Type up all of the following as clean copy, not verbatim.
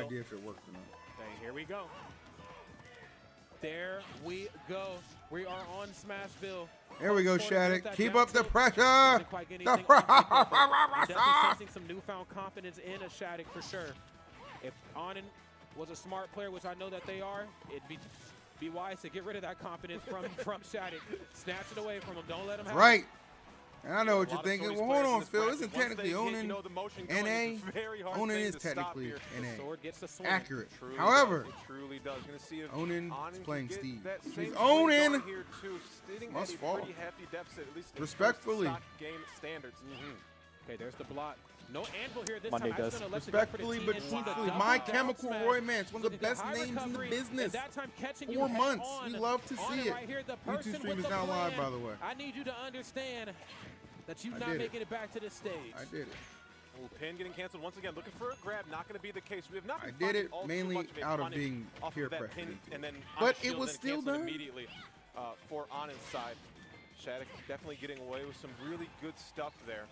idea if it worked or not. Hey, here we go. There we go. We are on Smashville. There we go, SHADIC. Keep up the pressure. The pressure. Definitely sensing some newfound confidence in a SHADIC for sure. If Anin was a smart player, which I know that they are, it'd be wise to get rid of that confidence from SHADIC. Snatch it away from them. Don't let them have right. it. And I know what you're thinking. Well, hold on, Phil. Isn't technically owning NA? Owning is technically NA. Accurate. However, owning is playing Steve. He's owning. Must fall. Respectfully. Okay, there's the block. No anvil here this Monday time. does. Respectfully, but truthfully, My Chemical Romance, one of the best names in the business. 4 months. We love to see it. YouTube stream is now live, by the way. I need you to understand that you're not making it back to the stage. I did it. Ooh, pin getting canceled once again. Looking for a grab, not going to be the case. We have not. I did it mainly out of being peer pressure. But it was still done. Immediately for Anin's side. SHADIC definitely getting away with some really good stuff there.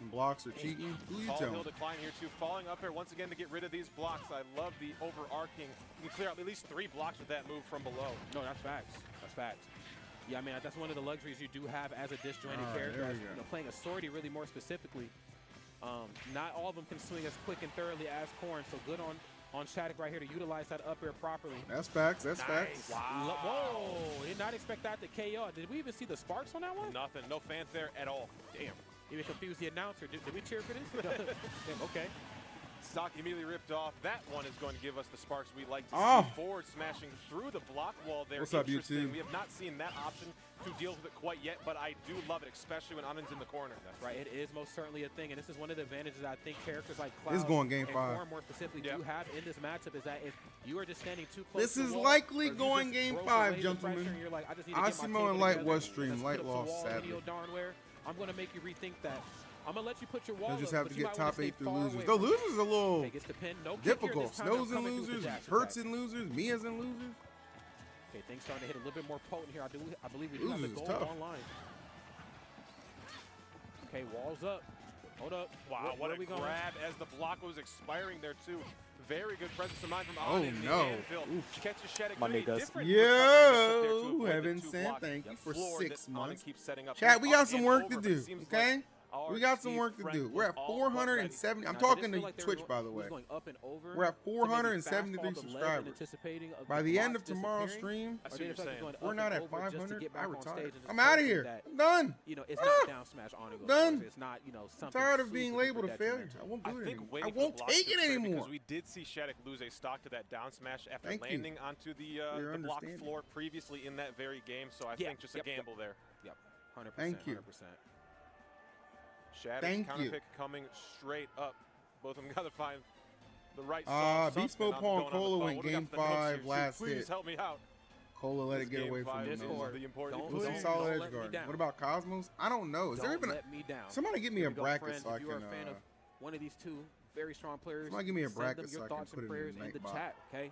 And blocks are cheating. Who you telling? Hill decline here too. Falling up here once again to get rid of these blocks. I love the overarching. You can clear out at least 3 blocks with that move from below. No, that's facts. That's facts. Yeah, I mean, that's one of the luxuries you do have as a disjointed character. Playing a sortie really more specifically. Not all of them can swing as quick and thoroughly as Corn, so good on SHADIC right here to utilize that up air properly. That's facts. That's facts. Wow. Whoa. Did not expect that to KO. Did we even see the sparks on that one? Nothing. No fanfare at all. Damn. Even confused the announcer. Did we cheer for this? Damn, okay. Stock immediately ripped off. That one is going to give us the sparks we like to see. Forward smashing through the block wall there. What's up, YouTube? We have not seen that option to deal with it quite yet, but I do love it, especially when Anin's in the corner. That's right. It is most certainly a thing, and this is one of the advantages I think characters like Cloud this is going game 5. Corn more specifically do have in this matchup is that if you are just standing too close this to the is wall, likely going game 5, gentlemen. Like, Asimo and Light was streamed. Light lost, sadly. I'm going to make you rethink that. I'm going to let you put your wall You'll just up, have to get top 8 through losers. The losers are a little difficult. Snows and losers, Hurts and losers, Miya's and losers. Okay, things starting to hit a little bit more potent here. I believe we do have the goal online. Okay, walls up. Hold up. Wow, what a grab as the block was expiring there too. Very good presence of mind from Anin. Oh no. Catches SHADIC. Monday does. Yo, Heaven sent. Thank you for 6 months. Chat, we got some work to do, okay? We got some work to do. We're at 470. I'm talking to Twitch, by the way. We're at 473 subscribers. By the end of tomorrow's stream, we're not at 500. I retired. I'm out of here. I'm done. It's not down smash on done. It's not, I'm tired of being labeled a failure. I won't do it anymore. I won't take it anymore. Because we did see SHADIC lose a stock to that down smash after landing onto the block floor previously in that very game. So I think just a gamble there. Yep. 100%. Thank you. 100%. SHADIC's counter pick coming straight up. Both of them got to find the right song. Beast Mode Paul and Cola went game 5 last hit. Please help me out. Cola let it get away from him. Put some solid edge guard. What about Cosmos? I don't know. Is there even somebody give me a bracket so I can one of these two very strong players. Somebody give me a bracket so I can put it in the chat, okay?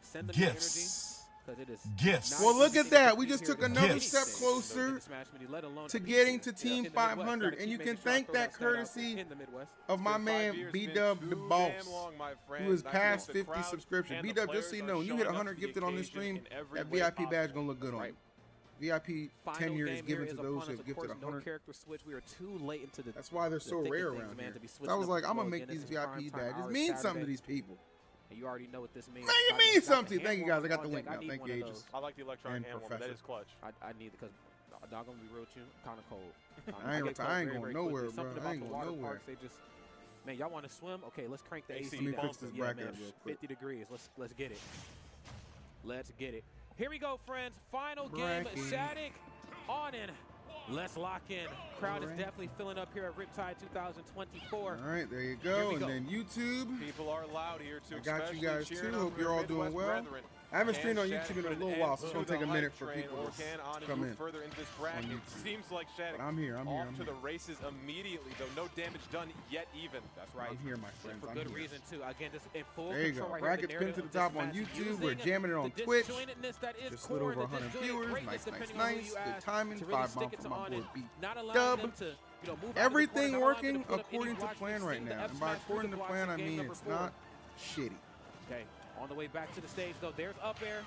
Send them your energy. It is gifts. Well, look at that. We just took another step closer to getting to Team 500. And you can thank that courtesy of my man, B-Dub the Boss, who is past 50 subscriptions. B-Dub, just so you know, when you hit 100 gifted on this stream, that VIP badge going to look good on you. VIP tenure is given to those who have gifted 100. That's why they're so rare around here. So I was like, I'm going to make these VIP badges mean something to these people. You already know what this means. Man, it means something. Thank you, guys. I got the link now. Thank you, Aegis. I like the electronic hand warmer. That is clutch. I need it because, dog, I'm going to be real with you, kind of cold. I ain't going nowhere, bro. I ain't going nowhere. They just, man, y'all want to swim? Okay, let's crank the AC. Let me fix this bracket real quick. 50 degrees. Let's get it. Let's get it. Here we go, friends. Final game. SHADIC, Anin. Let's lock in. Crowd is definitely filling up here at Riptide 2024. All right, there you go. And then YouTube. People are loud here too. I got you guys too. Hope you're all doing well. I haven't streamed on YouTube in a little while, so it's going to take a minute for people to come in. Further into this bracket. It seems like SHADIC I'm here. off to the races immediately, though no damage done yet even. That's right. I'm here, my friends. For good reason, too. Again, just in full there you go. Brackets pinned to the top on YouTube. We're jamming it on Twitch. Just a little over 100 viewers. Nice. Good timing. 5 months from my boy B-Dub. Everything working according to plan right now. And by according to plan, I mean it's not shitty. Okay, on the way back to the stage, though, there's up air.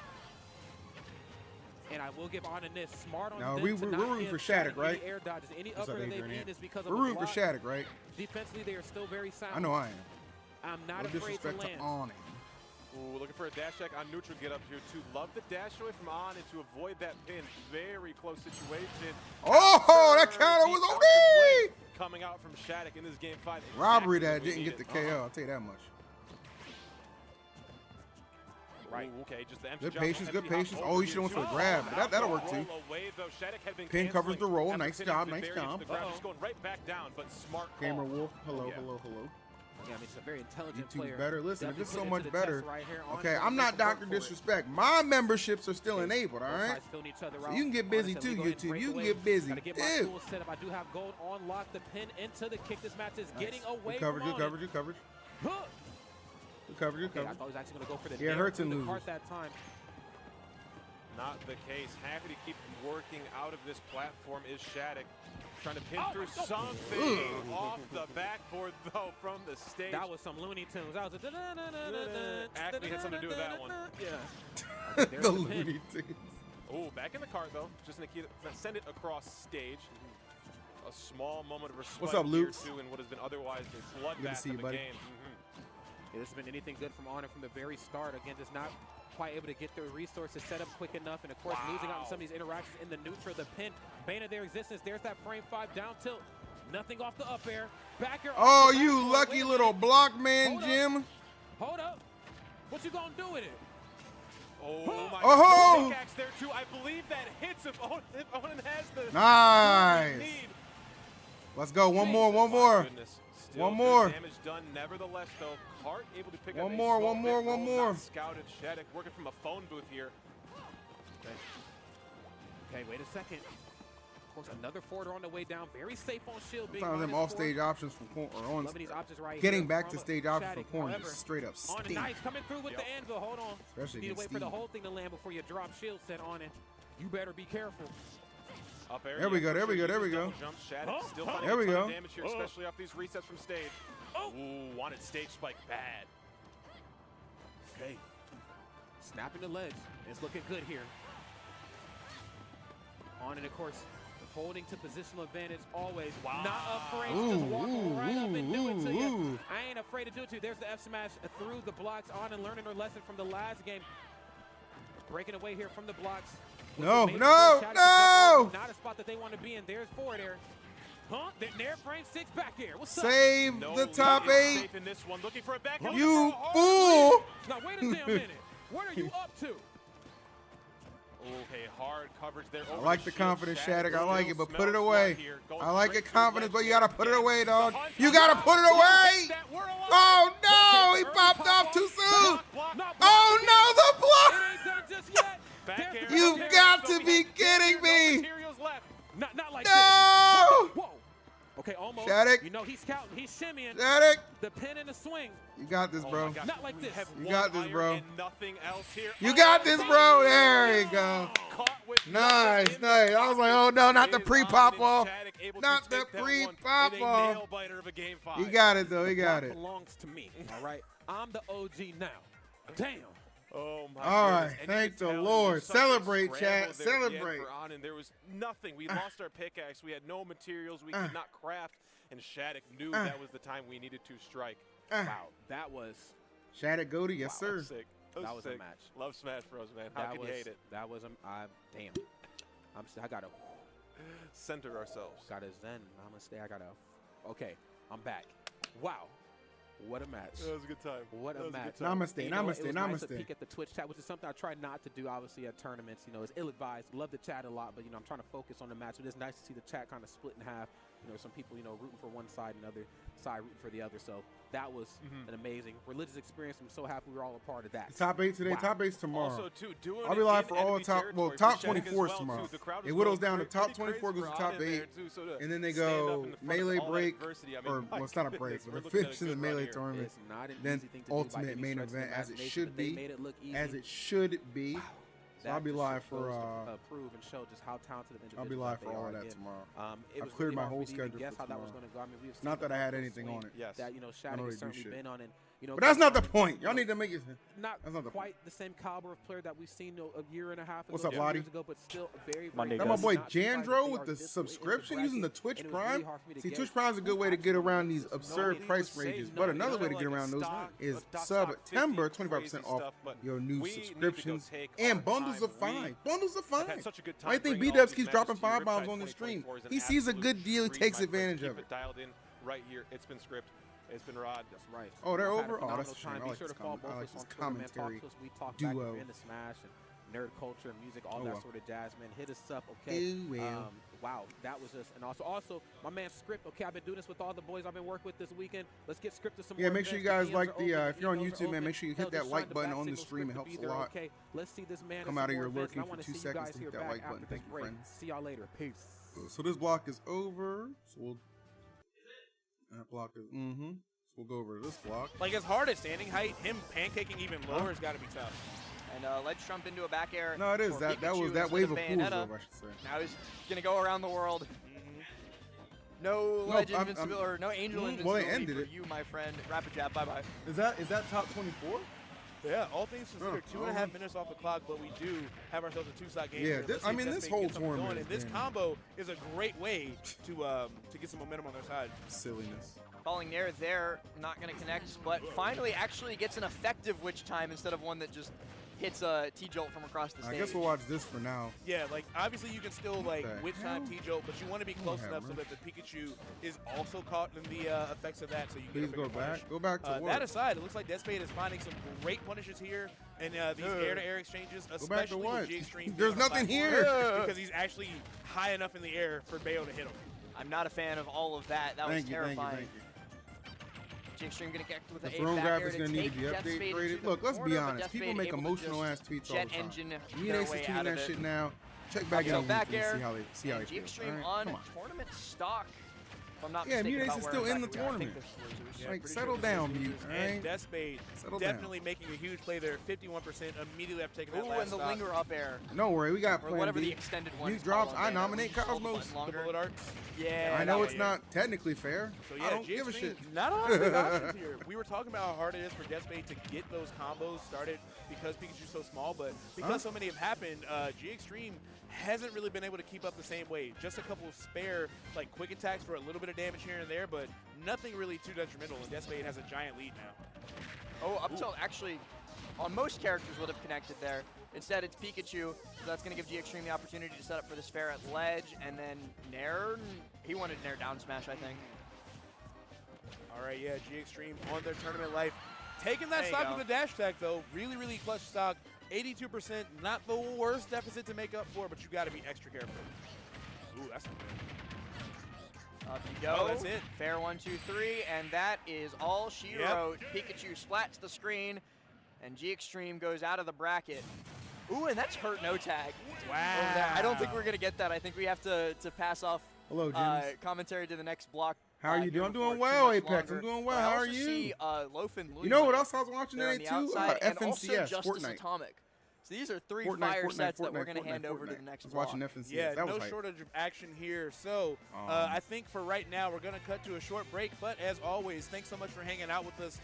And I will give on this. Smart on now, them we're to not rooting for SHADIC, right? Air dodges. Any up air they've eaten is because of we're rooting for SHADIC, right? Defensively, they are still very sound. I know I am. I'm not no afraid to disrespect land. to On. Ooh, looking for a dash check on neutral get up here too. Love the dash away from On and to avoid that pin. Very close situation. Oh, that counter was OD! Coming out from SHADIC in this game 5. Robbery that didn't get the KO. I'll tell you that much. Right. Ooh, okay, just the empty good jump, patience, empty good patience. hop Oh, over you should have went for the here, grab, but that'll work too. Away, Pin covers the roll. Nice job, nice job. Just going right back down, but smart call. Gamer Wolf, hello, yeah. hello. Yeah, I mean, it's a very intelligent YouTube player. better. Listen, if Definitely it's so put much into the better. test right here. Okay, On I'm not Dr. Disrespect. My memberships are still enabled, all right? So you can get busy too, YouTube. You can get busy. Gotta get my tools set up. I do have gold on lock. The pin into the kick. This match is getting away good coverage, from good coverage, good coverage. Huh. Good coverage, good Okay, I coverage. thought he was actually going to go for the Yeah, it hurts and loses. part that time. Not the case. Happy to keep working out of this platform is SHADIC. Trying to pin through something off the backboard, though, from the stage. That was some Looney Tunes. That was a Acme had something to do with that one. Yeah. The Looney Tunes. Oh, back in the cart, though. Just Nikita. Send it across stage. A small moment of respite. What's up, Luke? In what has been otherwise a bloodbath of a game. Yeah, this has been anything good from Honor from the very start. Again, just not quite able to get their resources set up quick enough, and of course losing out on some of these interactions in the neutral, the pin, bane of their existence. There's that frame 5 down tilt, nothing off the up air, back air. Oh, you lucky little block man, Jim. Hold up, what you gonna do with it? Oh my God. Pickaxe there too. I believe that hits if Owen has the nice. Need. Let's go, one more. One more. Damage done, nevertheless, though. Hart able to pick up one more. Scouted SHADIC working from a phone booth here. Okay, wait a second. Of course, another forwarder on the way down. Very safe on shield. Sometimes them off-stage options from corner or on. Right getting back to stage options from corner just straight up on stink. Nice coming through with the anvil. Hold on. Especially you need to wait for the whole thing to land before you drop shield set on it. You better be careful. Up air, there we go. There we go. Damage here, especially off these resets from stage. Ooh, wanted stage spike bad. Okay. Snapping the ledge. It's looking good here. On and of course, holding to positional advantage always. Wow. Not afraid to just walk right up and do it to you. I ain't afraid to do it to you. There's the F smash through the blocks. On and learning her lesson from the last game. Breaking away here from the blocks. No. Not a spot that they want to be in. There's forward air. Huh? Their frame 6 back air. What's up? Save the top 8. Safe in this one. Looking for a back air. You fool. Now wait a damn minute. What are you up to? Okay, hard coverage there. I like the confidence, SHADIC. I like it, but put it away. I like it confidence, but you gotta put it away, dog. You gotta put it away. Oh no, he popped off too soon. Oh no, the block. You've got to be kidding me. Not like no. Whoa. Okay, almost. SHADIC. You know he's scouting. He's shimmying. SHADIC. The pin and the swing. You got this, bro. Not like this. You got this, bro. Nothing else here. You got this, bro. There you go. Nice. I was like, oh no, not the pre-pop off. Not the pre-pop off. He got it though. He got it. Belongs to me. All right. I'm the OG now. Damn. Oh my all right, thank the Lord. Celebrate, chat. Celebrate. And there was nothing. We lost our pickaxe. We had no materials. We could not craft. And SHADIC knew that was the time we needed to strike. Wow, that was SHADIC Goaty, yes sir. Sick. That was a match. Love Smash Bros, man. How can you hate it? That was damn. I gotta center ourselves. Gotta zen. I'm gonna stay. Okay, I'm back. Wow. What a match. That was a good time. What a match. Namaste, namaste, it was namaste. Nice to peek at the Twitch chat, which is something I try not to do, obviously, at tournaments. You know, it's ill-advised. Love the chat a lot, but, you know, I'm trying to focus on the match. It is nice to see the chat kind of split in half. You know, some people, you know, rooting for one side and other side rooting for the other. So that was an amazing religious experience. I'm so happy we're all a part of that. Top 8 today, top 8's tomorrow. Also, too, I'll be live for all top, top 24 is tomorrow. It whittles down to top 24 goes to top 8, and then they go melee break, or well, it's not a break, but they're finishing the melee tournament. It's not an then easy thing to ultimate do by main any stretch event, of as it imagination, should but they be, made it look easy. as it should be. Wow. So I'll be live for. Prove and show just how talented of individuals I'll be live they for all are of that again. tomorrow. I've cleared my whole schedule guess for how that was tomorrow. going to go. I mean, we've Not seen that I had anything on it. Yes. That, you know, SHADIC has certainly been on, and You know, But that's not the point. Y'all need to make it. Not That's not the quite the same caliber of player that we've seen a year and a half ago, What's up, 2 Lottie? years ago, but still very, very Monday That guys. my boy not surprised that Jandro they with are the this late in subscription bracket, using the and Twitch it was Prime. really hard for me to See, get Twitch Prime is a good way to get around these Nobody absurd was price saying ranges. no, But you another know, way to get like a around those stock- is a stock September 50 25% crazy off stuff, but your new we need to go subscriptions. take And our bundles time. are fine. Bundles are I've fine. had such a good time I think bringing all B-Dubs these keeps matches dropping to you. 5 bombs Riptide on the stream. 2024 is an He sees a absolute good deal, he treat, takes my friends. advantage Keep of it. Dialed in right here. It's been script. It's been Rod. That's right. Oh, they're We've had a over? Oh, phenomenal that's a shame. time. I Be like sure this to follow comment- I both like of us this on Twitter, man. commentary Talk to us. We talk duo. back into Smash and nerd culture, music, all Oh, that well. sort of jazz, man. Hit us up, okay? Oh, well. Wow, that was just, and also my man Script. Okay, I've been doing this with all the boys I've been working with this weekend. Let's get Script to some Yeah, more make sure you events. guys DMs like are the, open, if you're on emails are YouTube, man, open. make sure you Hell, hit that just like signed the button back on the single stream. It Script to helps be a there, lot. Okay, let's see this man. Come at out of some your more events, lurking and I for wanna 2 see you seconds guys to here hit that back like after button. this Thank you, break. friends. See y'all later. Peace. So this block is over. So we'll. That block is. So we'll go over to this block. Like, as hard as standing height, him pancaking even lower has got to be tough. And ledge jump into a back air. No, it is. for That Pikachu was that instead wave of pools, Bayonetta. though, I should say. Now he's gonna go around the world. No ledge I'm- invincibility, or no angel well, they invincibility ended for it. you, my friend. Rapid jab, bye bye. Is that top 24? Yeah, all things considered, Oh, 2.5 minutes off the clock, but we do have ourselves a 2-stock game. Yeah, here. this- Let's see I if mean, this Despay whole gets something tournament going, has and this been- combo is a great way to get some momentum on their side. Silliness. Falling near there, not gonna connect, but finally actually gets an effective witch time instead of one that just hits a T-jolt from across the I stage. guess we'll watch this for now. Yeah, like, obviously you can still, like, the witch time hell? T-jolt, but you want to be close enough so hammer. that the Pikachu is also caught in the effects of that, so you can Please get a go bigger punish. back. Go back to work. That aside, it looks like Despade is finding some great punishes here in these air-to-air exchanges, back to especially what? with G-Extreme. There's being on a nothing platform, here. because he's actually high enough in the air for Bayo to hit him. I'm not a fan of all of that. That was Thank you, thank you, terrifying. thank you. G-Extreme gonna connect with The the throne back air graphics to gonna need take to be Death Spade updated. into the Look, let's be corner, but honest. Death People Spade make able to emotional ass just tweets all jet the time. engine You their ain't way tweeting out that of it. shit now. Check back in So a week back and air, see how they feel. and G-Extreme Alright, on come on. tournament stock. If I'm not Yeah, mistaken Mutace about is where still in the exactly we are. I think tournament. there's losers. Yeah, Like, pretty settle sure this is down, losers. Mute, And alright? Despade Settle down. definitely making a huge play there, 51% immediately after taking that Ooh, last and the stock. linger up air. Don't worry, we got Or plan whatever B. the extended one Mute is drops, called on I Bayonetta. nominate You just hold the Cosmos. button The longer. bullet arts. Yeah, I know that it's one. not technically fair. So I yeah, don't give a G-Extreme, shit. not a lot of big options here. We were talking about how hard it is for Despade to get those combos started because Pikachu's so small, but because so many have happened, G-Extreme hasn't really been able to keep up the same way. Just a couple of spare, like, quick attacks for a little bit of damage here and there, but nothing really too detrimental, and Despade has a giant lead now. Oh, up till actually, on most characters would have connected there. Instead, it's Pikachu, so that's going to give G-Extreme the opportunity to set up for this fair at ledge, and then Nair, he wanted Nair down smash, I think. All right, yeah, G-Extreme on their tournament life. Taking that There you stock go. with the dash attack, though, really, really clutch stock. 82%, not the worst deficit to make up for, but you got to be extra careful. Ooh, that's not good. Up you go. Oh, that's it. Fair 1, 2, 3, and that is all she Yep. wrote. Pikachu splats the screen, and G-Extreme goes out of the bracket. Ooh, and that's hurt no tag. Wow. Over there. I don't think we're going to get that. I think we have to pass off Hello, Jimmy. commentary to the next block. How are you here doing? I'm before doing too well, much Apex. longer. I'm doing But well. I How are also you? see Lofen You know what else I was watching there on today the too? outside, and also FNCS, Justice Fortnite. Atomic. So these are three Fortnite, fire Fortnite, sets that we're Fortnite, going to hand Fortnite, over to Fortnite. the next I was block. watching FNCS. Yeah, that was no hype. shortage of action here. So I think for right now, we're going to cut to a short break. But as always, thanks so much for hanging out with us.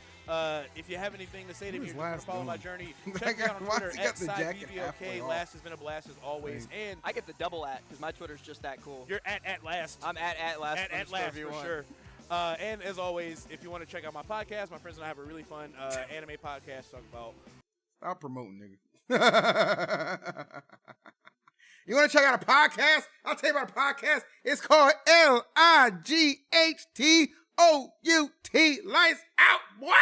If you have anything to say to Who me, is or just Last follow my doing? journey, That check me guy- out on why Twitter has he got the jacket @SideBBOK. halfway off? Last has been a blast as always. And I get the double @ because my Twitter's just that cool. you're at last. I'm at last. At last for sure. And as always, if you want to check out my podcast, my friends and I have a really fun anime podcast talking about. Stop promoting, nigga. You want to check out a podcast? I'll tell you about a podcast. It's called LIGHTOUT. Lights out, boy.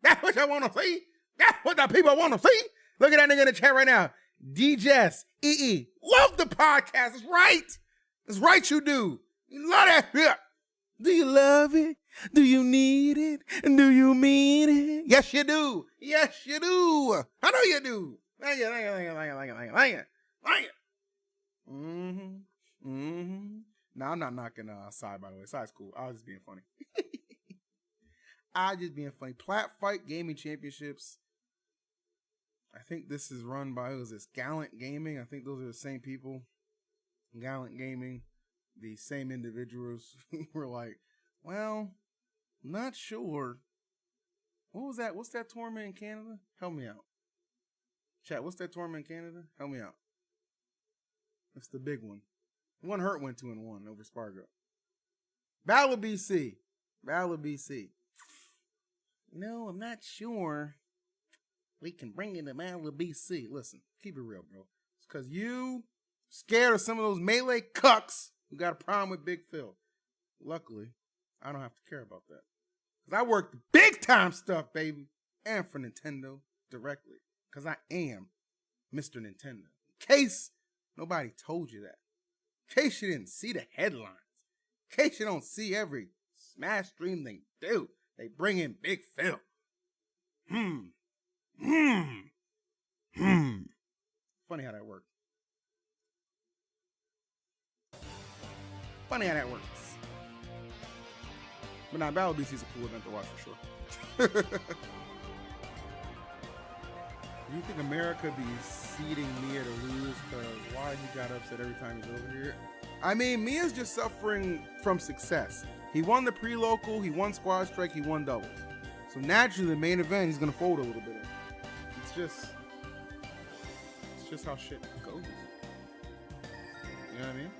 That's what y'all want to see. That's what the people want to see. Look at that nigga in the chat right now. DJS EE. Love the podcast. It's right. It's right you do. You love that shit. Do you love it? Do you need it? Do you mean it? Yes, you do. Yes, you do. I know you do. Thank you. No, I'm not knocking Side, by the way. Side's cool. I was just being funny. Plat Fight Gaming Championships. I think this is run by, who is this? Gallant Gaming. I think those are the same people. Gallant Gaming. The same individuals who were like, well, not sure What was that? What's that tournament in Canada? Help me out. Chat, what's that tournament in Canada? Help me out. It's the big one. One Hurt went 2-1 over Spargo. Battle of BC. Battle of BC. No, I'm not sure we can bring in the Battle of BC. Listen, keep it real, bro. It's because you scared of some of those melee cucks who got a problem with Big Phil. Luckily, I don't have to care about that. Because I work the big time stuff, baby. And for Nintendo directly. Because I am Mr. Nintendo. In case nobody told you that. In case you didn't see the headlines. In case you don't see every Smash stream they do. They bring in Big Phil. Funny how that works. Funny how that works. But nah, Battle BC is a cool event to watch for sure. You think America be seeding MIYA to lose? Cause why he got upset every time he's over here? I mean, MIYA's just suffering from success. He won the pre-local, he won Squad Strike, he won doubles. So naturally, the main event, he's gonna fold a little bit. It's just how shit goes. You know what I mean?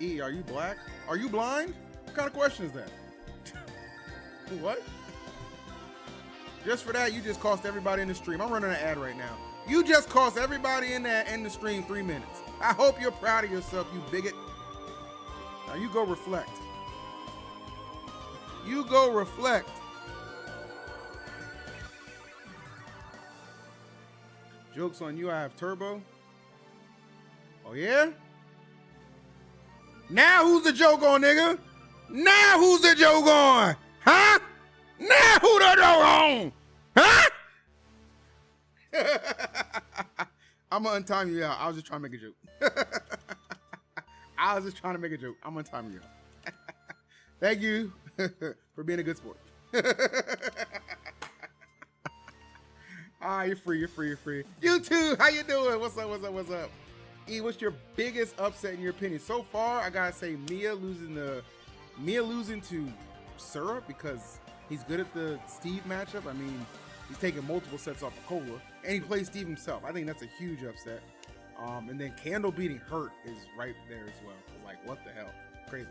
E, are you black? Are you blind? What kind of question is that? What? Just for that, you just cost everybody in the stream. I'm running an ad right now. You just cost everybody in the stream 3 minutes. I hope you're proud of yourself, you bigot. Now you go reflect. You go reflect. Joke's on you, I have turbo. Oh yeah? Now who's the joke on, nigga? Now who's the joke on? Huh? Now who the joke on? Huh? I'm gonna untime you out. I was just trying to make a joke. I was just trying to make a joke. I'm gonna time you out. Thank you for being a good sport. You're free, you're free, you're free. You too, how you doing? What's up, what's up, what's up? E, what's your biggest upset in your opinion? So far, I gotta say MIYA losing to Syrup because he's good at the Steve matchup. I mean, he's taking multiple sets off of Cola, and he plays Steve himself. I think that's a huge upset. And then Candle beating Hurt is right there as well. Like, what the hell? Crazy.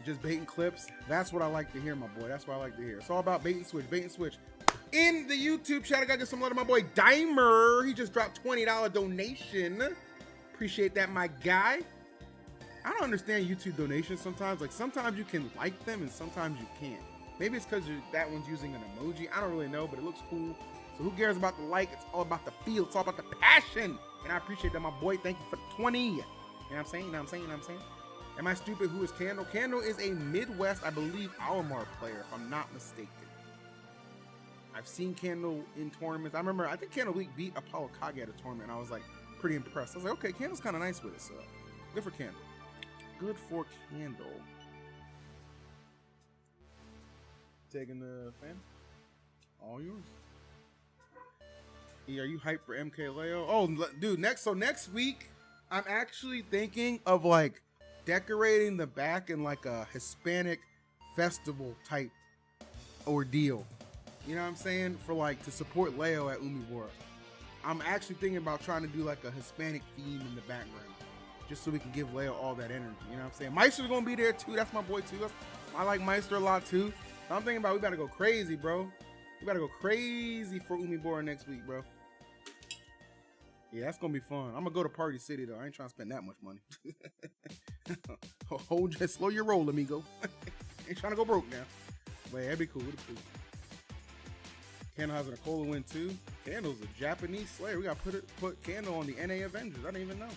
Just baiting clips. That's what I like to hear, my boy. That's what I like to hear. It's all about bait and switch, bait and switch. In the YouTube chat, I got to get some love to my boy Dimer. He just dropped $20 donation. Appreciate that, my guy. I don't understand YouTube donations sometimes. Like, sometimes you can like them and sometimes you can't. Maybe it's because that one's using an emoji. I don't really know, but it looks cool. So who cares about the like? It's all about the feel. It's all about the passion. And I appreciate that, my boy. Thank you for the 20. You know what I'm saying? You know what I'm saying? You know what I'm saying? Am I stupid? Who is Candle? Candle is a Midwest, I believe, Almar player, if I'm not mistaken. I've seen Candle in tournaments. I think Candle Week beat Apollo Kage at a tournament, and I was like pretty impressed. I was like, okay, Candle's kind of nice with it, so good for Candle. Good for Candle. Taking the fan? All yours. E, are you hyped for MK Leo? Oh, dude, next week, I'm actually thinking of like decorating the back in like a Hispanic festival type ordeal. You know what I'm saying? For like to support Leo at Umibora. I'm actually thinking about trying to do like a Hispanic theme in the background. Just so we can give Leo all that energy. You know what I'm saying? Meister's gonna be there too. That's my boy too. I like Meister a lot too. So I'm thinking about we gotta go crazy, bro. We gotta go crazy for Umibora next week, bro. Yeah, that's gonna be fun. I'm gonna go to Party City though. I ain't trying to spend that much money. Just slow your roll, amigo. Ain't trying to go broke now. But yeah, that'd be cool. It'd be cool. Candle has a Cola win too. Candle's a Japanese slayer. We gotta put Candle on the NA Avengers. I didn't even know.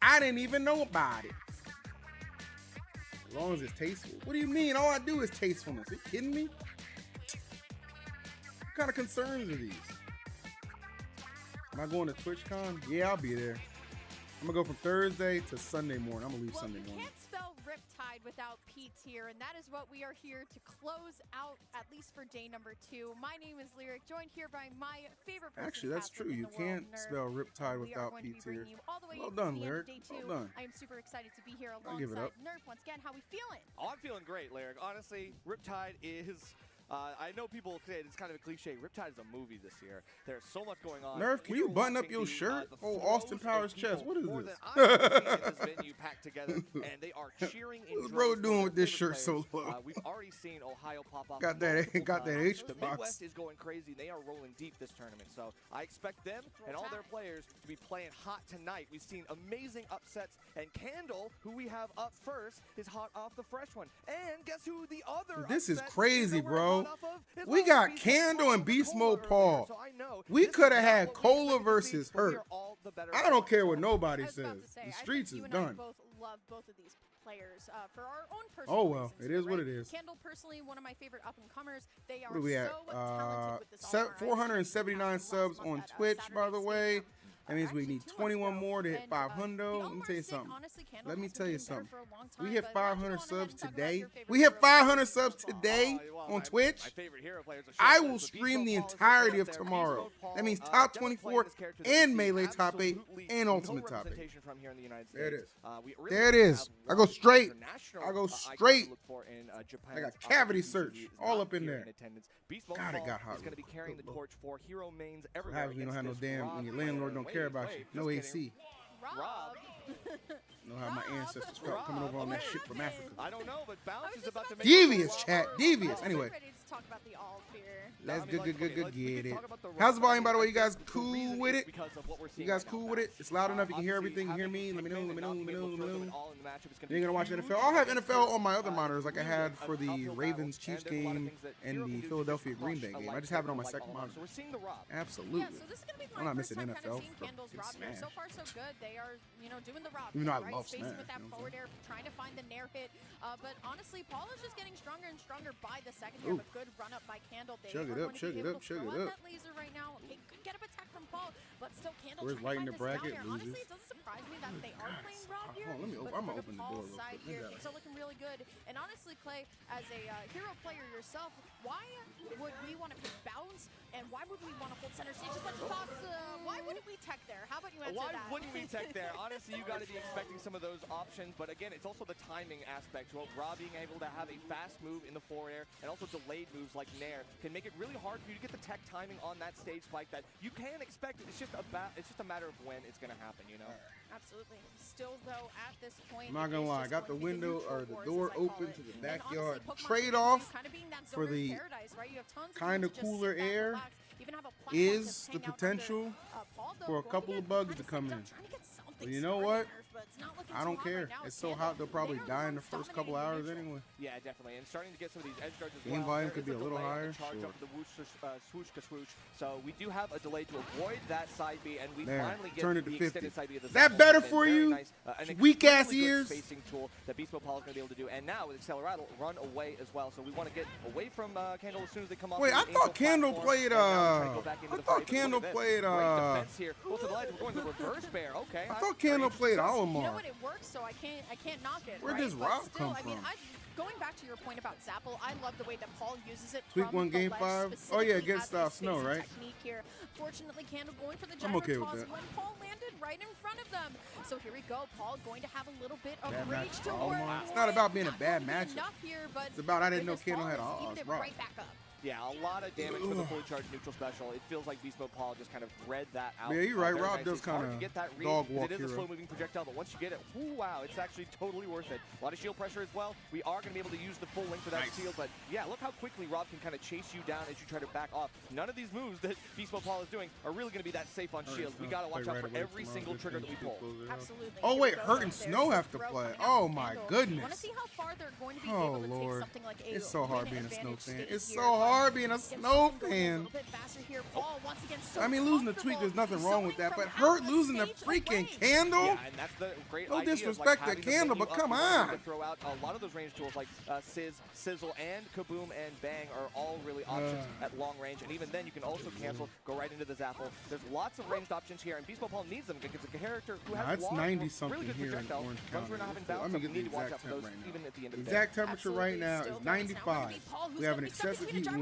I didn't even know about it. As long as it's tasteful. What do you mean? All I do is tastefulness. Are you kidding me? What kind of concerns are these? Am I going to TwitchCon? Yeah, I'll be there. I'm gonna go from Thursday to Sunday morning. I'm gonna leave Sunday morning. You can't spell Riptide without P tier, and that is what we are here to close out, at least for day number 2. My name is Lyric, joined here by my favorite person. Actually, that's true. You can't spell Riptide without P tier. Well done, Lyric. Well done. I am super excited to be here I'll give it alongside up. Nerf once again. How we feeling? Oh, I'm feeling great, Lyric. Honestly, Riptide is I know people say it's kind of a cliche. Riptide is a movie this year. There's so much going on. Nerf, can you button up your shirt? Oh, Austin Powers chest. What is more this? than I've ever seen at this venue packed together, and they are cheering in What's bro droves for doing their with this favorite shirt so players. low? We've already seen Ohio pop off. Got that H The box. Midwest is going crazy. They are rolling deep this tournament, so I expect them and all their players to be playing hot tonight. We've seen amazing upsets, and Candle, who we have up first, is hot off the fresh one. And guess who the other This is upset crazy, that we're bro. hot off of? Is We our got Beast Candle Mode and Beast Cola Mode earlier, Paul. so I know We this coulda is had not what we Cola expected to see, versus but we Hurt. are all the better I don't care what I nobody was about says. to say, The I streets think is you and I done. both love both of these players for our own personal Oh, well, reasons it here, is what right? it is. Candle, personally, one of my favorite up-and-comers. They are What are we at? so talented with this all-around. 479 subs on Twitch, by the way. That means we need 21 more to hit 500. Let me tell you something. Let me tell you something. We hit 500 subs today. We hit 500 subs today on Twitch. I will stream the entirety of tomorrow. That means top 24 and Melee top 8 and Ultimate top 8. There it is. There it is. I go straight. I go straight. I got cavity search all up in there. God, it got hot. Is going to be carrying the torch for hero mains How everywhere. you don't have no against this damn, Rob when your landlord don't care about you. No AC. Rob. Know how my ancestors felt coming over on that shit from Africa. I don't know, but Bounce is about to make Devious, chat. Devious. Anyway. Ready to talk about the all here. Let's good. Get it. How's the volume, by the way? You guys cool with it? You guys cool with it? It's loud enough. You can hear everything. You hear me? Let me know. You ain't gonna watch NFL? I'll have NFL on my other monitors like I had for the Ravens Chiefs game and the Philadelphia Green Bay game. I just have it on my second monitor. Absolutely. Yeah, so this is gonna be I'm my not first missing time kind of NFL seeing for Candle's fucking Rob here. Smash. So far, so good. They are, doing the Rob. Even though I right? love Spacing Smash, with that you know what I'm forward air, trying to find the nair hit. But honestly, Paul is just getting stronger and stronger by the second here. Ooh. A good run up by Candle. They Chug it are up, going to chug be it able up, to chug throw it out up. that laser right now. Okay, good get up attack from Paul, but still Candle Where's trying lighting to the find bracket? this down here. Honestly, Loses. it doesn't surprise me that they are playing Rob here. Hold on, let me but I'm gonna for open the Paul's door real side quick. here, things are looking really good. And honestly, Clay, as a hero player yourself, why would we want to pick Bounce? And why would we want to hold center stage? Just let you talk. Why wouldn't we tech there? How about you answer Why that? wouldn't we tech there? Honestly, you got to be expecting some of those options. But again, it's also the timing aspect. Well, Rob being able to have a fast move in the forward air and also delayed moves like Nair can make it really hard for you to get the tech timing on that stage spike that you can expect. It's just a matter of when it's going to happen, you know? Absolutely. Still, though, at this point, I'm not it gonna is lie, I just got the going to be window or the neutral door wars, as I call open it. to the And backyard honestly, Pokemon trade-off Go kind of being that for zone of the paradise, right? You have tons of kind time of to just cooler sit back, air relax, even have a platform is to the hang out potential under. Paul, though, for a going couple to of get bugs kind to of come set in. up, trying to get something But you know started what? here, but it's not looking I too don't hot care. right now. It's so Candle, hot they'll probably they are die in the ones first couple dominating hours neutral. anyway. Yeah, definitely. And starting to get some of these edge guards as Game well. volume There could is be a little delay in higher, the charge sure. up the swoosh to swoosh. So we do have a delay to avoid that side B, and we There, finally get turn it to the 50. extended side B of the Is that Zapple. better It's been for very you? nice, an Weak-ass extremely good ears? spacing tool that Beast Mode Paul is going to be able to do. And now with Accelerato, run away as well. So we want to get away from Candle as soon as they come off. Wait, the I Angel thought Candle platform, played, and now we're trying to go back into I the thought fight. But look Candle at this. played, Great defense here. Well, to the ledge, we're going the reverse bear. Okay. I thought Candle played You know Alamar. what? It works, so I can't knock it. Where right? does But Rob still, come I mean, from? going back to your point about Zapple, I love the way that Paul uses it. Tweek from won the game ledge 5. Oh specifically yeah, against as a Snow, spacing right? technique here. Fortunately, Candle going for the I'm okay with toss that. when Paul landed right in front of them. So here we go. Paul going to have a little bit of Bad rage matchup to for work Alamar. It's with. not about being a Not bad going to be matchup. enough here, but It's about I didn't know goodness, Candle Paul had has evened odds, it bro. right back up. Yeah, a lot of damage for the fully charged neutral special. It feels like Beast Mode Paul just kind of read that out. Yeah, you're right. Very Rob nicely. does It's hard kinda to get that read, dog 'cause walk it is a hero. slow-moving projectile, but once you get it, whoo, wow, it's actually totally worth it. A lot of shield pressure as well. We are going to be able to use the full length of that Nice. shield, but yeah, look how quickly Rob can kind of chase you down as you try to back off. None of these moves that Beast Mode Paul is doing are really going to be that safe on shields. We got to watch out for every single trigger that we pull. Absolutely. Oh, Here wait, we go, Hurt though. and There's Snow the have to throw play. coming out Oh from my Candle. goodness. Want to see how far they're going to be Oh able to Lord, take something like a it's so hard win being a Snow advantage fan. stage It's here, so but hard being a get Snow something going a fan. little bit faster here. Paul, once again, so I mean, losing to Tweek, comfortable there's nothing wrong with zoning that, but from out Hurt the losing to stage freaking away. Candle? Yeah, and that's the great No idea of, disrespect to having the Candle, venue but up come and being able on. to throw out a lot of those range tools like Sizz, Sizzle, and Kaboom and Bang are all really options at long range. And even then, you can also cancel, go right into the Zapple. There's lots of ranged options here, and Beast Mode Paul needs them because it's a character who has it's long, 90-something really good here in projectiles. Orange Runs for County. not having I'm bounce, gonna so get we the need to watch exact out for temp those right now. even at the end The of the day. exact temperature right now Absolutely. is Still, 95. Paul, who's We have gonna an be stepping excessive in to heat try to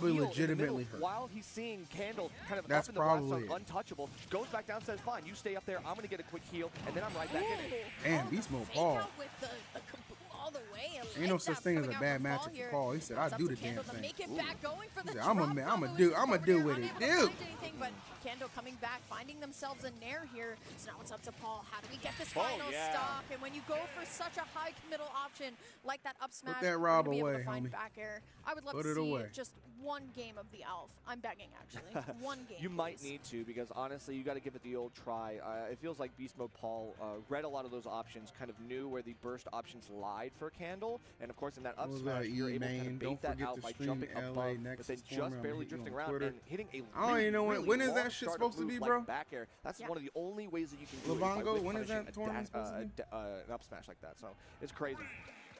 probably heel in the middle legitimately hurt. while he's seeing Candle kind of That's up in the blast probably zone, untouchable. Goes back down, says, fine, you stay up there. I'm going to get a quick heal, and then I'm right back in it. And Beast Mode Paul. All the way. Ain't no such thing as a bad matchup for Paul. He said, I do the damn thing. Make it back, going for the I'm a do with it. Dude. But Kendo coming back, finding themselves a nair here. So now it's up to Paul. How do we get this final stock? And when you go for such a high committal option like that up smash, that Rob you're gonna be able away, to find homie. back air. I would love Put to it see away. just one game of the Alf. I'm begging, actually. One game. You might please. need to, because honestly, you got to give it the old try. It feels like Beast Mode Paul read a lot of those options, kind of knew where the burst options lied for Candle, and of course in that up What was smash, that, you're able to kind E-Main? of bait Don't that forget out to by stream jumping LA above, but Nexus then for me. just I'm barely gonna hit you drifting on around Twitter. and hitting a I don't even know really when is long that shit startup supposed to move be, like bro? back air. That's Yeah. one of the only ways that you can do it, Livongo, by whip when is punishing that a tournament dash- supposed to be? an up smash like that. So it's crazy.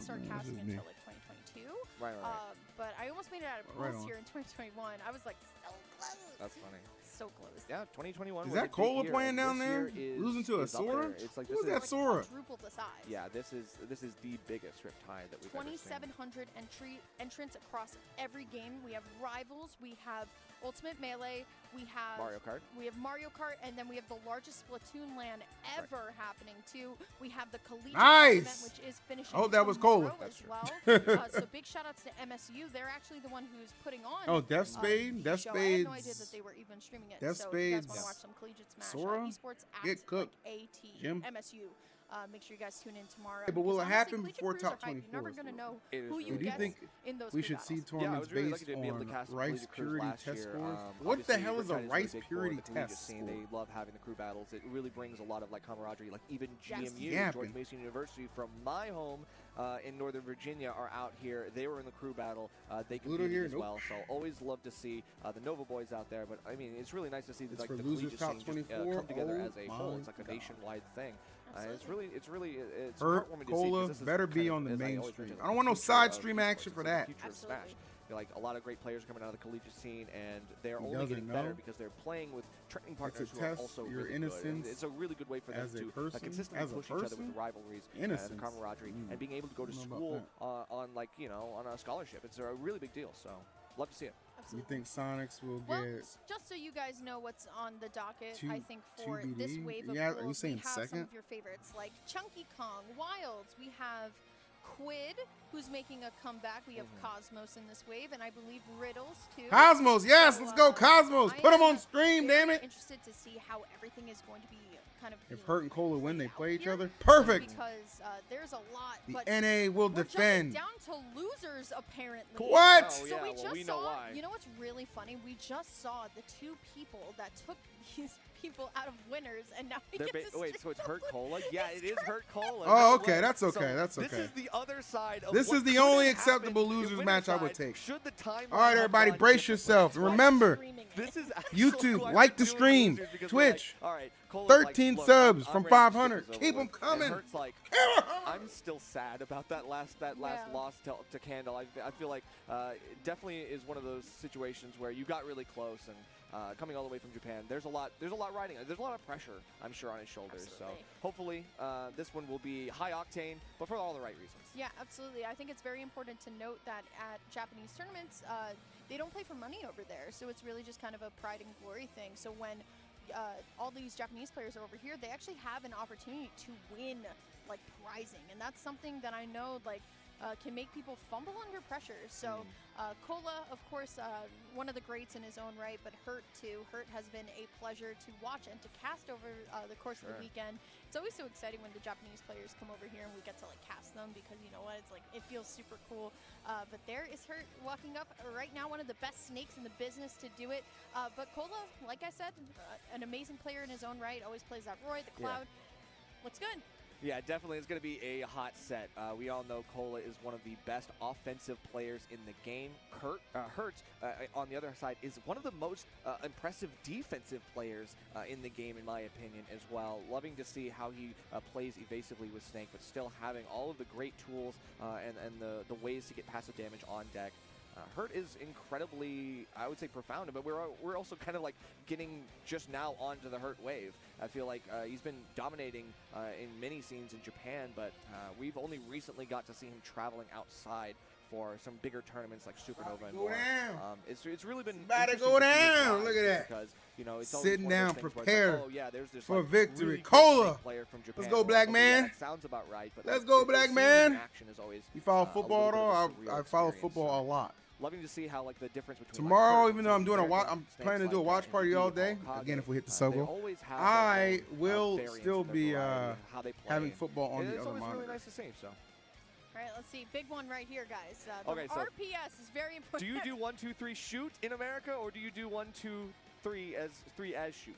didn't start casting this is me. until like 2022. Right. But I almost made it out of Right pools on. here in 2021. I was like so close. That's funny. So close. Yeah, 2021. Is was a that big Cola year, playing and down this there? year is- Losing to a is up Sora? there. It's like Who's this that is Sora? Quadruple the size. yeah, this is the biggest Riptide that we've ever seen. 2,700 entrants across every game. We have Rivals, we have Ultimate Melee, we have Mario Kart, and then we have the largest Splatoon LAN ever happening too. We have the Collegiate Nice! event, which is finishing I hope that was tomorrow Cola. as well. So big shout outs to MSU. They're actually the one who's putting on. Oh, Death Spade? the Death show. I had no idea Spade's- that they were even streaming it. Death so if you guys want Spade's to watch some Collegiate Smash, Sora? esports at Get cooked. AT Jim? MSU. Make sure you guys tune in tomorrow. Hey, but will because it happen honestly, before collegiate top crews are hype. You're never 24s? gonna know It is who really you Do you get think in those we crew should see battles. Yeah, I tournaments was really based lucky to be able to on cast rice Collegiate Crews purity last test year. scores? What the Obviously, hell is a Riptide rice really big for purity the collegiate test scene. score? They love having the crew battles. It really brings a lot of like camaraderie. Like even Yes. GMU, Yapping. George Mason University, from my home in Northern Virginia, are out here. They were in the crew battle. They Ludo competed here? as Nope. well. So always love to see the Nova boys out there. But I mean, it's really nice to see It's like for the losers collegiate top scene just 24? come together Oh as a whole. my It's like a God. nationwide thing. It's Absolutely. really it's Hurt heartwarming to see, Cola 'cause this is better be kind of, on the as I main always stream. mention, I don't want no the future side of stream esports. action It's for the that. future of Smash. Absolutely. Feel like a lot of great players coming out of the collegiate scene, and they're He only doesn't getting better know. because they're playing with training partners It's a who are test also your really good. And innocence it's a really good way for them as a to person, consistently as a push each other with person? the rivalries and Innocence. the camaraderie, and being able to go to I don't know school about on like on a scholarship. It's a really big deal. So love to see it. You Absolutely. think Sonics will Well, get just so you guys know what's on the docket, Two- I think for 2BD? this wave of Yeah, are you pools, saying we have some second? of your favorites like Chunky Kong, Wilds. We have Quid, who's making a comeback. We have Cosmos in this wave, and I believe Riddles too. Cosmos? Yes, So, let's go Cosmos. I Put them am on stream, very damn it. Interested to see how everything is going to be kind of. If Hurt and Cola win, they out play each here, other. Perfect. Because there's a lot. The but NA will we're defend. jumping down to losers apparently. What? Oh, So yeah, we well, just we know saw, why. you know what's really funny? We just saw the two people that took these people out of winners, and now we get to Wait, stream so it's them Hurt with Cola? Yeah, it is Hurt Cola. Oh, No okay, way. that's okay, So that's This okay. is the other side of This what is the could only have acceptable happened losers in match I Winterside would take. Should the timeline All right, have everybody, gone brace differently. yourself. And Like remember, streaming it. This is YouTube, actually like the doing stream. losers because Twitch, we're like, all right, Cola's like, 13 look, subs I'm from ready to skip 500. this over Keep 'em with. coming. And Hurt's like, I'm still sad about that last Yeah. loss to Candle. I feel like it definitely is one of those situations where you got really close, and coming all the way from Japan, there's a lot riding. There's a lot of pressure, I'm sure, on his shoulders. Absolutely. So hopefully this one will be high octane, but for all the right reasons. Yeah, absolutely. I think it's very important to note that at Japanese tournaments, they don't play for money over there, so it's really just kind of a pride and glory thing. So when all these Japanese players are over here, they actually have an opportunity to win, like, prizing, and that's something that I know, like, can make people fumble under pressure. So Cola, of course, one of the greats in his own right, but Hurt too. Hurt has been a pleasure to watch and to cast over the course of the weekend. It's always so exciting when the Japanese players come over here and we get to like cast them, because you know what, it's like, it feels super cool. But there is Hurt walking up right now, one of the best snakes in the business to do it. But Cola, like I said, an amazing player in his own right, always plays that Roy, the Cloud. Looks good. Yeah, definitely. It's going to be a hot set. We all know Cola is one of the best offensive players in the game. Hurt, on the other side, is one of the most impressive defensive players in the game, in my opinion, as well. Loving to see how he plays evasively with Snake, but still having all of the great tools and the ways to get passive damage on deck. Hurt is incredibly, I would say, profound, but we're also kind of like getting just now onto the Hurt wave. I feel like he's been dominating in many scenes in Japan, but we've only recently got to see him traveling outside for some bigger tournaments like Supernova and more. It's really been About to interesting go to see his down. rise Look at that. because you know it's always Sitting one of those down, things where it's like, prepared oh, yeah, there's this, for like, victory. really good Cola. Snake player from Japan. Let's go, black Yeah, man. that sounds about right. But Let's like, go, it- black seeing man. in action is always You follow a football at little bit all? of a surreal I follow experience, football a so lot. loving to see how like the difference between Tomorrow, like, even though I'm doing Hurt I'm Snakes planning to do a like watch that, party all Indeed, day. Hokage, Again, if we hit the they Sogo, always have I their own, will variance still of their be variety of how they play, having and football on the it's other always really monitor. nice to see. So, All right, let's see. Big one right here, guys. The Okay, so RPS is very do important. you do 1, 2, 3 shoot in America, or do you do 1, 2, 3 as shoot?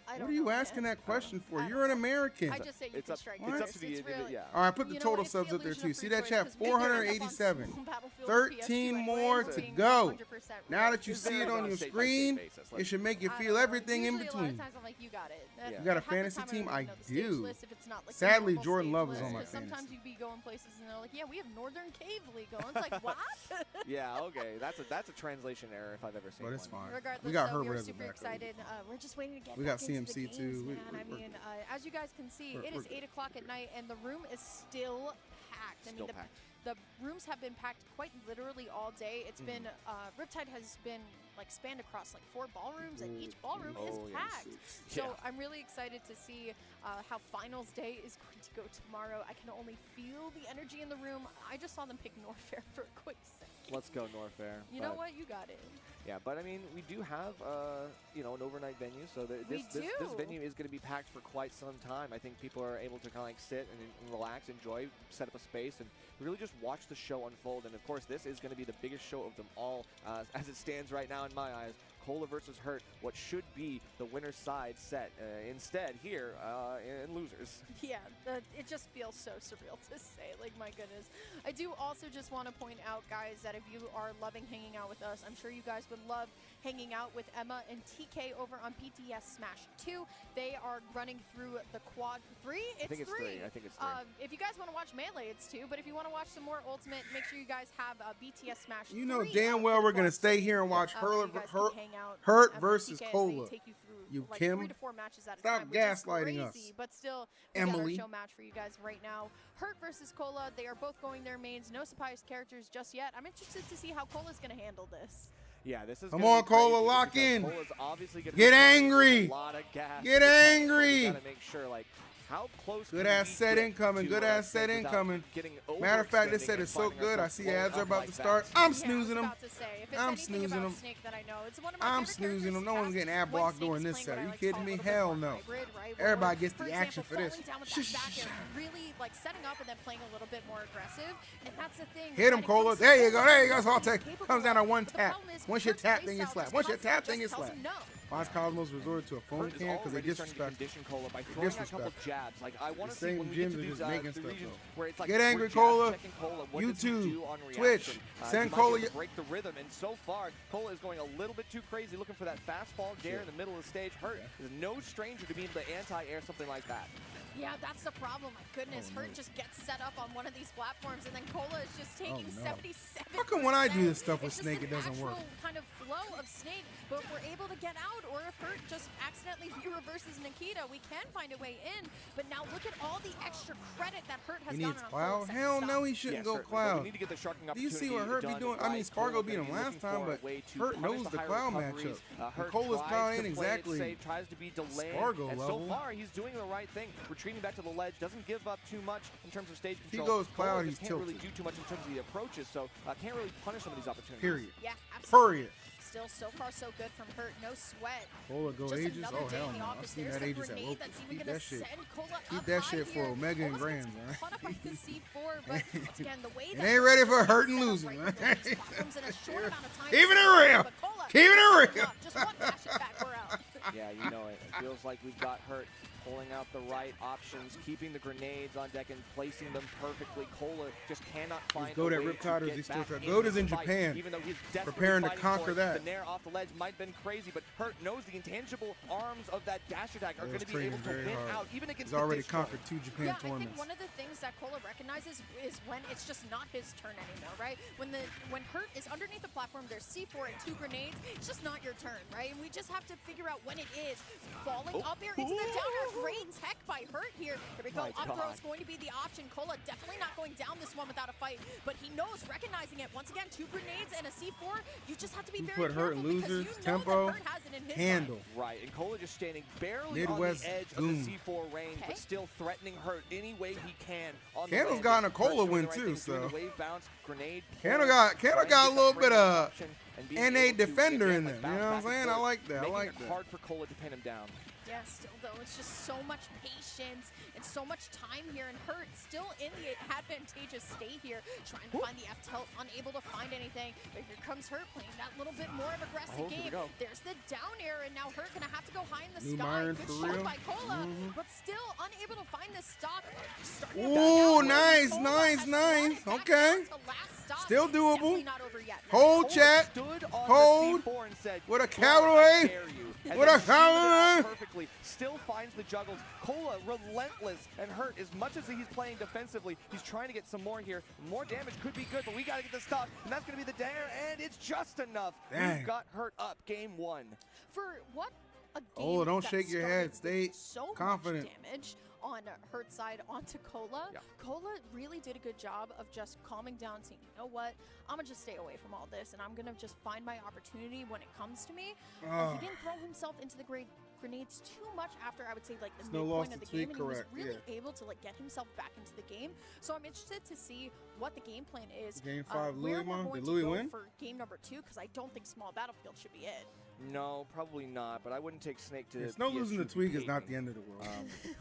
I What don't are you know, asking man. that question for? I You're an don't American. I just say you It's can up- strike it's first. up to the It's individual, really, yeah. All right, put the you know total what, it's the subs up there illusion too. of See free that choice, chat? 'cause we grew up on 487. Battlefield 13 PS2 more anyway, to being go. 100% Now that you It's see very it on on a your state-by-state screen, basis. it should make you I don't feel know. everything in Usually, A lot between. of times I'm like, you got it. Yeah. You got a Half the fantasy time I team? don't I even know the stage do. list if it's not, like, the Sadly, normal Jordan stage Love is list, on my 'cause sometimes fantasy. you be going places and they're like, yeah, we have Northern Cave League going. It's like, what? Yeah, okay. That's a translation error if I've ever seen But it's one. fine. Regardless, We got though, Herbert we're as a super backup. excited. We're just waiting to get We got back into the CMC games, too. man. I mean, as you guys can see, it is 8 o'clock at night, and the room is still packed. I mean, the rooms have been packed quite literally all day. It's been Riptide has been like spanned across like 4 ballrooms, and each ballroom is packed. So I'm really excited to see how finals day is going to go tomorrow. I can only feel the energy in the room. I just saw them pick Norfair for a quick second. Let's go Norfair. You know what? You got it. Yeah, but I mean, we do have, you know, an overnight venue, so this venue is going to be packed for quite some time. I think people are able to kind of like sit and relax, enjoy, set up a space, and really just watch the show unfold. And of course, this is going to be the biggest show of them all, as it stands right now in my eyes. Cola versus Hurt, what should be the winner's side set. Instead, here in losers. Yeah, it just feels so surreal to say. Like, my goodness. I do also just want to point out, guys, that if you are loving hanging out with us, I'm sure you guys would love hanging out with Emma and TK over on PTS Smash 2. They are running through the quad 3. I think it's 3. I think it's 3. If you guys want to watch Melee, it's 2. But if you want to watch some more Ultimate, make sure you guys have BTS Smash 3. You know damn well we're going to stay here and watch Hurt versus Cola. You like Kim, 3 to 4 matches at a stop time, which gaslighting is us. crazy, but still, we got our Emily. show match for you guys right now. Hurt versus Cola. They are both going their mains. No surprise characters just yet. I'm interested to see how Cola's going to handle this. Yeah, this is. Come on, Cola, lock in. Cola's obviously gonna Get angry. A lot of gas. Get angry. Gotta make sure, like, how close. Good ass set incoming. Good ass set incoming. Matter of fact, this set is so good. I see ads are about to start. I'm snoozing them. I'm snoozing them. I'm snoozing them. No one's getting ad blocked during this set. Are you kidding me? Hell no. Everybody gets the action for this. Really like setting up and then playing a little bit more aggressive, and that's the thing. Hit him, Cola. There you go. There you go. So I'll take. Comes down to one tap. Once you tap, then you slap. Once you tap, then you slap. Why's Cosmos resorted to a phone can? Because they disrespect. Jabs. Like, I want to see same when we get gyms to are these just making stuff, regions though. where it's like Get angry, we're Cola. jab-checking Cola. What does he YouTube, do on Twitch, reaction? send He Cola. might be able to break the rhythm, and so far, Cola is going a little bit too crazy, looking for that fast fall dare in the middle of the stage. Hurt is no stranger to being able to anti-air something like that. Yeah, that's the problem. My goodness, Hurt just gets set up on one of these platforms, and then Cola is just taking 77%. How come when I do this stuff with Snake, it doesn't work? Kind of flow of Snake, but if we're able to get out, or if Hurt just accidentally reverses Nikita, we can find a way in. But now look at all the extra credit that Hurt has He gotten needs on Cloud? Hell no, he shouldn't go Cloud. We need to get the sharking Do you see what Hurt be doing? I mean, Spargo beat him last time, but Hurt knows the Cloud matchup. Cola's Cloud ain't exactly tries to be delayed, Spargo and level. so far he's doing the right thing, retreating back to the ledge, doesn't give up too much in terms of stage control. He goes Cloud, he's can't tilted. really do too much in terms of the approaches, so can't really punish some of these opportunities. Period. Yeah, absolutely. Period. Still, so far, so good from Hurt. No sweat. Cola go Just Aegis? another Oh, day hell in the no. office. I've seen There's that the Aegis at grenade Local. that's even Keep gonna that shit. send Cola Keep up that high shit for here. Omega and Almost Grands, gets man. caught up by the C4, but once again, the way It that ain't ready for Hurt Hurt and set up losing, right man. through these platforms in a short amount of time. Keeping it real. But Cola, Keeping it real. Just one dash it back, we're out. Yeah, you know it. It feels like we've got Hurt pulling out the right options, keeping the grenades on deck and placing them perfectly. Cola just cannot find Goat a at way Riptide, to or is get he still back trying? into Goat is the in fight, Japan, even though he's desperately preparing to fighting conquer for it. that. The nair off the ledge might have been crazy, but Hurt knows the intangible arms of that dash attack are going to be able to win out, even against He's already the disc conquered 2 Japan I think tournaments. one of the things that Cola recognizes is when it's just not his turn anymore, right? When Hurt is underneath the platform, there's C4 and 2 grenades. It's just not your turn, right? And we just have to figure out when it is. Falling up here into the down air. Great tech by Hurt here. Here we go. Up throw is going to be the option. Cola definitely not going down this one without a fight, but he knows, recognizing it. Once again, 2 grenades and a C4. You just have to be very put Hurt careful in because losers, you know tempo, that Hurt has it in his handle. Right, and Cola just standing barely Midwest on the edge goon. of the C4 range, but still threatening Hurt any way he can. On Candle's the gotten a Hurt's Cola doing win the right too, things, doing so. the wave bounce, grenade, Candle got a little bit of NA defender in there. You know what I'm saying? I like that. I like that. Hard for Cola to pin him down. Yeah, still though, it's just so much patience and so much time here, and Hurt still in the advantageous state here, trying to find the F-tilt, unable to find anything. But here comes Hurt playing that little bit more of aggressive game. There's the down air, and now Hurt gonna have to go high in the sky. Good shot by Cola, but still unable to find the stock. Ooh, nice. Okay. Still doable. Hold, chat. Hold. With a cavalry. With a cavalry. quickly, still finds the juggles. Cola, relentless, and Hurt, as much as he's playing defensively, he's trying to get some more here. More damage could be good, but we gotta get the stop, and that's gonna be the dare, and it's just enough. Dang. We've got Hurt up, game 1. For what a game Oh, don't that shake your head. started with Stay so confident. much damage on Hurt's side onto Cola. Yeah. Cola really did a good job of just calming down, saying, you know what, I'm gonna just stay away from all this and I'm gonna just find my opportunity when it comes to me. He didn't throw himself into the grenades too much after, I would say, like the No midpoint loss of the to game, Tweek, and he was correct, really yeah. able to like get himself back into the game. So I'm interested to see what the game plan is. Game 5, where Louis we're won? going Did to Louis go win? for game number 2, because I don't think Small Battlefield should be it. No, probably not, but I wouldn't take Snake to Snow losing to PS2 Tweek is gaming. not the end of the world.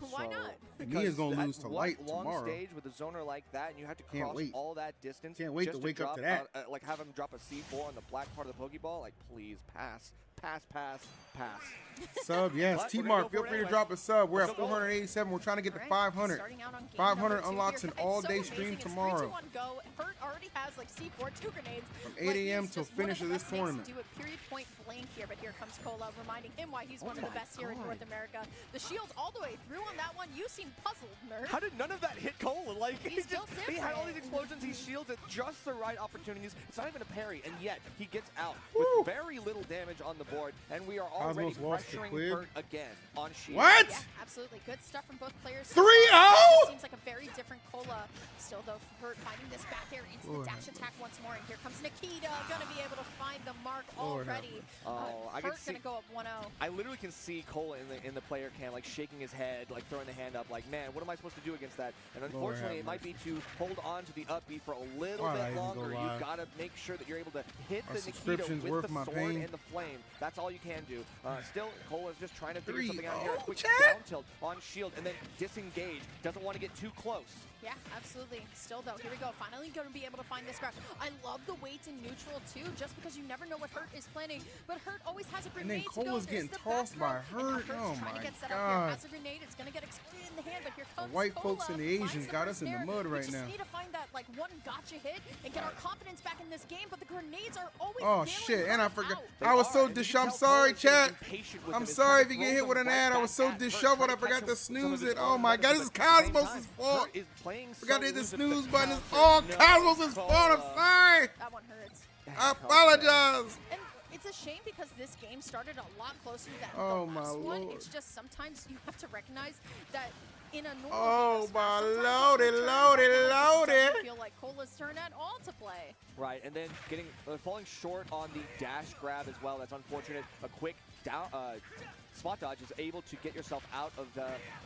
Why So- not? Mia's gonna that lose to one Light long tomorrow. stage with a zoner like that, and you have to Can't cross wait. all that distance. Can't wait just to wake up drop to that. like have him drop a C4 on the black part of the Pokeball. Like, please pass, pass, pass, pass. Sub, yes. But we're gonna T-Mark, go feel for it free to anyway. drop a sub. We're Let's at go. 487. We're trying to get to Alright, 500. starting out on game 500 number 2 unlocks here. an all-day It's so stream amazing. It's tomorrow. 3, 2, 1, go. Hurt already has like C4, 2 grenades. From But 8 a.m. he's till just one finish the of this best things to tournament. do it, period, point blank here. But here comes Cola, reminding him why he's Oh one of the my best here in God. North America. The shields all the way through on that one. You seem puzzled, nerd. How did none of that hit Cola? Like, He's still he had all these different. explosions, he shields at just the right opportunities. It's not even a parry, and yet he gets out Woo. with very little damage on the board, and we are already Cosmos lost to pressuring Quid. Hurt again on shield. What? Yeah, absolutely. Good stuff from both players. 3-0? Seems like a very different Cola. Still, though, Hurt finding this back air into the Lord dash attack once more. And here comes Nikita, going to be able to find the mark Lord already. Oh, I can Hurt's see- going to go up 1-0. I literally can see Cola in the player cam, like shaking his head, like throwing the hand up, like, man, what am I supposed to do against that? And unfortunately, it might be to hold on to the up B for a little Why did I bit even go longer. live? You've got to make sure that you're able to hit Our the Nikita subscription's with worth the my sword pain. and the flame. That's all you can do. Still, Cola's just trying to figure 3-0, something out here. A quick chat. down tilt on shield and then disengage. Doesn't want to get too close. Yeah, absolutely. Still, though, here we go. Finally going to be able to find this grab. I love the weights in neutral, too, just because you never know what Hurt is planning. But Hurt always has a And then grenade to go. Cola's There's getting the tossed back by throw, and now Hurt. Hurt's Oh trying to my get set up here. God. Has a grenade. It's going to get exploded in the hand, but here comes white Cola. folks and the Finds Asians the got first us in the snare. mud We right just now. need to find that like one gotcha hit and get our confidence back in this game, but the grenades are always Oh, bailing shit. And I Hurt forgot. out. I was so And you can I'm tell sorry, Cola's getting chat. impatient with I'm him. He's sorry trying if to you get throw hit with them an right ad. I back was so at Hurt, disheveled. trying I to forgot catch to him some of snooze his it. own Oh my God, this benefit, is but at the same Cosmos' time, fault. Hurt is playing Forgot to so hit the loose with snooze button. It's counter. all No, Cosmos' fault. I'm Cola. sorry. That one hurts. I apologize. And it's a shame because this game started a lot closer than Oh, the my last one. Lord. It's just sometimes you have to recognize that in a normal Oh, game, my sometimes it's lordy, your turn, lordy, but now it just lordy. doesn't feel like Cola's turn at all to play. Right, and then getting falling short on the dash grab as well. That's unfortunate. A quick down spot dodge is able to get yourself out of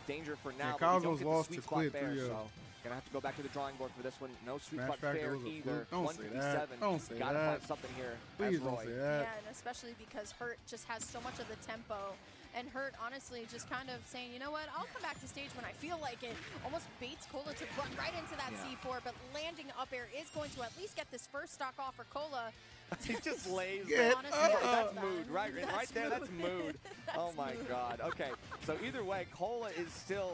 danger for now. Yeah, but you don't Cosmos get the lost sweet to spot Quid fair, 3-0. so gonna have to go back to the drawing board for this one. No sweet Smash spot Factor fair was a either. fluke. Don't say that. 157. Don't say Gotta that. find something here. Please as don't Roy. say that. Yeah, and especially because Hurt just has so much of the tempo. And Hurt, honestly, just kind of saying, you know what, I'll come back to stage when I feel like it. Almost baits Cola to run right into that C4, but landing up air is going to at least get this first stock off for Cola. He just lays Get there. Honestly, That's bad. mood. Right there, that's mood. Oh That's my mood. God. Okay, so either way, Cola is still,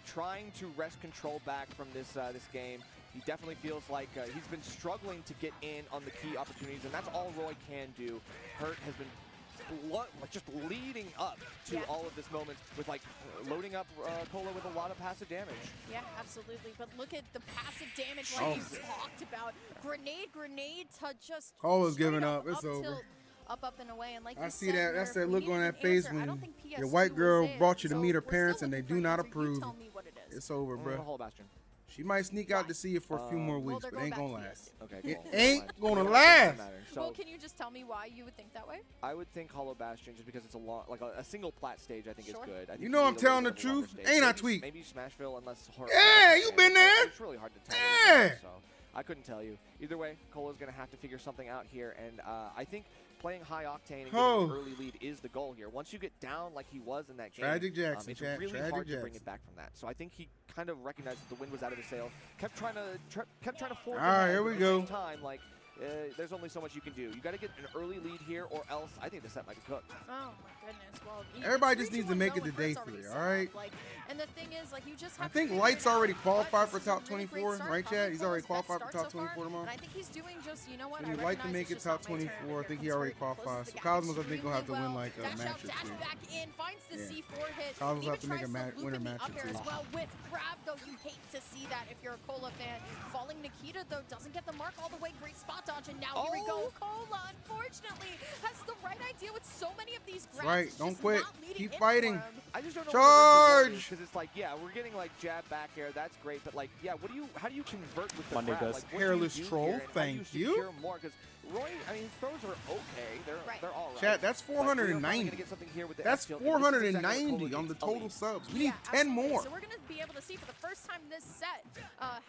trying to wrest control back from this game. He definitely feels like he's been struggling to get in on the key opportunities, and that's all Roy can do. Hurt has been just leading up to all of this moment with loading up Cola with a lot of passive damage. Yeah, absolutely. But look at the passive damage like you talked about. Grenade to just Cola's straight giving up up. It's over. tilt, up and away. And like I you see said, that. That's Nerf, that we look needed on an that face answer. I don't when think your PS2 white girl was it, brought you to so meet her we're parents still and they looking do for an not answer. You approve. tell me what it is. It's over, bro. Hollow Bastion. She might sneak out to see you for a few more weeks, they're but it ain't going gonna back last. to Okay, It cool. ain't Never gonna mind. last. Doesn't matter. So Well, can you just tell me why you would think that way? I would think Hollow Bastion just because it's a single plat stage. I think Sure. is good. I think You know need I'm a little telling bit the of a longer truth. stage. Ain't I, Maybe- Tweek? Maybe Smashville, unless. Yeah, you been there. It's really hard to tell. Yeah. So I couldn't tell you. Either way, Cola's gonna have to figure something out here, and I think playing high octane and getting Oh. an early lead is the goal here. Once you get down like he was in that game, Tragic Jackson, it's chat. really Tragic hard to bring Jackson. it back from that. So I think he kind of recognized that the wind was out of his sails. Kept trying to forge All right, ahead, here but we at the go. same time, there's only so much you can do. You got to get an early lead here, or else I think the set might be cooked. Oh my goodness. Well, Everybody just needs to make it to day 3, all right? And the thing is, like, you just have I think to Light's already qualified for this is a top really great 24, start. right, Probably Chad? He's already Colo's best qualified for start top so far, 24 tomorrow. And I think he's doing just, you know what? So I he'd like to recognize make it it's just top not my turn. 24. I think he Here already comes Hurt. qualified. Closes So the gap Cosmos, I think, will have to extremely win well. like a Dash match out, or dash 2. back in, finds the Yeah. C4 hit. Cosmos Even have to make a tries to loop winner in the match up or air 2. as well with grab, though you hate to see that if you're a Cola fan. Falling Nikita, though, doesn't get the mark all the way. Great spot dodge, and now here we go. Cola, unfortunately, has the right idea with so many of these grabs. Right, It's don't just quit. not leading Keep in fighting. for him. I just don't know. Charge! Because it's like, yeah, we're getting like jab back air. That's great, but like, yeah, how do you convert with the Monday grab? does. Like, what do you Hairless do troll, here, and how do thank you. secure more? Because Roy, I mean, his throws are okay. They're all right. Chat, that's But we're finally 490. gonna get something here with the That's F tilt, and this is exactly what 490 Cola on the needs, total elite. subs. We Yeah, need 10 absolutely. more. So we're going to be able to see for the first time this set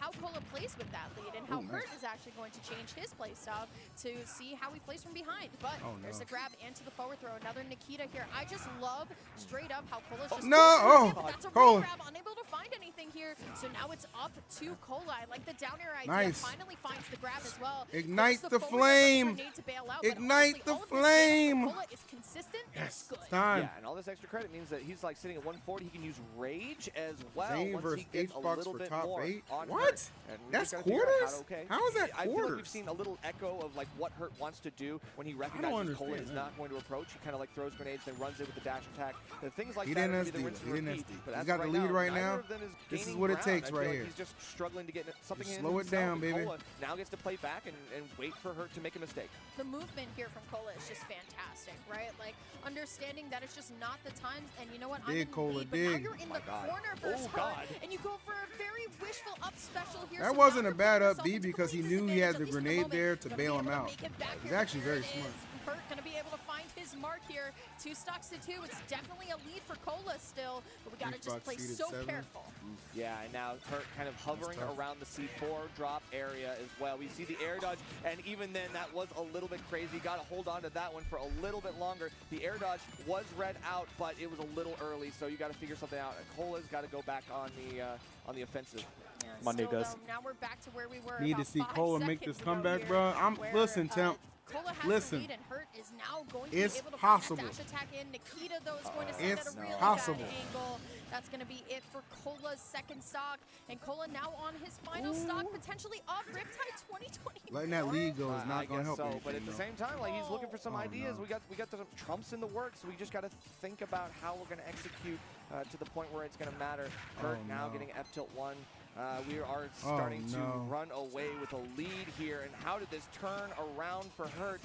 how Cola plays with that lead and how Ooh, Hurt nice. is actually going to change his play style to see how he plays from behind. But Oh, there's no. a grab and to the forward throw. Another Nikita here. I just love straight up how Cola's just No, going for oh, it, but that's a Cola. re-grab, unable to find anything here. So now it's up to Cola. I like the down air idea. Nice. Finally finds the grab as well. Ignite There's the forward throw, flame. grenade to bail out, but Ignite honestly, the all of this damage flame. from Cola is consistent. Yes, It's good. it's time. Yeah, and all this extra credit means that he's like sitting at 140. He can use Rage as well Zane once versus he gets a H-Box little for bit top more 8? on What? Hurt. And we That's just gotta figure out quarters? okay. How is that I feel like quarters? we've seen a little echo of like what Hurt wants to do when he recognizes Cola understand is that. not going to approach. He kind of like throws grenades, then runs it with the dash attack. The things like He that didn't are gonna be the SD rinse though. and He didn't repeat. SD. But He as got of the lead right neither now. of them is This is gaining what it ground. takes I feel right like here. He's just struggling to get something Just in slow it himself, down, and baby. Cola now gets to play back and wait for Hurt to make a mistake. The movement here from Cola is just fantastic, right? Like, understanding that it's just not the times, and you know what? I'm Dig, in Cola, lead, but now dig. you're in My the God. corner versus Oh, God. Hurt, and you go for a very wishful up special here. That so wasn't now a bad you're up putting B yourself into because he complete knew he had disadvantage, the at least for grenade moment. there to Gonna bail be him able to out. make it back It was here. actually There very it smart. is. Hurt gonna be able to find his mark here. 2 stocks to 2. It's definitely a lead for Cola still, but we gotta just Xbox play seated so 7. careful. Yeah, and now Hurt kind of hovering tough. around the C4 drop area as well. We see the air dodge, and even then that was a little bit crazy. Got to hold on to that one for a little bit longer. The air dodge was read out, but it was a little early, so you got to figure something out. And Cola's got to go back on the offensive. Yeah, Monday still, does. though, now we're back to where we were. Need to about see 5 Cola make seconds this ago comeback, here, bro. where, Listen, Temp. Cola has Listen. the lead, and Hurt is now going to It's be able to possible. dash attack in. Nikita, though, is going to send It's at a really possible. bad angle. That's going to be it for Cola's second stock, and Cola now on his final stock, potentially of Riptide 2020. Letting that lead go is I not going to guess help so, anything, but at the though. same time, like he's looking for some Oh, ideas. no. We got the trumps in the works. So we just got to think about how we're going to execute to the point where it's going to matter. Hurt Oh, now no. getting F tilt 1. We are starting to no. run away with a lead here. And how did this turn around for Hurt?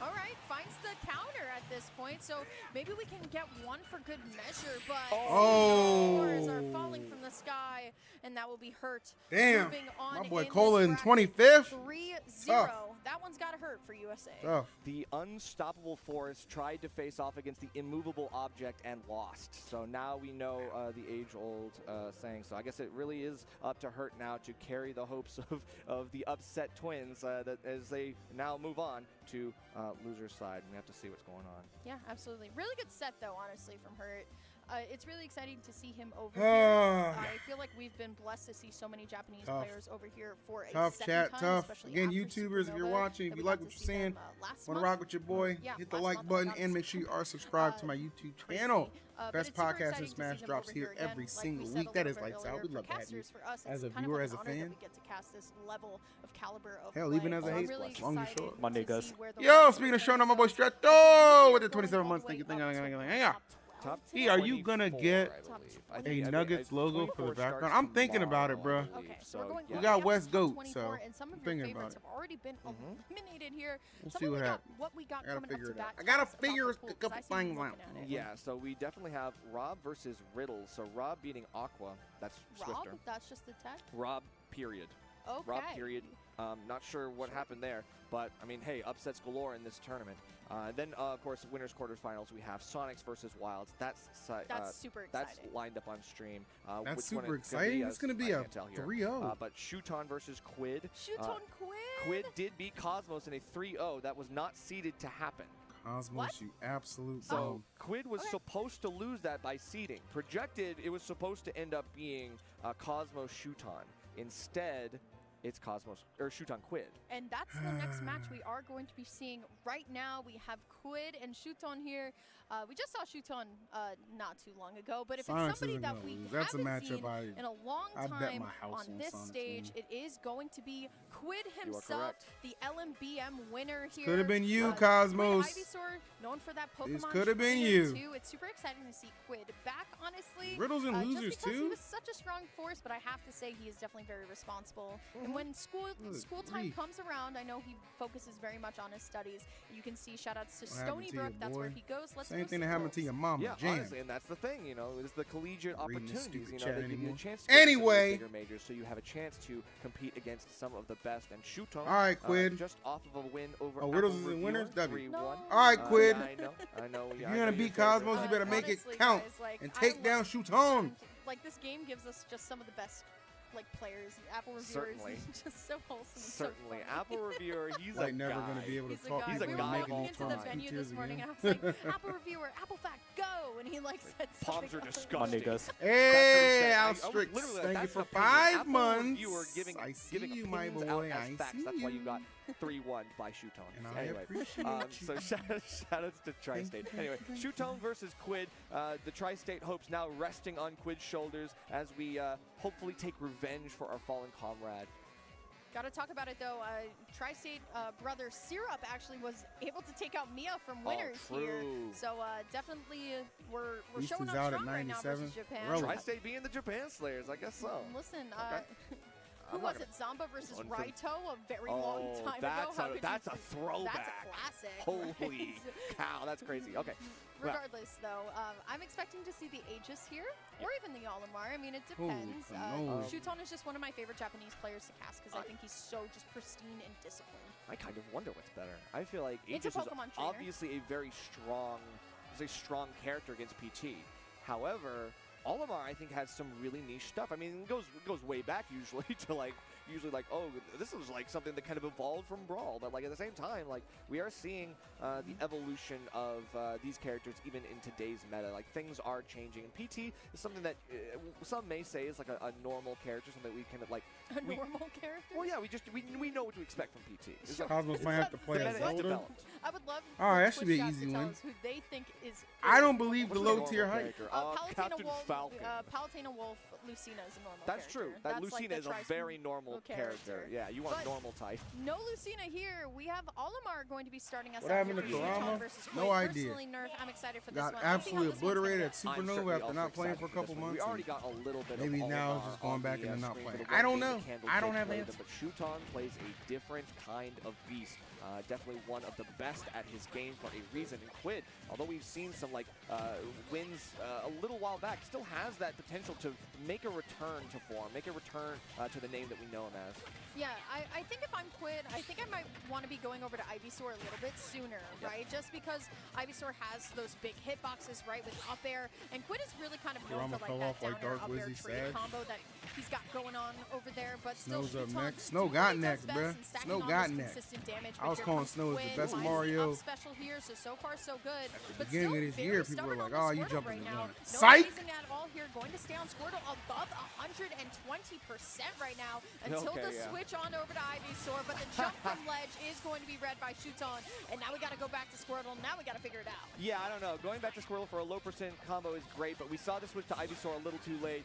All right, finds the counter at this point, so maybe we can get one for good measure, but Oh. scores are falling from the sky, and that will be Hurt. Damn. Moving on My boy in Cola this in bracket, 25th. 3-0. Tough. That one's got to hurt for USA. Tough. The unstoppable force tried to face off against the immovable object and lost. So now we know the age-old saying. So I guess it really is up to Hurt now to carry the hopes of the upset twins that as they now move on to loser's side. We have to see what's going on. Yeah, absolutely. Really good set, though, honestly, from Hurt. It's really exciting to see him over Ah. here. I feel like we've been blessed to see so many Japanese Tough. players over here for a Tough, second chat, time, tough. especially Again, after YouTubers, if you're Supernova, watching, if that you we like got what to you're see saying, them, last want to month. rock with your boy, Yeah, hit the last like month, button got to and see make sure you are them. subscribed to my YouTube Crazy. channel. But Best it's super podcast exciting and to Smash see him drops over here again. every Like we single said week. a That little is bit lights out. earlier, We'd for love to have you casters, for us, as it's a kind of viewer, like as an a honor that fan. we get to cast this level of caliber of Hell, play. even as a So I'm hate really splash, long and excited short. Monday to does. see where the Yo, rest speaking of of the showing out my boy players go. Stretto with the Going 27 all months. the Thank you, way thank you, up thank you, to thank you. top 12 Top today. E, are you gonna 24, get I believe. I a think- I Nuggets think logo for the 24 background? starts I'm thinking about it, tomorrow, bro. I believe. Okay, so we're going We all got the way up West to top Goat, 24, so and some of I'm your thinking about favorites it. have already been eliminated here. We'll Some see of what we got happens. what we got I gotta coming up figure to it out. bat. I gotta Talk about figure the a pool, 'cause couple I see you things looking out. at it. Yeah, so we definitely have Rob versus Riddle. So Rob beating Aqua. That's Rob, Swifter. that's just the tech. Rob, period. Okay. Rob, period. Not sure what happened there, but I mean, hey, upsets galore in this tournament. Then, of course, winners quarterfinals, we have Sonics versus Wilds. That's super exciting. that's lined up on stream. That's which super one it's exciting. Gonna It's gonna be I a can't tell here. 3-0. But Shuton versus Quid. Shoot on Quinn. Quid did beat Cosmos in a 3-0. That was not seeded to happen. Cosmos, What? you absolute So bum. Quid was Okay. supposed to lose that by seeding. Projected, it was supposed to end up being Cosmos Shuton. Instead, it's Cosmos or Shuton Quid. And that's the next match we are going to be seeing right now. We have Quid and Shuton here. We just saw Shuton not too long ago, but if Silence it's somebody isn't that gonna we lose. That's a haven't matchup seen in a long I bet time my house on on this Sonic stage, Team. it is going to be Quid You are himself, correct. the LMBM winner here. Could have been you, Quid Cosmos. Ivysaur, known for that This Pokemon could have been trainer you. too. It's super exciting to see Quid back, honestly. Riddles and losers just because too. he was such a strong force, but I have to say he is definitely very responsible. And when school time comes around, I know he focuses very much on his studies. You can see shoutouts to What happened Stony to Brook. you, That's where boy? he goes. Let's Same go thing see that happened to Wolves. your mama. Yeah, Jam. honestly, and that's the thing, you know, is the collegiate Reading this opportunities, stupid you know, chat they give you a anymore. chance to get some of the Anyway. bigger majors, so you have a chance to compete against some of the best. And Shuton, All right, Quid. just off of a win over Oh, Riddles Apple is in Reviewer, winners, W. 3-1. No. All right, Quid. Yeah, I know. If you're gonna beat Cosmos, you better make it Honestly, count guys, like, and I take down love- Shuton. Like, this game gives us just some of the best players. Apple Reviewers Certainly. is just so wholesome. and so Certainly, funny. Apple Reviewer, he's Like a never guy. gonna be able to He's a talk. guy. He's a We were guy of walking all into the time. venue Tears this morning, again. and I was like, Apple Reviewer, Apple Fact, go! And he like said Palms something are else. disgusting. Hey, That's Alstrix, what he said. Literally, thank you that's for the opinion. 5 Apple months. Reviewer giving I see you, opinions my out boy. as I facts. see That's why you you. got 3-1 by Shuton. And I Anyway, appreciate you. so shoutouts to Tri-State. Anyway, Shuton versus Quid. The Tri-State hopes now resting on Quid's shoulders as we hopefully take revenge for our fallen comrade. Gotta talk about it though. Tri-State brother Syrup actually was able to take out MIYA from winners here. true. So definitely we're Least showing he's up out at strong right now 97. versus Japan. Relevant. Tri-State being the Japan Slayers, I guess so. Listen, Okay. who I'm was not it? Zamba versus Unfam- Raito a very long time ago. That's a throwback. That's a classic. Holy cow, that's crazy. Okay. Well, Regardless, though, I'm expecting to see the Aegis here, or even the Olimar. I mean, it Holy depends. cannoli. Shuton is just one of my favorite Japanese players to cast because I think he's so just pristine and disciplined. I kind of wonder what's better. I feel like It's a Aegis is Pokemon trainer. obviously a very strong, character against PT. However, Olimar I think has some really niche stuff. I mean, it goes way back usually to like oh, this is like something that kind of evolved from Brawl, but like at the same time, like we are seeing the evolution of these characters even in today's meta. Like things are changing, and PT is something that some may say is like a normal character, something that we kind of like. A normal character? Well, yeah, we know what to expect from PT. It's like- Cosmos might have to play the as meta is Zelda. developed. I would love All right, for that should be an Twitch easy chat to tell win. us who they think is. I don't believe the What's a low tier normal hype. character? Palutena Captain Wolf. Falcon. Palutena Wolf. Lucina is a normal. That's character. true. That That's like Lucina the is a Tri-State very normal character. Yeah, you want But normal type. No Lucina here. We have Olimar going to be starting us What out happened here to for Shuton Kurama? versus No Quid. idea. Personally, Nerf, I'm excited for this Got one. Let's see how absolutely this one's obliterated gonna at go. I'm Supernova certainly after also not playing excited for a this couple one. months. We already got a little bit Maybe of now Olimar it's just going on back the, and not screen playing. for the I one don't game know. that Candle I don't did have play answers. them, But Shuton plays a different kind of beast. Definitely one of the best at his game for a reason. And Quid, although we've seen some like wins a little while back, still has that potential to make a return to form, make a return to the name that we know him as. Yeah, I think if I'm Quid, I think I might want to be going over to Ivysaur a little bit sooner, right? Just because Ivysaur has those big hitboxes, right, with up air, and Quid is really kind of known Kurama for fell like that off like down air, Dark up air Wizzy, trade sad. combo that he's got going on over there. But still, Snow's up Shuton next. Snow doing got what he next, does bruh. best and stacking Snow on got those next. consistent damage. I was But here calling comes Snow as the Quid, best finds the Mario. up special here, so far so good. But beginning still of this very year, people were stubborn like, on "Oh, the you Squirtle jumping right the now. gun." No Psych! amazing at all here. Going to stay on Squirtle above 120% right now until Okay, the yeah. switch on over to Ivysaur. But the jump from ledge is going to be read by Shuton. And now we got to go back to Squirtle. Now we got to figure it out. Yeah, I don't know. Going back to Squirtle for a low percent combo is great, but we saw the switch to Ivysaur a little too late.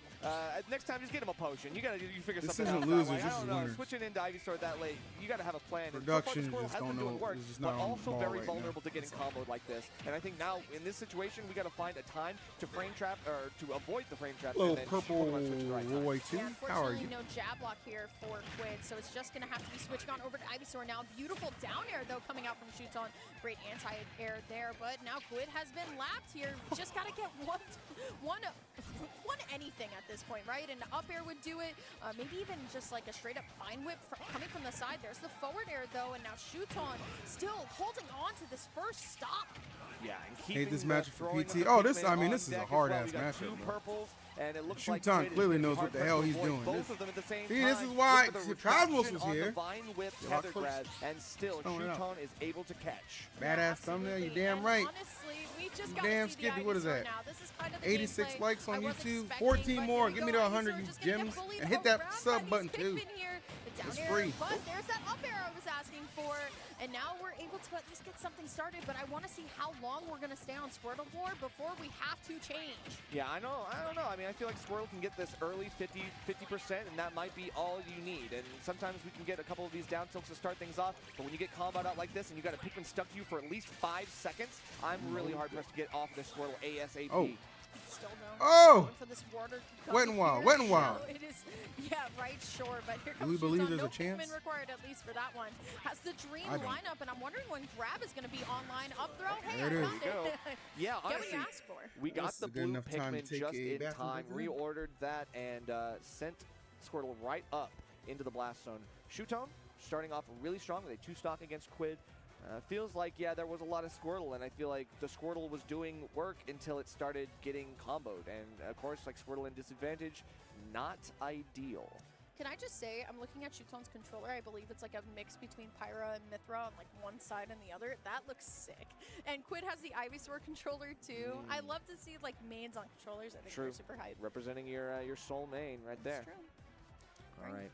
Next time, just get him a potion. You figure This something isn't out. losers, That way. this I don't is know. winners. Switching into Ivysaur that late, you got to have a plan. And Production so far, the Squirtle just has don't been doing know- work, is just but not on also ball very right vulnerable now. to getting comboed like this. And I think now in this situation, we got to find a time to frame trap or to avoid the frame trap. Little and then purple Pokemon switch at the right time. Roy too. Yeah, How are unfortunately, you? no jab block here for Quid, so it's just going to have to be switched on over to Ivysaur now. Beautiful down air, though, coming out from Shuton. Great anti-air there, but now Quid has been lapped here. Just got to get one anything at this point, right? An up air would do it. Maybe even just like a straight up vine whip coming from the side. There's the forward air, though, and now Shuton still holding on to this first stop. Yeah, and Hate keeping this the matchup for throwing PT. of the Oh, big this- man I mean, on this is a deck as hard-ass well. We got matchup, two bro. purples, and it looks Shuton like Quid is clearly gonna be knows what the hard hell pressed he's to avoid doing. Both This- of them at the same See, time. this is why- Look at the if Cosmos reduction was on here- the vine whip Yeah, tether close. grab, and still Throwing it out. Shuton is able to catch. Badass thumbnail, you Absolutely. damn And right. Honestly, we just You got damn to see Skippy, the what is Ivysaur that? now. This is kind of the 86 gameplay likes on I wasn't YouTube, expecting, 14 but more. here Give we me go. the 100, Ivysaur you just gonna get gems. bullied And hit that around by sub these button, too. Pikmin here. The down It's air, free. but there's that up air I was asking for, and now we're able to at least get something started, but I want to see how long we're going to stay on Squirtle War before we have to change. Yeah, I don't know. I mean, I feel like Squirtle can get this early 50%, and that might be all you need. And sometimes we can get a couple of these down tilts to start things off, but when you get comboed out like this and you got a Pikmin stuck to you for at least 5 seconds, I'm really hard pressed to get off this Squirtle ASAP. Oh. Still no. Oh! Going for this water. Wet n Wild, Wet n Wild. It is, yeah, right, sure, but here Do comes we believe Shuton. there's No a chance? Pikmin required, at least for that one. Has the dream I don't. lineup, and I'm wondering when Grab is going to be online. Up throw, hey, There it I is. found There you it. Yeah, Get what honestly, you asked for. we got This the is a good blue enough time to Pikmin take just a in bathroom time, break then. reordered that, and sent Squirtle right up into the blast zone. Shuton starting off really strong with a 2-stock against Quid. Feels like, yeah, there was a lot of Squirtle, and I feel like the Squirtle was doing work until it started getting comboed. And, of course, like Squirtle in disadvantage, not ideal. Can I just say, I'm looking at Shuton's controller. I believe it's like a mix between Pyra and Mithra on like one side and the other. That looks sick. And Quid has the Ivysaur controller too. I love to see like mains on controllers. I think True. they're super hype. Representing your soul main right there. That's true. All right.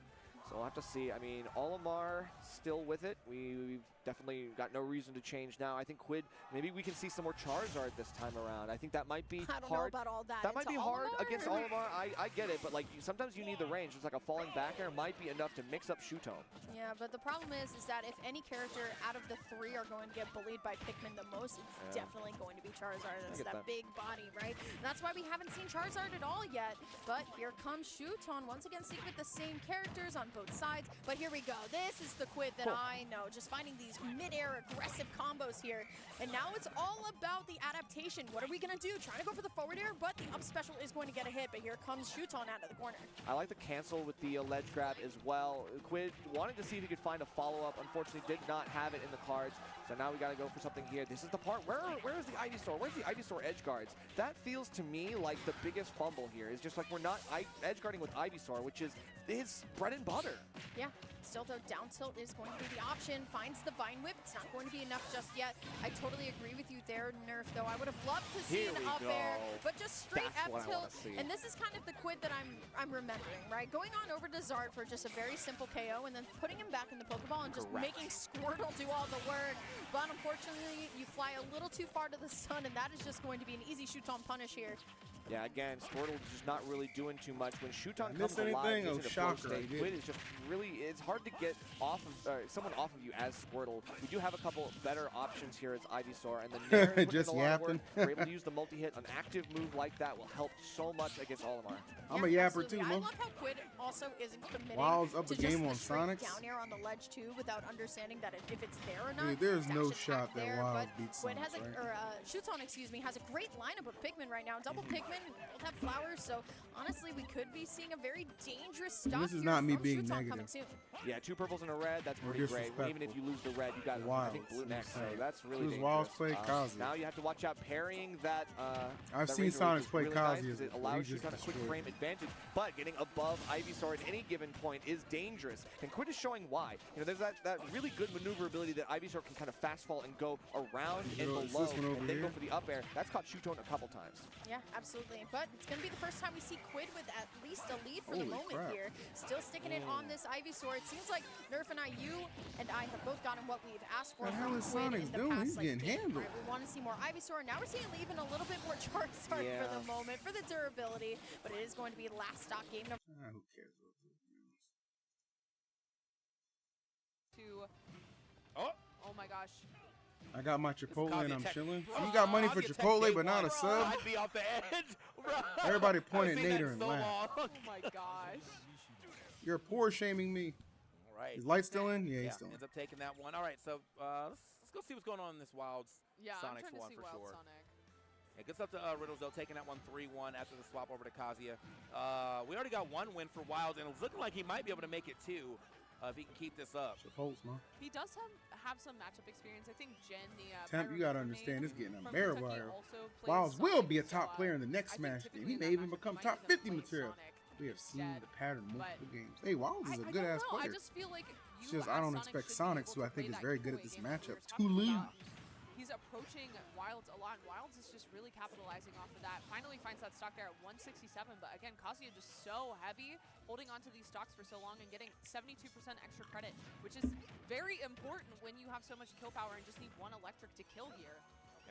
So we'll have to see. I mean, Olimar still with it. We've definitely got no reason to change now. I think Quid, maybe we can see some more Charizard this time around. I think that might be I don't hard. know about all that. That might Into be hard Olimar? against Olimar. I get it, but like sometimes you need the range. It's like a falling back air might be enough to mix up Shuton. Yeah, but the problem is that if any character out of the 3 are going to get bullied by Pikmin the most, it's definitely going to be Charizard. That's get that that. big body, right? And that's why we haven't seen Charizard at all yet. But here comes Shuton, once again sticking with the same characters on both sides. But here we go. This is the Quid that I know. Just finding these mid-air aggressive combos here. And now it's all about the adaptation. What are we going to do? Trying to go for the forward air, but the up special is going to get a hit. But here comes Shuton out of the corner. I like the cancel with the ledge grab as well. Quid wanted to see if he could find a follow-up. Unfortunately, did not have it in the cards. So now we got to go for something here. This is the part. Where is the Ivysaur? Where's the Ivysaur edge guards? That feels to me like the biggest fumble here. Is just like we're not edge guarding with Ivysaur, which is his bread and butter. Yeah, still though, down tilt is going to be the option. Finds the Vine Whip. It's not going to be enough just yet. I totally agree with you there, Nerf, though. I would have loved to see Here an we up go. air, but just straight That's F what I tilt. wanna see. And this is kind of the Quid that I'm remembering, right? Going on over to Zard for just a very simple KO and then putting him back in the Pokeball and just Correct. making Squirtle do all the work. But unfortunately, you fly a little too far to the sun, and that is just going to be an easy shoot-on punish here. Yeah, again, Squirtle is just not really doing too much. When Shuton Miss comes alive, anything? gets Oh, into flow shocker, I state, did. Quid is just really, it's hard to get off of, someone off of you as Squirtle. We do have a couple better options here as Ivysaur, and the Nair is putting Just in a lot of work. yapping. We're able to use the multi-hit. An active move like that will help so much against Olimar. I'm a Yeah, yapper absolutely. too, I Mo. love how Quid also isn't committing Wild's up to the just game the on straight Sonics. down air on the ledge too, without understanding that if it's there or not. Dude, there's dash no attack shot that there, Wild but beats Quid has Sonics, a, right? or Shuton, excuse me, has a great lineup of Pikmin right now. Double Pikmin, both have flowers, so honestly, we could be seeing a very dangerous stop. This is here not me from being Shuton coming negative. soon. Yeah, 2 purples and a red, that's Or pretty great. Even if disrespectful. you lose the red, you got, I Wild. think, blue next, so that's really Who's dangerous. Wild's played Kazi? Now you have to watch out parrying that. I've that seen Razor Sonics Leaf is play really Kazi nice 'cause as it well. allows He you just kind of quick destroyed. frame advantage, but getting above Ivysaur at any given point is dangerous. And Quid is showing why. You know, there's that really good maneuverability that Ivysaur can kind of fast fall and go around and Yo, is below, this one over and then go here? for the up air. That's caught Shuton a couple times. Yeah, absolutely. But it's going to be the first time we see Quid with at least a lead for the Holy moment crap. here. Still sticking it on this Ivysaur. It seems like Nerf and you and I have both gotten what we've asked for What the from hell is Quid Sonics in the doing? past, He's like, getting game, handled. right? We want to see more Ivysaur. Now we're seeing even a little bit more Charizard Yeah. for the moment, for the durability. But it is going to be last stock game number Who cares about this? to Oh, oh my gosh. I got my Chipotle Kazi and I'm attack. chilling. Bro, You got money for Kazi attack Chipotle day but not a one. sub? I'd be off the edge. Bro. Everybody point I've at seen that Nader and so laugh. long. Oh my gosh. You're poor shaming me. All right. Is Light still in? Yeah, he's still in. Ends up taking that one. All right, so let's go see what's going on in this Wilds Yeah, I'm Sonics trying to one see for Wild sure. Sonic. It gets up to Riddles, though, taking that one 3-1 after the swap over to Kazuya. We already got one win for Wilds, and it's looking like he might be able to make it two if he can keep this up. Chipotle, man. He does have some matchup experience. I think Jen, the Temp, you Pyro gotta River understand, main it's getting a from barrel Kentucky wire. also plays Wilds will Sonic, be a so, top player in the next I think Smash game. typically He in may that even matchup, become might top even 50 play material. Sonic We have seen instead. the pattern in But multiple games. Hey, Wilds is a I good don't ass know. I player. just feel like It's you just I as don't Sonic expect should be Sonics, able who I to think play is that very good at two-way this game like we matchup, were to talking lose. about. he's approaching Wilds a lot, and Wilds is just really capitalizing off of that. Finally finds that stock there at 167, but again, Kazuya just so heavy, holding onto these stocks for so long and getting 72% extra credit, which is very important when you have so much kill power and just need one electric to kill here.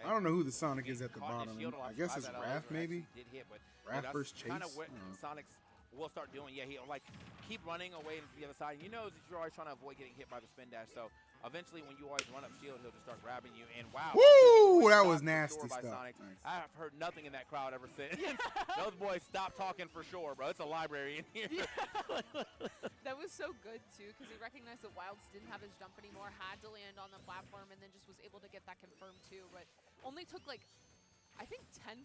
I don't know who the Sonic is at the bottom. I guess it's Raph, maybe? Did hit, but Raph versus Chase? kind of what Sonic's will start doing. Yeah, he'll like keep running away to the other side. You know that you're always trying to avoid getting hit by the spin dash, so eventually when you always run up shield, he'll just start grabbing you. And wow. Woo! That was nasty stuff. Nice. I've heard nothing in that crowd ever since. Those boys stopped talking for sure, bro. It's a library in here. That was so good, too, because he recognized that Wilds didn't have his jump anymore, had to land on the platform, and then just was able to get that confirmed, too. But only took, like, I think 10%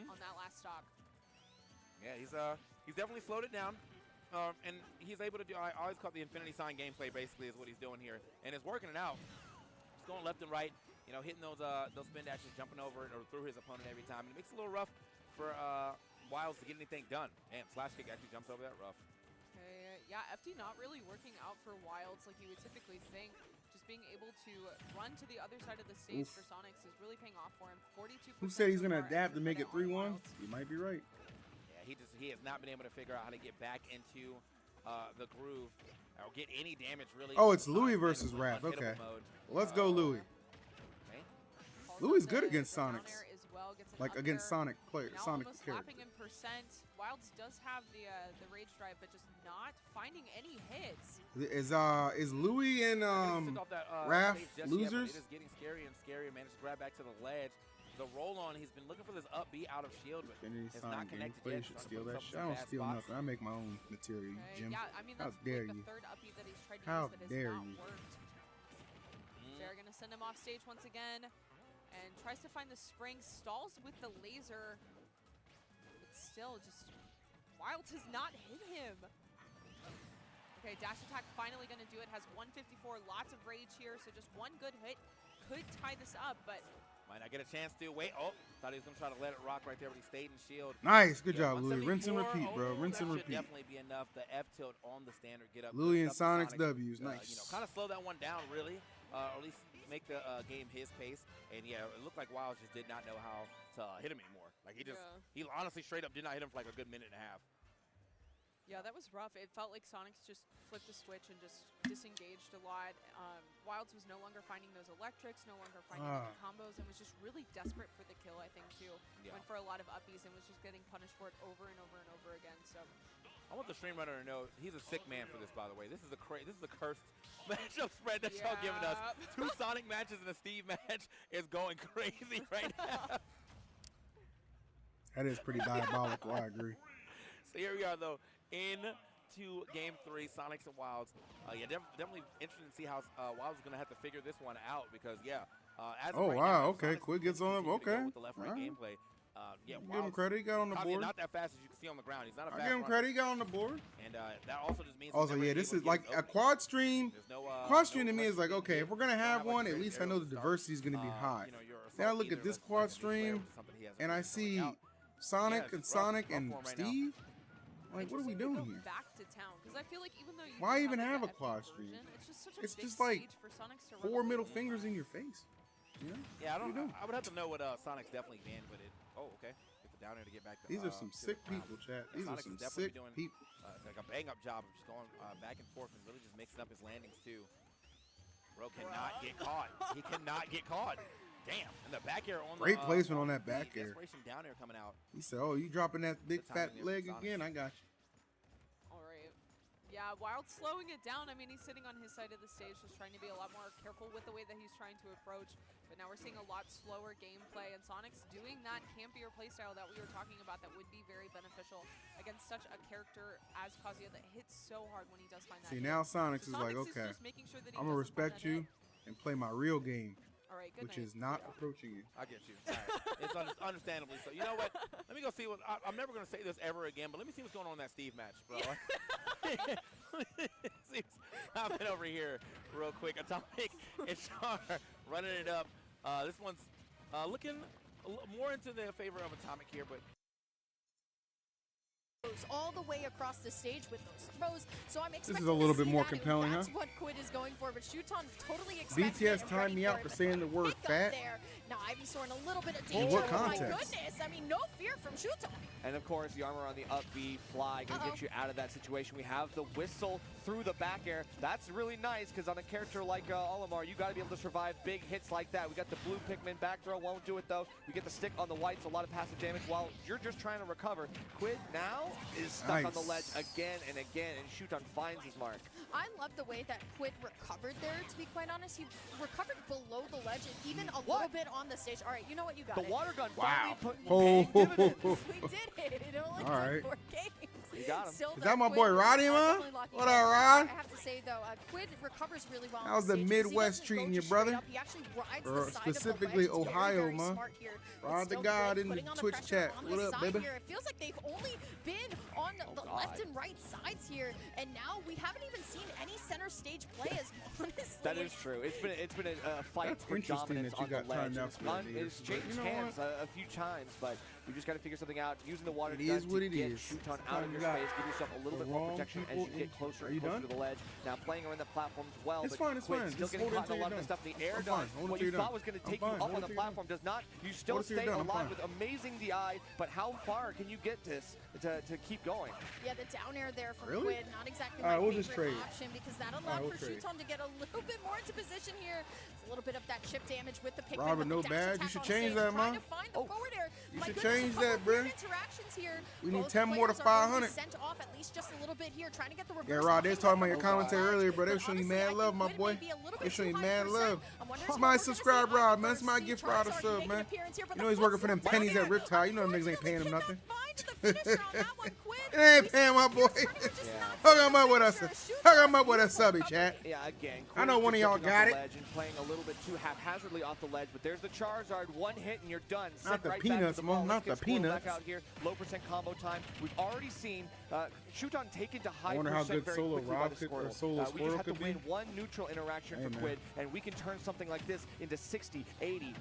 on that last stock. Yeah, he's definitely slowed it down. And he's able to do, I always call it the infinity sign gameplay, basically, is what he's doing here. And it's working it out. He's going left and right, you know, hitting those spin dashes, jumping over it or through his opponent every time. And it makes it a little rough for Wilds to get anything done. And slash kick actually jumps over that rough. Okay, yeah, FD not really working out for Wilds like you would typically think. Just being able to run to the other side of the stage for Sonics is really paying off for him. 42%. Who said he's going to adapt to make it 3-1? You might be right. He has not been able to figure out how to get back into the groove or get any damage really. Oh, it's Louis versus Raph. Okay. Well, let's go Louis. Okay. Louis good against Sonics. Well, like against Sonic players, Sonic characters. Lapping in percent. Wilds does have the rage drive, but just not finding any hits. Is Louis and Raph losers? It is getting scary and scary. Managed to grab back to the ledge. The roll on, he's been looking for this up B out of shield, but it's not connected yet. Should steal that shit. I don't steal nothing. I make my own material, Jim. Yeah, I mean, how dare you? The third up B that he's tried to how use that dare has not you? worked. They're going to send him off stage once again and tries to find the spring, stalls with the laser, but still just Wilds has not hit him. Okay, dash attack finally going to do it. Has 154, lots of rage here, so just one good hit could tie this up, but might not get a chance to. Wait, thought he was going to try to let it rock right there, but he stayed in shield. Nice, good job, Louis. Rinse and repeat, bro. Rinse and repeat. repeat. Definitely be enough. The F tilt on the standard, get up. Louis and Sonic's W's, nice. You know, kind of slow that one down, really, or at least make the game his pace. And yeah, it looked like Wilds just did not know how to hit him anymore. Like he honestly straight up did not hit him for like a good minute and a half. Yeah, that was rough. It felt like Sonics just flipped the switch and just disengaged a lot. Wilds was no longer finding those electrics, no longer finding any combos, and was just really desperate for the kill, I think, too. Yeah. Went for a lot of uppies and was just getting punished for it over and over and over again. So I want the stream runner to know he's a sick man for this, by the way. This is a cursed matchup spread that y'all giving us. 2 Sonic matches and a Steve match is going crazy right now. That is pretty diabolical, I agree. So here we are, though, into Game 3, Sonics and Wilds. Yeah, definitely interesting to see how Wilds is going to have to figure this one out because, yeah. As oh, right wow, now, okay. Quick gets on him. Okay. With the left-right gameplay. Yeah, give him credit. He got on the board. Not that fast as you can see on the ground. He's not a fast I give him credit. He got on the board. And that also just means. Also, yeah, this is like a quad stream. Quad stream to me is like, okay, if we're gonna have one, at least I know the diversity is gonna be high. Then I look at this quad stream, and I see Sonic and Steve. Like, what are we doing here? Back to town, because I feel like even though you why even have a quad stream? It's just like 4 middle fingers in your face. Yeah, I would have to know what Sonic's definitely banned with it. Oh, okay. Get the down there to get back to. These are some sick people, chat. These are some sick people. Like a bang-up job of just going back and forth and really just mixing up his landings too. Bro cannot get caught. He cannot get caught. Damn. And the back air on great placement on that back air. Desperation down air coming out. He said, "Oh, you dropping that big fat leg again? I got you." All right. Yeah, Wild slowing it down. I mean, he's sitting on his side of the stage, just trying to be a lot more careful with the way that he's trying to approach. But now we're seeing a lot slower gameplay, and Sonic's doing that campier playstyle that we were talking about that would be very beneficial against such a character as Kazuya that hits so hard when he does find that. See, now Sonics is like, okay, I'm gonna respect you and play my real game. All right, which is not approaching you. I get you. All right. It's understandably so. You know what? Let me go see what. I'm never going to say this ever again, but let me see what's going on in that Steve match, bro. See what's happening over here real quick. Atomic and Char running it up. This one's looking more into the favor of Atomic here, but all the way across the stage with those throws. So I'm expecting This is a little bit more that, and compelling, huh? that's what Quid is going for, but Shuton totally expects BTS timed me out for saying the word fat. There. Now Ivysaur in a little bit of In danger. what Oh my context? goodness. I mean, no fear from Shuton. And of course, the armor on the up B fly gonna get you out of that situation. We have the whistle through the back air. That's really nice because on a character like Olimar, you got to be able to survive big hits like that. We got the blue Pikmin back throw, won't do it though. We get the stick on the whites, a lot of passive damage while you're just trying to recover. Quid now is stuck on the ledge again and again, and Shuton finds his mark. I love the way that Quid recovered there, to be quite honest. He recovered below the ledge and even a little bit on the stage. All right, you know what? You got The it. water gun Wow. finally put dividends. We did it. It only All right. took 4 games. You got him. Still Is that my Quid boy is, Roddy, man? definitely locking What in. up, Rod? I have to say, though, Quid recovers really well. How's on the stage because he Midwest doesn't treating go you, just brother? straight up. He actually rides Or the side specifically of the ledge. Very, Ohio, very man. smart here. Rod But the still God Quid in the putting on Twitch pressure chat. on What the up, side baby? here. It feels like they've only been on the left and right sides here, and now we haven't even seen any center stage play as honestly. That is true. It's been a fight That's for interesting dominance that you on got the ledge. timed out for that, It's but changed you know hands a few times, but we just got to figure something out. Using the water It gun is what to it get is. Shuton Sometimes out of your you got space, give yourself a little the bit more wrong protection as people you get in- closer Are and you closer done? to the ledge. Now playing around the platform as well, It's but fine, it's Quid fine. still Just getting hold it caught in till a lot of you're the stuff in the air I'm dodge. fine. Hold it What till you you're thought done. was going to I'm take fine. you up Hold on it the till you're done. platform does not. You still Hold it till stay you're done. I'm alive fine. with amazing DI, but how far can you get this to keep going? Yeah, the down air there from Really? Quid, not exactly All my right, we'll just favorite trade. option because that allowed All right, for we'll trade. Shuton to get a little bit more into position here. It's a little bit of that chip damage with the Pikmin. Robert, but no the dash badge. You attack should on change stage, that, trying man. to find the forward air. You My should goodness, change a couple that, bruh. weird interactions here. We need Both 10 more to players are going 500. be sent off at least just a little bit here, trying to get the reverse. Yeah, Rod, they was talking about your off the commentary ledge, earlier, bro. They but was showing you honestly, I mad think love, my Quid boy. may be a little They bit showing you too mad high love. percent. I'm wondering if Somebody we're gonna see subscribe, a Rod, man. reverse. Somebody give Rod a Charizard sub, making man. an appearance here, but You know the he's working for them footstep pennies at down Riptide. You know them niggas ain't paying him unfortunately nothing. cannot find the finisher on that one. Quid, It ain't paying my boy. Hook him up with us. Hook him up with a subby, chat. Yeah, again. I know one of y'all got it. And playing a little bit too haphazardly off the ledge, but there's the Charizard. One hit and you're done. Not Sit the right peanuts, back to the ball. Mo, Let's not get the Squirtle peanuts. Back out here. Low percent combo time. We've already seen Shuton taken to high wonder how percent good very Solo quickly by Rob the could- or Squirtle. Solo We just Squirtle have to could win be. one neutral interaction Hey, for man. Quid, and we can turn something like this into 60, 80.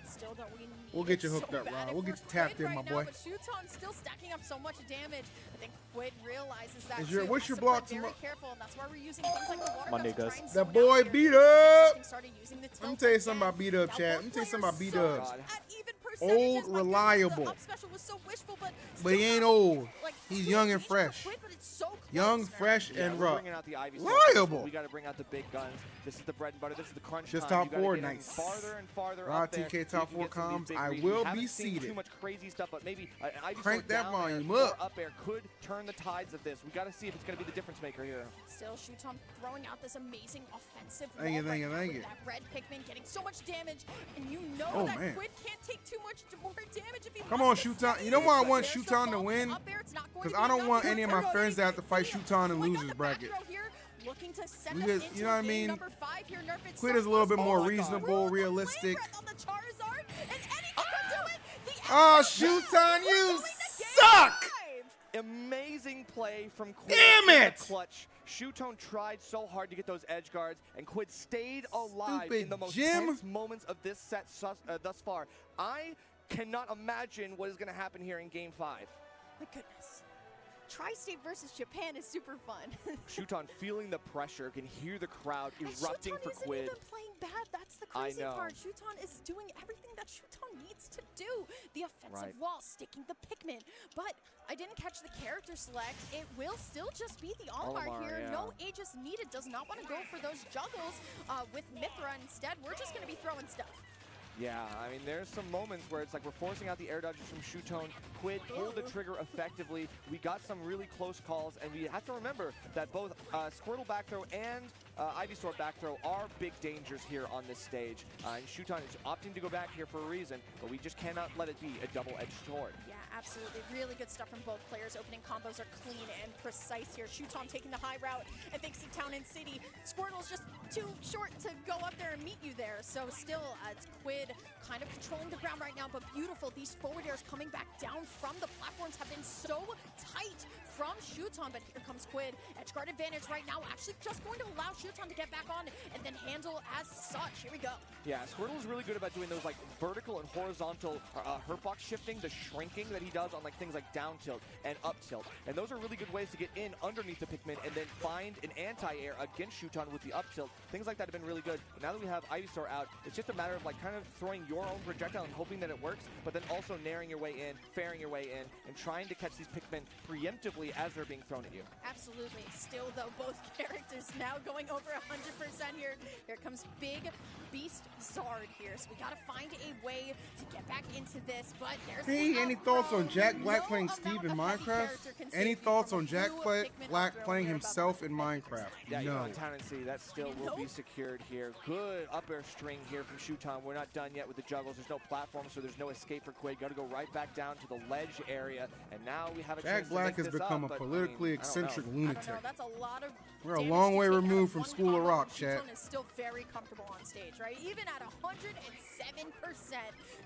Still don't we need We'll get you it hooked so up, bad Rod. if We'll we're get you tapped Quid in, my right boy. Now, but Shuton's still stacking up so much damage. I think Quid realizes that. Is your- too. what's Has your to block play very tomorrow? careful, and that's why we're using things like the water Monday gun to try does. and That zone out boy here. beat Something up. started using the Let me tilt tell you again. something about beat up, Now chat. both Let me tell you something about players beat so up. much at even percentages. Old, My goodness, reliable. The up special was so wishful, but But he ain't Shuton, old. like, He's too young and late for fresh. Quid, but it's so close, Young, man. fresh, Yeah, and we're rough. bringing out the Ivysaur. Liable. We got to bring out the big guns. This is the bread and butter. This is the crunch Just time. top You gotta four, get him nice. farther and farther Rod up there. TK so top you can four get some of comms. these big I reads. will We haven't be seen seated. Too much crazy stuff, but maybe an Ivysaur Crank that down volume air up. or up air could turn the tides of this. We got to see if it's going to be the difference maker here. Still, Shuton throwing out this amazing offensive Thank you, wall thank you, right now thank with you. that red Pikmin getting so much damage, and you know Oh, that man. Quid can't take too much more damage if he Come wants on, to Shuton. stay. You know why I want There's the Shuton to ball win? up there. It's not going Because to I be don't enough. want any of my Zero friends to have to fight here. Shuton in We got losers the bracket. back row here, looking to send We us just- into you know what I game mean? number 5 here. Nerf it Quid so is a little bit close. more Oh my God. reasonable, Through the realistic. flame breath on the Charizard, and Eddie can do it. The Oh, Eddie Shuton, We're you going to game suck! 5. Amazing play from Quid. Damn in the it! clutch. Shuton tried so hard to get those edge guards, and Quid stayed alive Stupid in the most Jim. tense moments of this set thus far. I cannot imagine what is going to happen here in Game 5. My goodness. Tri-State versus Japan is super fun. Shuton feeling the pressure, can hear the crowd And erupting Shuton for isn't Quid. even playing bad. That's the I crazy know. part. Shuton is doing everything that Shuton needs to do. The offensive Right. wall, sticking the Pikmin. But I didn't catch the character select. It will still just be the Olimar Olimar, here. yeah. No Aegis needed. Does not want to go for those juggles with Mithra. Instead, we're just going to be throwing stuff. Yeah, I mean, there's some moments where it's like we're forcing out the air dodges from Shuton. Quid pulled the trigger effectively. We got some really close calls, and we have to remember that both Squirtle back throw and Ivysaur back throw are big dangers here on this stage. And Shuton is opting to go back here for a reason, but we just cannot let it be a double-edged sword. Yeah, absolutely. Really good stuff from both players. Opening combos are clean and precise here. Shuton taking the high route, and thanks to Town and City, Squirtle's just too short to go up there and meet you there. So still, it's Quid kind of controlling the ground right now, but beautiful. These forward airs coming back down from the platforms have been so tight from Shuton, but here comes Quid. Edgeguard advantage right now, actually just going to allow Shuton to get back on and then handle as such. Here we go. Yeah, Squirtle is really good about doing those like vertical and horizontal hurtbox shifting, the shrinking that he does on like things like down tilt and up tilt. And those are really good ways to get in underneath the Pikmin and then find an anti-air against Shuton with the up tilt. Things like that have been really good. But now that we have Ivysaur out, it's just a matter of like kind of throwing your own projectile and hoping that it works, but then also naring your way in, fairing your way in, and trying to catch these Pikmin preemptively as they're being thrown at you. Absolutely. Still, though, both characters now going over 100% here. Here comes Big Beast Zard here. So we got to find a way to get back into this, but there's Hey, any thoughts on Jack Black playing Steve in Minecraft? Any thoughts on Jack Black playing himself in Minecraft? Yeah, you No. know, Tendency, that still will be secured here. Good up air string here from Shuton. We're not done yet with the juggles. There's no platform, so there's no escape for Quid. Got to go right back down to the ledge area, and now we have a chance Jack Black to has make this become up, a but, politically I don't know. eccentric I don't know. lunatic. That's a lot of We're a damage long to way take out removed of from one School of combo. Rock, chat. Shuton is still very comfortable on stage, right? Even at 107%,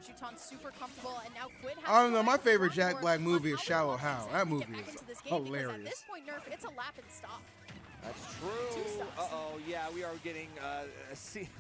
Shuton's super comfortable, and now Quid has I don't to know. go My back to favorite the Jack board Black on movie how is he Shallow wants Hal. to That get movie back is into this game, because hilarious. at this point, Nerf, it's a lap and stop. That's true. Two stops. Uh-oh, yeah, we are getting,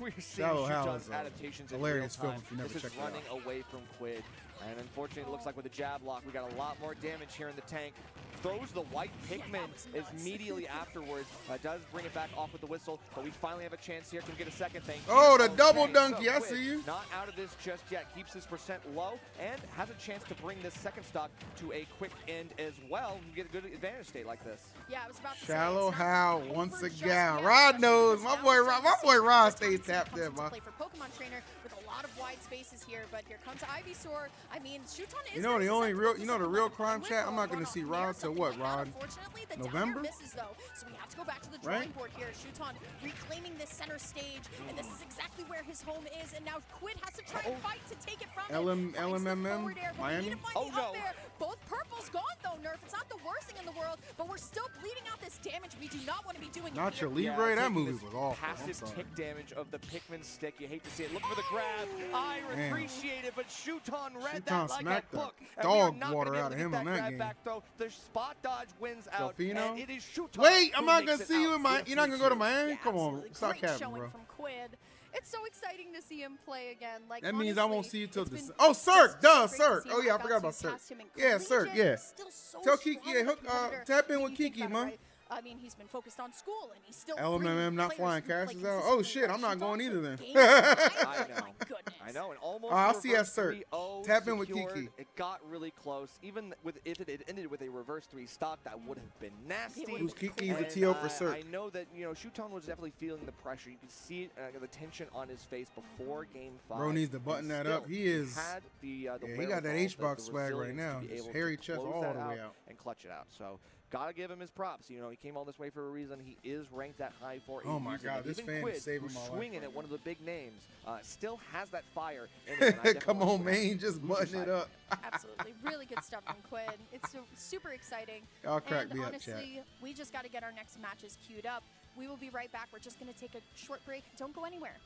we're seeing Shallow Hal Shuton's is a adaptations in hilarious real film time. if you never This is checked it running out. away from Quid. And unfortunately, it looks like with the jab lock, we got a lot more damage here in the tank. Throws the white Pikmin immediately afterwards. Does bring it back off with the whistle, but we finally have a chance here. Can get a second thing. Oh, the Okay, double so donkey. I Quid see you. Not out of this just yet. Keeps his percent low and has a chance to bring this second stock to a quick end as well and get a good advantage state like this. Yeah, I was about to Shallow say, Hal it's not once over just again. yet, Rod especially knows. because My now boy Rod Shuton stays tapped comes in, into man. play for Pokemon Trainer with a lot of wide spaces here, but here comes Ivysaur. I mean, Shuton is You know the very only real, susceptible you to know the something real like crime Wind chat. I'm Wall not gonna going see off in the air, Rod till something what, like that. Rod? Unfortunately, the November? down air misses though, so we have to go back to the Right? drawing board here. Shuton reclaiming this center stage, and this is exactly where his home is. And now Quid has to try to fight to take it from him. Finds the LMMM, forward air, but we Miami? need to find Oh, the up no. air. Both purples gone though, Nerf. It's not the worst thing in the world, but we're still bleeding out this damage. We do not want to be doing it Not your here. Libre. That taking movie this was awful. I'm Passive sorry. tick damage of the Pikmin stick. You hate to see it. Looking for the grab. I Damn. appreciate it, but Shuton read Shuton that like a smacked the book. And we are dog not water gonna be able out to of get him on that grab game. back, though. The spot dodge wins out, Delfino? and it is Shuton. Wait, I'm who not makes gonna it see you out in my. with You're not gonna go to 3-2. Miami? Yeah, Come on, absolutely. stop Great capping, showing bro. from Quid. It's so exciting to see him play again. Like That means I won't honestly, see you till it's been December. Oh, Cirque, duh, great to Cirque. see Oh him. yeah, I got forgot to about Cirque. pass him in Yeah, Cirque, collegiate. yeah. Still so Tell strong Kiki, yeah, as a hook, competitor tap in when with you think Kiki, about it, man. right? I mean, he's been focused on school, and he's still LMMM not flying casters out. Oh shit, I'm not going either then. I know. My goodness. I know, and almost. Oh, I'll see reverse that Cirque. 3-0 Tap in with secured. Kiki. It got really close. Even with if it had ended with a reverse 3 stock, that would have been nasty. Who's Kiki's the And, TO for Cirque? I know that Shuton was definitely feeling the pressure. You could see it, the tension on his face before Game 5. Bro needs to button And that up. still, He is. Had the Yeah, he got that wherewithal, H-Box the swag right resilience now. to be His able hairy to chest close all that the way out. and clutch it out. So gotta give him his props. He came all this way for a reason. He is ranked that high for a Oh my reason. God, And this even fan Quid, is saving who's my life swinging right at one of the big names, still has that fire in him. and I definitely Come want on, to man, just lose button it side. up. Absolutely. Really good stuff from Quid. It's super exciting. Y'all crack And me up, chat. honestly, we just got to get our next matches queued up. We will be right back. We're just going to take a short break. Don't go anywhere.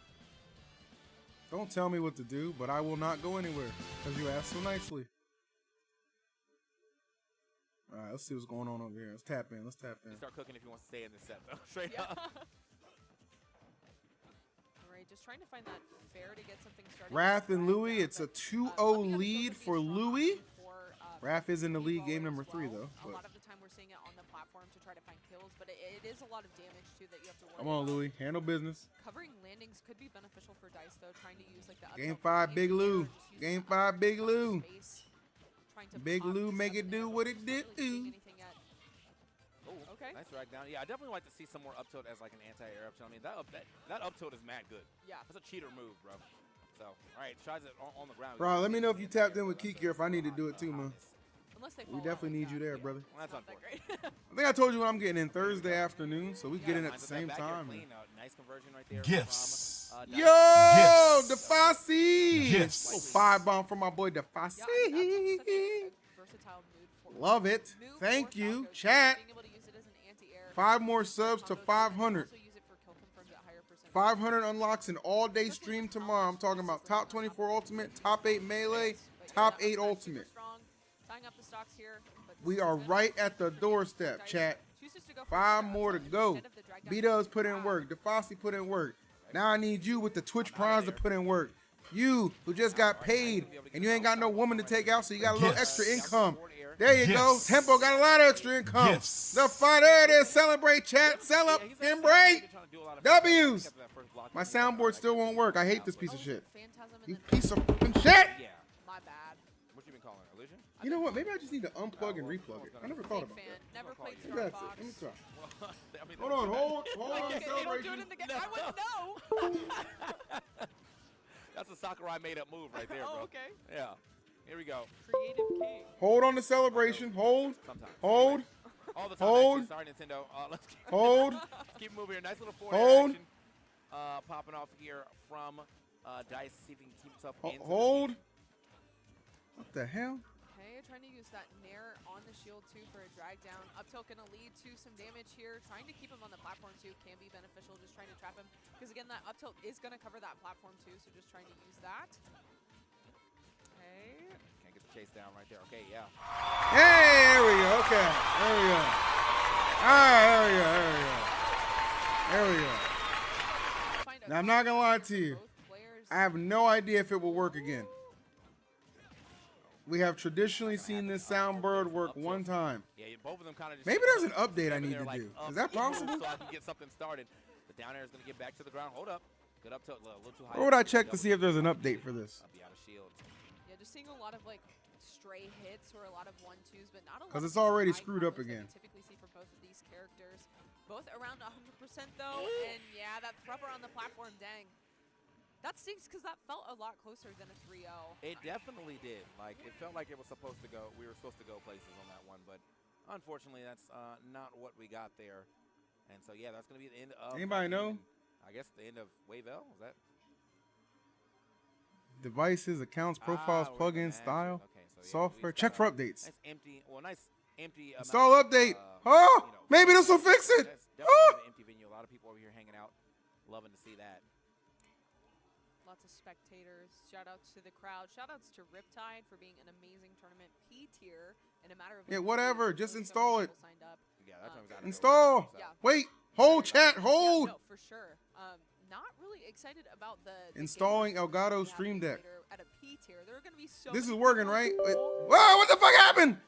Don't tell me what to do, but I will not go anywhere because you asked so nicely. All right, let's see what's going on over here. Let's tap in. Let's tap in. Start cooking if you want to stay in this set, though. Straight Yeah. up. All right, just trying to find that fair to get something started. Raph and Right Louis, now, it's a but, 2-0 Bucky lead has for still been Louis. strong for, Raph is in the lead, game Baller number as 3, well. though. A But lot of the time we're seeing it on the platform to try to find kills, but it is a lot of damage too that you have to worry come on, about. Louis, handle business. Covering landings could be beneficial for Dice though, trying to use like the Game up 5, Big Lou. or just use Game the 5, Big up Lou. space, trying to Big pop Lou, just make up it in do there, what but it just do. not really seeing anything yet. Oh, Okay. Nice drag down. Yeah, I definitely like to see some more up tilt as like an anti-air up tilt. I mean, that up tilt is mad good. Yeah. That's a cheater move, bro. So, all right, tries it on the ground. Bro, let me know if you tapped in with Kiki or if I need to do it too, man. Unless they We fall out definitely like need you that. there, brother. Well, that's Not that unfortunate. great. I think I told you what I'm getting in Thursday afternoon, so we Yeah, get in at lines the up that same back air time. clean. Nice conversion right there. Gifts. From, Yo, Gifts. DeFosse. Gifts. Little 5-bomb from my boy Yeah, DeFosse. that's such a versatile mood for Love it. move Thank for you. Falco, Chat. being able to use it as an anti-air 5 more subs to combo, 500. also use it for kill confirms at higher percentage. 500 unlocks an all-day stream tomorrow. I'm talking about top 24 ultimate, top 8 melee, But yeah, top that 8 was ultimate. super strong. Tying up the stocks here, but We this are is good. right at the doorstep, Dice chat. chooses to to go for 5 the more to uptilt go. instead of the drag down B-Dubs into put the in crowd. work. DeFosse put in work. Now I need you with the Twitch Primes to put in work. You who just got paid and you ain't got no woman to take out, so you got a little extra income. There you go. Tempo got a lot of extra income. The fight, there it is. Celebrate, chat. Celebrate. W's. My soundboard still won't work. I hate this piece of shit. Phantasm You and then piece of fucking shit. Yeah. my bad. What you been calling it? Illusion? You know what? Maybe I just need to unplug and replug it. I never thought Big about fan. that. Never played Maybe that's it. Starbox. Let me try. I mean, Hold on. Hold on. They don't do Celebration. it in the game. I wouldn't know. That's a Sakurai made-up move right there, bro. Oh, okay. Yeah. Here we go. Creative king. Hold on the celebration. Hold. Sometimes. Hold. All the time. Hold. Actually. Sorry, Nintendo. Let's Hold. keep moving here. Nice little forward Hold. action. Popping off here from Dice, see if he can keep himself in. Hold. What the hell? Okay, trying to use that Nair on the shield too for a drag down. Up tilt gonna lead to some damage here. Trying to keep him on the platform too can be beneficial. Just trying to trap him because again that up tilt is gonna cover that platform too. So just trying to use that. Okay. Can't get the chase down right there. Okay, yeah. Hey, there we go. Okay. There we go. All right, there we go. There we go. There we go. Now, I'm not going to lie to you. I have no idea if it will work again. We have traditionally seen this soundboard work one time. Yeah, both of them kind of just. Maybe there's an update I need to do. Is that possible? So I can get something started. The down air is going to get back to the ground. Hold up. Good up tilt. A little too high. Where would I check to see if there's an update for this? I'll be out of shield. Yeah, just seeing a lot of like stray hits or a lot of 1-2s, but not a lot. 'Cause of it's already high screwed up combos that we again. typically see for both of these characters. Both around 100% though, and yeah, that thrupper on the platform, dang. That stinks because that felt a lot closer than a 3-0. It definitely did. Like, it felt like it was supposed to go. We were supposed to go places on that one, but unfortunately, that's not what we got there. And so, yeah, that's going to be the end of. Anybody know? I guess the end of Wave L. Was that? Devices, accounts, profiles, we're plugins, gonna style, okay, so, yeah, software. we've Check got for a updates. Nice empty. Well, nice empty. Install update. Oh, you know, maybe this will fix it. That's Oh. definitely an empty venue. A lot of people over here hanging out, loving to see that. Lots of spectators. Shout outs to the crowd. Shout outs to Riptide for being an amazing tournament P tier in a matter of. Yeah, whatever, just so install many it. people signed up. Yeah, that's what we got. Install. Yeah. Wait. Hold, chat. Hold. Yeah, no, for sure. Not really excited about the Installing game Elgato we have Stream Deck. later at a P tier. There are going to be so This is many working, people. right? Wait. Whoa, what the fuck happened?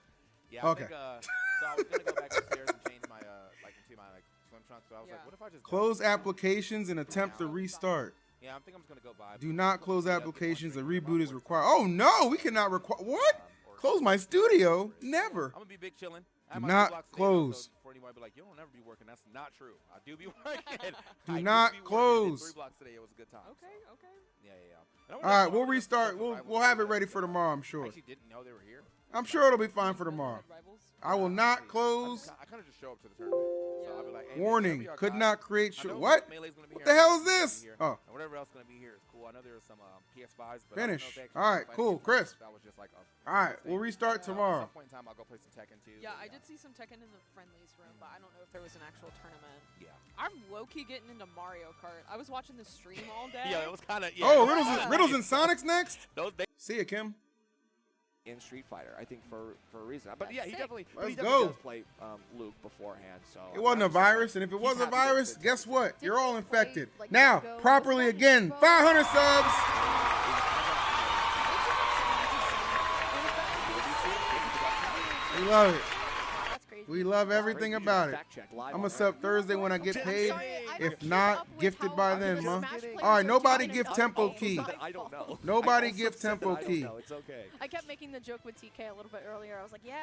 Yeah, Okay. I think, so I was gonna go back upstairs and change my like into my like swim trunks, but I was like, what if I just Close applications and attempt to restart. Yeah, I think I'm just gonna go by. Do not close applications. A reboot is required. Oh no, we cannot require. What? Close my studio? Never. I'm gonna be big chilling. Do not close. For anybody be like, you don't ever be working. That's not true. I do be working. Do not close. 3 blocks today. It was a good time. Okay, okay. Yeah, yeah, yeah. All right, we'll restart. We'll have it ready for tomorrow. I'm I sure. actually didn't know they were here. I'm sure it'll be fine for tomorrow. Rivals. I will not close. I kind of just show up to the tournament. So I'll be like, hey, Warning. man, Could guys. not create. I know What? Melee's gonna be What here. the hell is Gonna be this? here. Oh. And whatever else gonna be here is cool. I know there was some PS5s, but Finish. I don't know if they All right, actually cool, played crisp. That was just like All right, we'll restart At tomorrow. some point in time, I'll go play some Tekken too. Yeah, but I did see some Tekken in the friendlies room, but I don't know if there was an actual tournament. Yeah. I'm low-key getting into Mario Kart. I was watching the stream all day. Yeah, it was kind of. Yeah, Oh, Yeah. Riddles and Sonic's next. Those they See ya, Kim. in Street Fighter, I think for a reason. But yeah, he sick. definitely, Let's he go. does play Luke beforehand. So It wasn't a virus, and if it was a virus, guess what? You're all infected. Now, properly again, 500 subs. We love it. That's crazy. We love everything about it. Fact check live. I'm gonna sub Thursday when I get paid. Sorry, I If don't not, keep up with gifted how by other then, ma. Smash players All right, are nobody doing give it. tempo Okay, key. it's my I don't fault. know. Nobody I also give said that tempo I don't key. know. It's okay. I kept making the joke with TK a little bit earlier. I was like, yeah,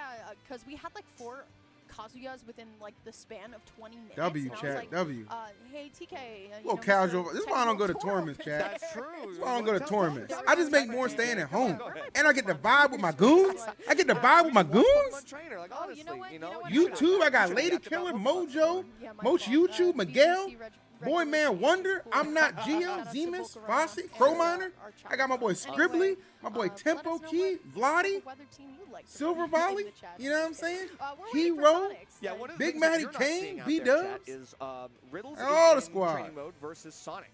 because we had like 4 Kazuyas within like the span of 20 minutes. W, and I was chat, like, W. hey TK. Well, casual. This is why I don't go to tournaments, chat. That's true. That's why I don't go to tournaments. I just make more staying at home. And I get to vibe with my goons. I get to vibe with my goons. Trainer, like, Oh, honestly, you know what? YouTube, I got Lady Killer, Mojo, Yeah, my Moch fault. YouTube, Miguel, BBC Boy Man Wonder. I'm not Geo, Zemus, Fosse, Crow Miner. I got my boy Scribbly, my boy Tempo Key, Vladdy, Silver Volley. You know what I'm saying? Hero. Yeah, one of the Big things that Matty you're not Kane, seeing out B there, chat, Dubs. is Riddles And all the in squad. training mode versus Sonic.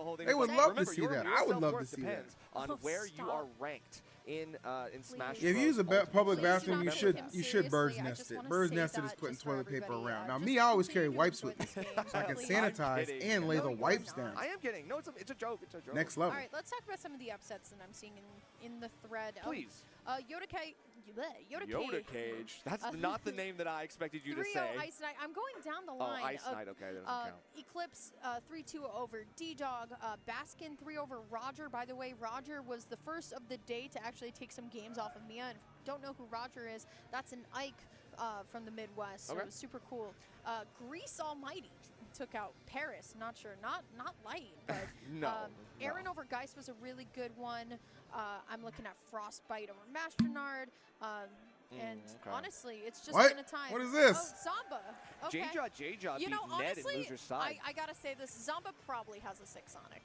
holding. They would but love to remember, see your that. I would love to self-worth see that. depends on where you are ranked in Smash. Yeah, if you use a Bros. public Please do bathroom, not you take him should seriously. bird's I nest just it. wanna Bird's say nested that is putting just for toilet paper everybody. around. Now Just me, I always carry continue to wipes enjoy with me, this game. so I can Please. sanitize kidding. and lay No, the you're wipes not. down. I am kidding. No, it's a joke. It's a joke. Next level. All right, let's talk about some of the upsets that I'm seeing in the thread. Please. Yoda Cage. That's not the name that I expected you to 3-0 say. Ice Knight. I'm going down the line. Oh, Ice Knight. Okay, that doesn't count. Eclipse 3-2 over D-Dog. Baskin 3 over Roger. By the way, Roger was the first of the day to actually take some games off of MIYA. And if you don't know who Roger is, that's an Ike from the Midwest. So it was super cool. Grease Almighty took out Paris. Not sure. Not light, but No. Aaron over Geist was a really good one. I'm looking at Frostbite over Masternard. And honestly, it's just been a time. What is this? Oh, Zamba. Okay. J-Jaw You beat know, Ned honestly, in loser's side. I gotta say this. Zamba probably has a 6 Sonic.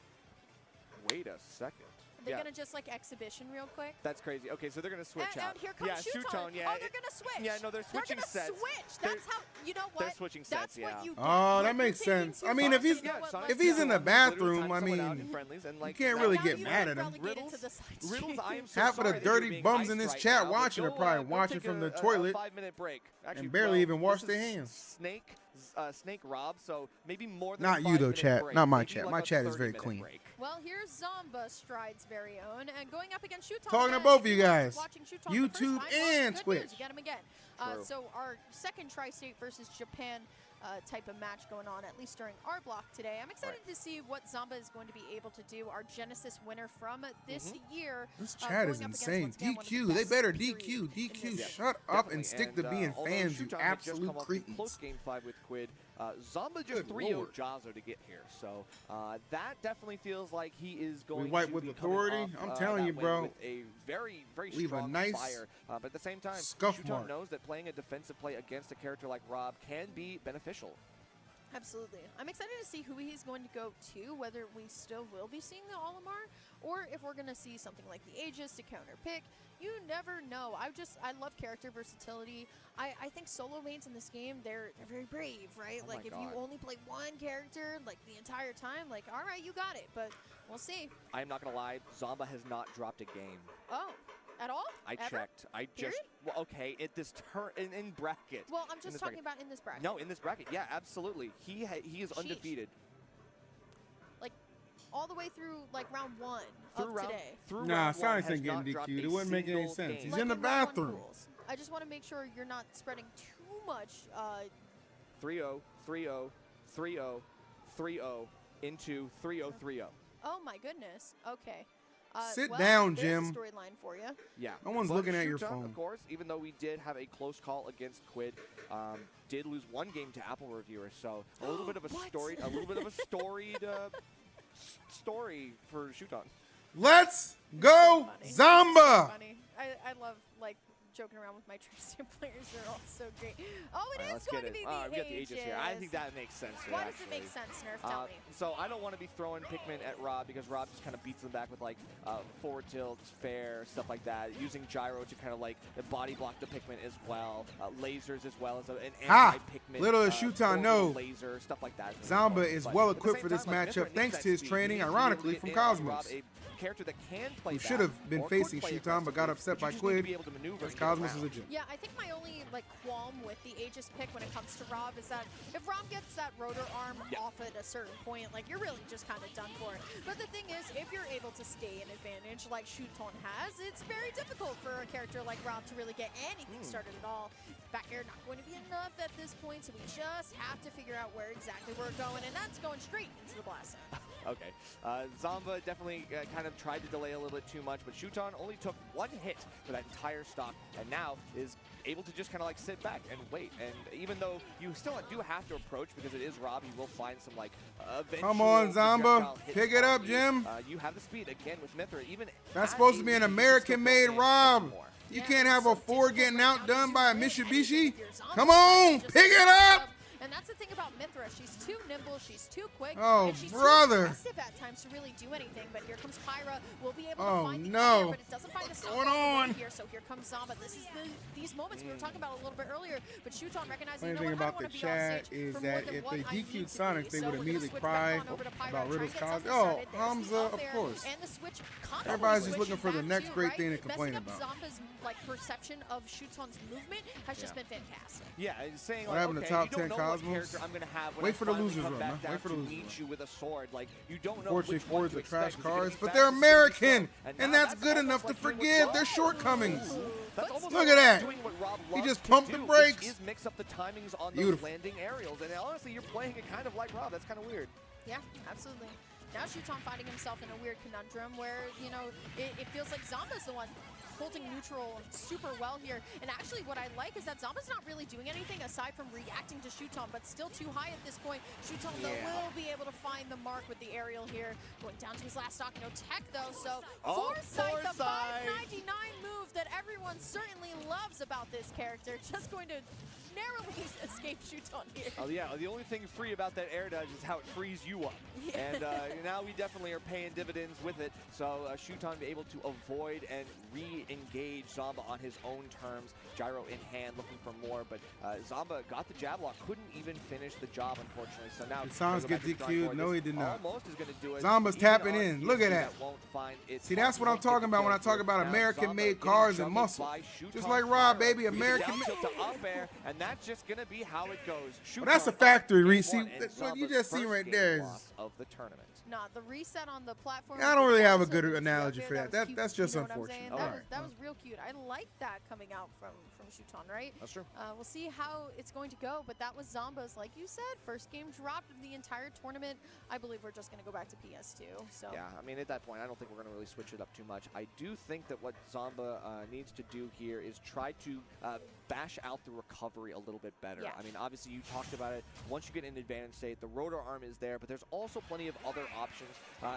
Wait a second. They're gonna just like exhibition real quick. That's crazy. Okay, so they're gonna switch and out. Here comes Shooton. Yeah. Oh, they're gonna switch. Yeah, no, they're switching sets. They're gonna switch. That's how. You know what? They're switching sets. That's what you do. Oh, that makes sense. I mean, if he's in the bathroom, I mean, you can't really get mad at him. Riddles, I am so Half of the sorry that you're dirty being bums in iced this right chat now, watching but are probably go watching take from the a toilet 5-minute break. Actually, and barely even wash this their is hands. Snake Rob, so maybe more than Not a you though, 5-minute chat. break, Not my maybe chat. like My a chat is very 30-minute clean. break. Well, here's Zamba, Stride's very own, and going up against Shooton. Talking to again. both of you guys. Watching Shooton YouTube the first time, and good Twitch. news, you get him again. So our second Tri-State versus Japan type of match going on, at least during our block today. I'm excited to see what Zamba is going to be able to do. Our Genesis winner from this year. This chat is insane. DQ. They better DQ. DQ. Shut up and stick to being fans, you absolute cretins. Close game 5 with Quid. Zamba just 3-0 Jazzo to get here, so that definitely feels like he is going wipe to with be authority. coming off, I'm telling you, that bro. win with a very, very Leave a strong nice fire. But at the same time, scuff Shooton mark. knows that playing a defensive play against a character like Rob can be beneficial. Absolutely. I'm excited to see who he's going to go to, whether we still will be seeing the Olimar, or if we're going to see something like the Aegis to counter pick. You never know. I love character versatility. I think solo mains in this game, they're very brave, right? Oh like if you only play one character like the entire time, like all right, you got it, but we'll see. I'm not going to lie, Zamba has not dropped a game. Oh. At all? I Ever? checked. Period? Well, okay, at this turn in bracket. Well, I'm just talking about in this bracket. No, in this bracket, yeah, absolutely. He is undefeated. Like all the way through like round 1 Through of today. Nah, Sonic ain't getting DQ'd. It wouldn't make any sense. He's Like in the round 1 bathroom. rules. I just want to make sure you're not spreading too much. 3-0, 3-0, 3-0, 3-0 into 3-0, 3-0. Oh my goodness. Okay. Sit well, down, there's a Jim. storyline for you. Yeah. No one's looking at your Shooton, phone. Of course, even though we did have a close call against Quid, did lose one game to Apple Reviewers, so a little bit of a storied story for Shooton. Let's go, Zamba! Funny. I love like joking around with my Tri-State players. They're all so great. Oh, it is going to be the we got the Aegis here. I think that makes sense here, Why does it make sense, Nerf? Tell me. So I don't want to be throwing Pikmin at Rob because Rob just kind of beats them back with like forward tilts, fair, stuff like that. Using gyro to kind of like body block the Pikmin as well. Lasers as well as an anti-Pikmin. Little does Shooton know, laser, stuff like that. Zamba is well equipped for this matchup thanks to his training, ironically, from Cosmos, character that can play who should have been facing Shooton but got upset by Quid, because Cosmos is a gym. Yeah, I think my only like qualm with the Aegis pick when it comes to Rob is that if Rob gets that rotor arm off at a certain point, like you're really just kind of done for. But the thing is, if you're able to stay in advantage like Shooton has, it's very difficult for a character like Rob to really get anything started at all. Back air not going to be enough at this point, so we just have to figure out where exactly we're going, and that's going straight into the blast zone. Okay. Zamba definitely kind of tried to delay a little bit too much, but Shooton only took one hit for that entire stock, and now is able to just kind of like sit back and wait. And even though you still do have to approach because it is Rob, you will find some like come on, Zamba. Pick it up, Jim. You have the speed again with Mithra. Even that's supposed to be an American-made Rob. You can't have a Ford getting outdone by a Mitsubishi. Come on, pick it up. And that's the thing about Mithra. She's too nimble, she's too quick, oh, and she's brother. too aggressive at times to really do anything. But here comes Kyra. We'll be able to find the no. but it doesn't find the stop going on here. So here comes Zamba. This is these moments we were talking about a little bit earlier. But Shooton recognizing, Funny thing about the chat is that if they DQ'd Sonic, they would immediately cry about Riddle's cause. Oh, Hamza, of course. And the switch everybody's just looking for the next great thing to complain about. Zamba's like perception of Shooton's movement has just been fantastic. Yeah, saying what like, happened to top 10 college Cosmos. character I'm gonna have when Wait I for the finally losers come run, back man. down Wait for the to losers meet run. you with a sword. Like, you don't know Unfortunately, which one Fords to are trash expect. Is it gonna cars, be but fast? they're Is it gonna be American, slow? and now that's good enough to almost like doing forgive what their Rob- shortcomings. That's almost Look like at that. doing what Rob He loves just to pumped the do, brakes. which is mix up the timings on Beautiful. those landing aerials. And honestly, you're playing it kind of like Rob. That's kind of weird. Yeah, absolutely. Now Shuton finding himself in a weird conundrum where, you know, it feels like Zamba's the one holding neutral super well here. And actually what I like is that Zamba's not really doing anything aside from reacting to Shuton, but still too high at this point. Shuton, though, will be able to find the mark with the aerial here. Going down to his last stock. No tech, though, so Foresight, the 599 move that everyone certainly loves about this character. Just going to narrowly escape Shuton here. Oh yeah, the only thing free about that air dodge is how it frees you up. Yeah. And now we definitely are paying dividends with it. So Shuton be able to avoid and re-engage Zamba on his own terms. Gyro in hand, looking for more, but Zamba got the jab lock, couldn't even finish the job, unfortunately. So now Sounds get DQ'd. No, he did not. Almost is going to do it. Zamba's Even tapping on in. Look at that. won't find its See, that's what I'm talking about when I talk about American-made cars and muscle. Just like Rob, baby, American-made. To up air, and that's just going to be how it goes. Well, that's a factory, Reese. See, what you just seen right there is. Of the tournament. Nah, the reset on the platform. I don't really have a good analogy for that. That's just unfortunate. That was real cute. I like that coming out from Shuton, right? That's true. We'll see how it's going to go, but that was Zamba's, like you said, first game dropped of the entire tournament. I believe we're just going to go back to PS2. So yeah, I mean, at that point, I don't think we're going to really switch it up too much. I do think that what Zamba needs to do here is try to bash out the recovery a little bit better. Yeah. I mean, obviously, you talked about it. Once you get in advantage state, the rotor arm is there, but there's also plenty of other options.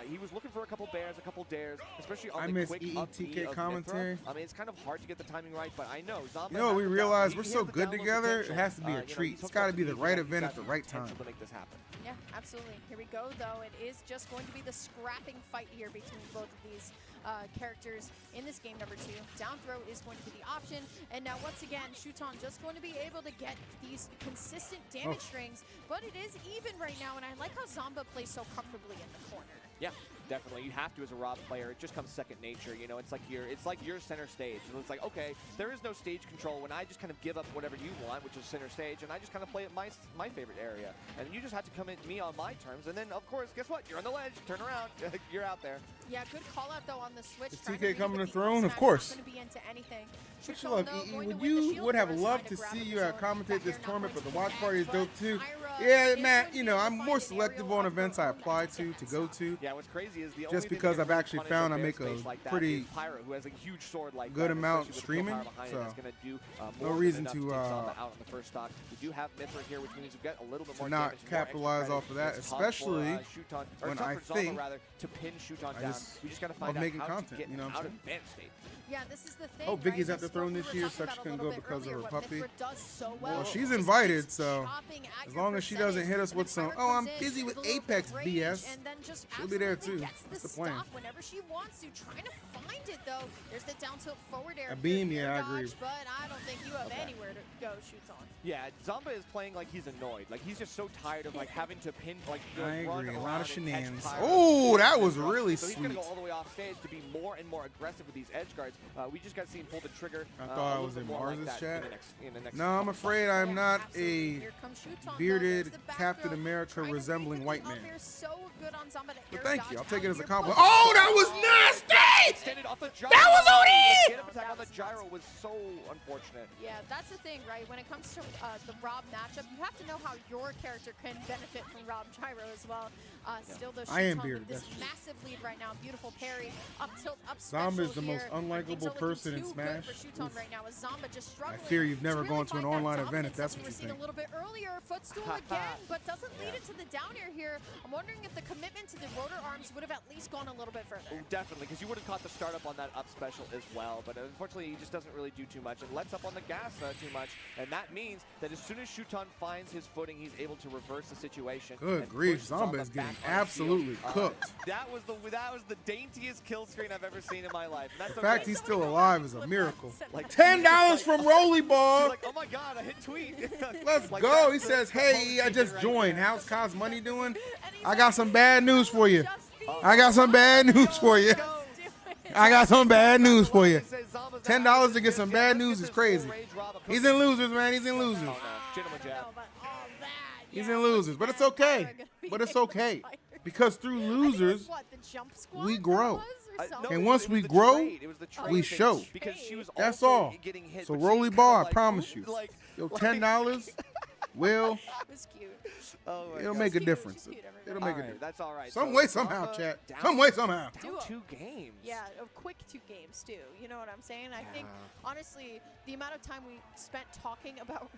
He was looking for a couple bears, a couple dares, especially on the quick up B EETK of commentary. Mithra. I mean, it's kind of hard to get the timing right, but I know Zamba. You know what we realize? We're he so has the good download together, it potential. has to be a treat. He's It's got to be the hooked up right to event he's at the got right potential time. to make this happen. yeah, absolutely. Here we go, though. It is just going to be the scrapping fight here between both of these characters in this game number 2. Down throw is going to be the option. And now, once again, Shuton just going to be able to get these consistent damage strings. But it is even right now, and I like how Zamba plays so comfortably in the corner. Yeah, definitely. You have to as a Rob player. It just comes second nature. You know, it's like your center stage. And it's like, okay, there is no stage control when I just kind of give up whatever you want, which is center stage, and I just kind of play at my favorite area. And you just have to come at me on my terms. And then, of course, guess what? You're on the ledge. Turn around. You're out there. Yeah, good call out though on the switch. Is Trying TK to coming read to the Throne? Of smash, course. not gonna be into anything. Much Shuton, love, though, EE. going to Would win the you shield would have first, loved trying to grab see him you zone. commentate Back this here, not tournament, going but the to watch connect, party is but dope too. Myra Yeah, is Matt, going to you be know, able to I'm find more an selective aerial on of her events I own apply at to go to. Yeah, what's crazy is the only Just thing because that I've can really actually punish found I bear make a space like that pretty is Pyro, who has a huge sword like good that, amount especially with streaming, Killfire behind it, so that's gonna do no more than reason enough to, take Zamba out on the first stock. We do have Mithra here, which means we get a little bit to more not damage, more extra capitalize credit. off of that, It's tough for, especially Shuton, or when tough I for Zamba, think rather, to pin Shuton I down. just We just gotta love find out making how content, to get you know what out I'm of saying? advanced state. Yeah, this is the thing. Hope Vicky's right? at the throne this year, so she can go because of her puppy. Well, she's invited, so as long as she doesn't hit us with some, oh, I'm busy with Apex BS, she'll be there too. That's the plan. Whenever she wants to, trying to find it though. There's the down tilt forward air. A beam, good yeah, I air agree. dodge, but I don't think you have anywhere to go. Shoots on. Yeah, Zamba is playing like he's annoyed. Like he's just so tired of like having to pin, like I run agree. A around lot of and catch shenanigans. Pyro. Oh, that was really So he's sweet. gonna go all the way off stage to be more and more aggressive with these edge guards. We just got to see him pull the trigger. I a thought I little was bit in more like Mars's that chat. in the next No, I'm couple afraid I'm not Absolutely. a Here comes Shuton, though. bearded There's the back Captain throw. America Trying to resembling read white the man. up air, so good on Zamba to But air thank dodge you. I'll out take it as a here, compliment. but- Oh, that was nasty! Extended off the gyro. That was OD! The get up attack on the gyro was so unfortunate. Yeah, that's the thing, right? When it comes to the Rob matchup, you have to know how your character can benefit from Rob Gyro as well. Still, though, I am Shuton bearded, with this that's true. massive lead right now. Beautiful parry, up tilt, up special Zamba is the most here. unlikable Things are looking person in too Smash. good for Shuton Oof. right now, with Zamba just struggling. fear you've never to really gone to an find that online event if dominance that's that what we you were seeing think. a little bit earlier. Footstool again, but doesn't lead it to the down air here. I'm wondering if the commitment to the rotor arms would have at least gone a little bit further. Oh, definitely, because you would have caught the startup on that up special as well, but unfortunately he just doesn't really do too much and lets up on the gas too much, and that means that as soon as Shuton finds his footing, he's able to reverse the situation. Good and grief, push Zamba is back getting on the absolutely field. cooked. That was the daintiest kill screen I've ever seen in my life. And that's The fact okay. he's still alive is a miracle. Like $10 from Rolly Ball. He's like, oh my god, I hit tweet. Let's Like, go. He that's the says, hey, most I just right joined. there. How's Cos Money doing? I got some bad news for you. I got some bad news for you. I got some bad news for you. $10 to get some bad news is crazy. He's in losers, man. He's in losers. Gentleman jab. But all that He's Yeah, in losers, but it's okay. But it's okay. Because through losers, the jump squad we grow. No, And it once was we the grow, trade. It was the trade we thing, show. because she was That's also all. getting hit. So but she Rolly was ball, kinda I like, promise you. like, Yo, $10 will, It was cute. oh my it'll God. make a She's difference. cute, everybody. It'll All make a right, difference. that's all right. Some So way, somehow, Zamba chat. down- Some way, somehow. Down 2 games. Yeah, a quick 2 games too. You know what I'm saying? I think honestly, the amount of time we spent talking about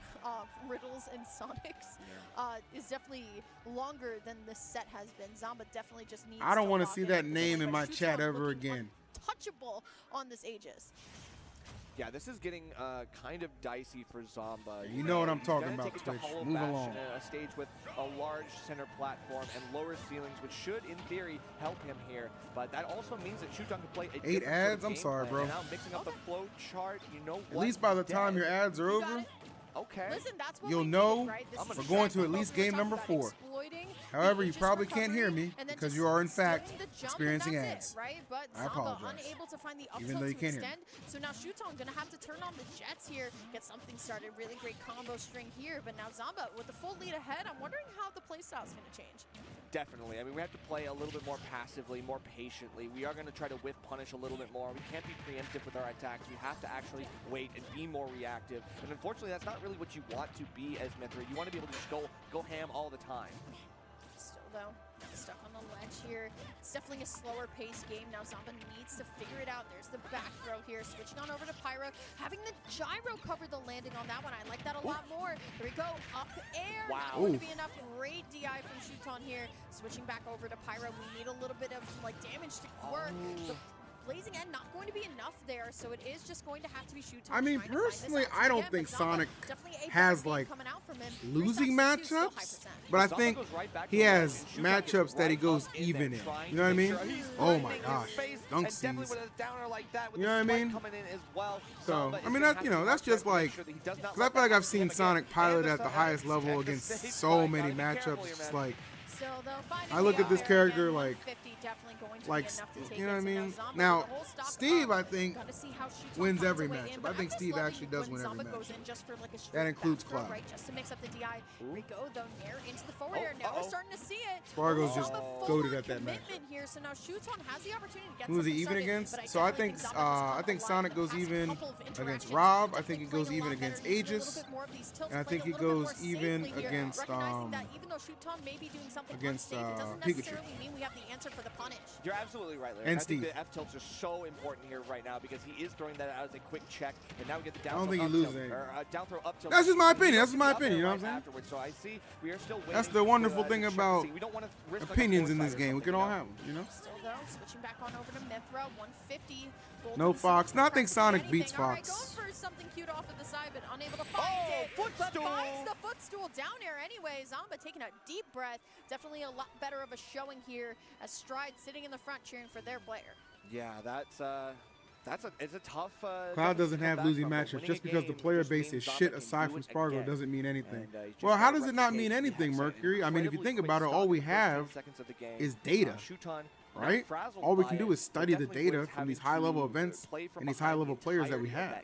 riddles and Sonics is definitely longer than this set has been. Zamba definitely just needs. I don't want want to see that name in my chat ever again. Touchable on this Aegis. Yeah, this is getting kind of dicey for Zamba. You know what I'm He's talking gonna about, take it to Twitch. Hollow Move Bastion, along. a stage with a large center platform and lower ceilings, which should, in theory, help him here. But that also means that Shuton can play a 8 different ads? sort I'm of sorry, game bro. plan. And now mixing up the flow chart, you know At what? least by the He's time dead. your ads are You got over, it. Okay. Listen, that's what you'll we know needed, right? This I'm is gonna we're going exactly to at what least we were game talking number about, 4. exploiting the However, you Aegis probably can't hear recovery, me and then because just you are, in fact, splitting the jump, experiencing and that's ads. it, right? But I Zamba apologize. unable to find the up Even though you tilt to can't hear me. extend. So now Shuton gonna have to turn on the jets here, get something started. Really great combo string here, but now Zamba with the full lead ahead. I'm wondering how the playstyle is gonna change. Definitely. I mean, we have to play a little bit more passively, more patiently. We are going to try to whiff punish a little bit more. We can't be preemptive with our attacks. We have to actually wait and be more reactive. And unfortunately, that's not really what you want to be as Mithra. You want to be able to just go ham all the time. Still though, stuck on the ledge here. It's definitely a slower paced game. Now Zamba needs to figure it out. There's the back throw here. Switching on over to Pyra. Having the gyro cover the landing on that one. I like that a lot more. Here we go. Up air. Wow. Not going to be enough. Great DI from Shuton here. Switching back over to Pyra. We need a little bit of like damage to work. The blazing end not going to be enough there, so it is just going to have to be Shuton. I mean, trying to find this personally, out I don't again, think but Zamba Sonic definitely a has, better game like, coming out from him. losing 3 stocks to 2, still high matchups, percent. but I Zamba think goes right back he to the has ledge, and Shuton gets matchups that he right goes up in even there, in. trying You know what I to mean? make sure he's Oh my finding his gosh, space, dunk and definitely scenes. with a downer like that, with You the know what I spike mean? coming in as well. So, Zamba I is mean, gonna that, have you to know, work that's just to make like, sure that he does not because I let feel like that I've seen happen Sonic again. pilot And at the highest level and the against safe so side. many Gotta be careful matchups. here, It's man. like, So they'll find I look at this character again, like- 150 definitely going to like, be enough to take you know what I it. So mean? Zamba Now, with the whole stock Steve, up. I think, Gotta see how Shuton wins finds a every way in, matchup. but I think I'm just Steve loving actually does when win every Zamba goes matchup. in just for like a straight That includes back throw, Cloud. right? Just to mix up the DI. Here we go though, Nair into the forward Oh, air. Now we're uh-oh. starting to see it. Spargo's just Zamba goated full-on at that matchup. commitment here. So now Shuton has the opportunity to get Who is he something even started, against? but So I definitely think Zamba has come Sonic alive goes the past even couple of against interactions. Rob. I Definitely think he goes playing a even lot against better, using a Aegis. little bit more of these tilts, And I think playing he a little bit goes more even safely here, against, recognizing that even though Shuton may be doing something against, unsafe, it doesn't Pikachu. necessarily mean we have the answer for the punish. You're absolutely right, Larry. And I think Steve. the F tilts are so important here right now because he is throwing that out as a quick check, and now we get the down I don't throw think he up loses tilt, anything. or down throw up tilt. That's just my And he opinion. goes That's to my the up opinion, air you know what I'm right saying? afterwards. So I see we are still waiting. That's the wonderful for, thing to check to about see. We don't want to risk like a opinions in foresight this or game. We something, can all you know? have them, you know? Still though, switching back on over to Mithra, 150. No Fox. No, I think Sonic beats All right, Fox. going for something cute off of the side, but unable to find Oh, it. footstool! But finds the footstool down air anyway. Zamba taking a deep breath. Definitely a lot better of a showing here as Stride sitting in the front cheering for their player. Yeah, it's a tough. Cloud doesn't have losing matchups. Just because the player base is shit aside from Spargo doesn't mean anything. Well, how does it not mean anything, Mercury? I mean, if you think about it, all we have is data, right? All we can do is study the data from these high-level events and these high-level players that we have.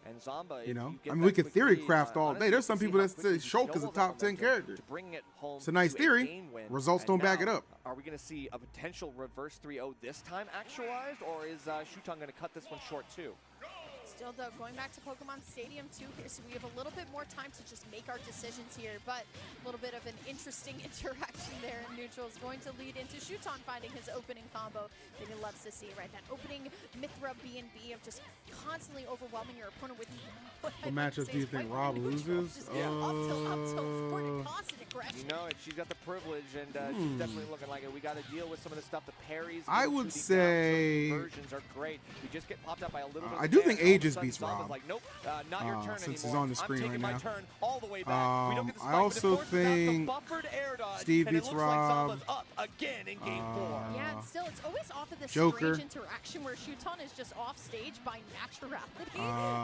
And Zamba, You know, I mean, we could theory craft all day. There's some people that say Shulk is a top 10 character. It's a nice theory. Results don't back it up. Are we going to see a potential reverse 3-0 this time actualized, or is Shuton going to cut this one short too? Still though, going back to Pokemon Stadium 2 here, so we have a little bit more time to just make our decisions here, but a little bit of an interesting interaction there in neutral is going to lead into Shuton finding his opening combo that he loves to see, right? That opening Mithra B&B of just constantly overwhelming your opponent with What matchups do you think Rob loses? Up till forward, constant aggression. You know it. She's got the privilege, and she's definitely looking like it. We got to deal with some of the stuff. The parries. I would say versions are great. We just get popped up by a little bit. I do think Aegis beats Zamba's Rob. like, nope, not your turn since anymore. he's on the screen I'm taking right my now. turn all the way back. We don't get the I spike, but it also forces out the think buffered air dodge, Steve and it beats looks Rob. like Zamba's up again in game 4. Yeah, and still, it's always off of this Joker. strange interaction where Shuton is just off stage by naturality,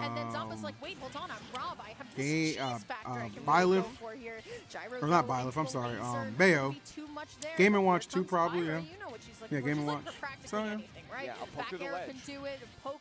and then Zamba's like, wait, hold on, I'm Rob. I have this cheese factor I can really Byleth, go for here. Gyro or not go Byleth, into I'm the sorry, laser, Bayo. could be too much there, Game but & Watch here 2 comes probably, Pyra, yeah. You know what she's looking Yeah, for. Game She's & looking Watch. for practically So, yeah. anything, right? Yeah, a poke Back through the air ledge. can do it, a poke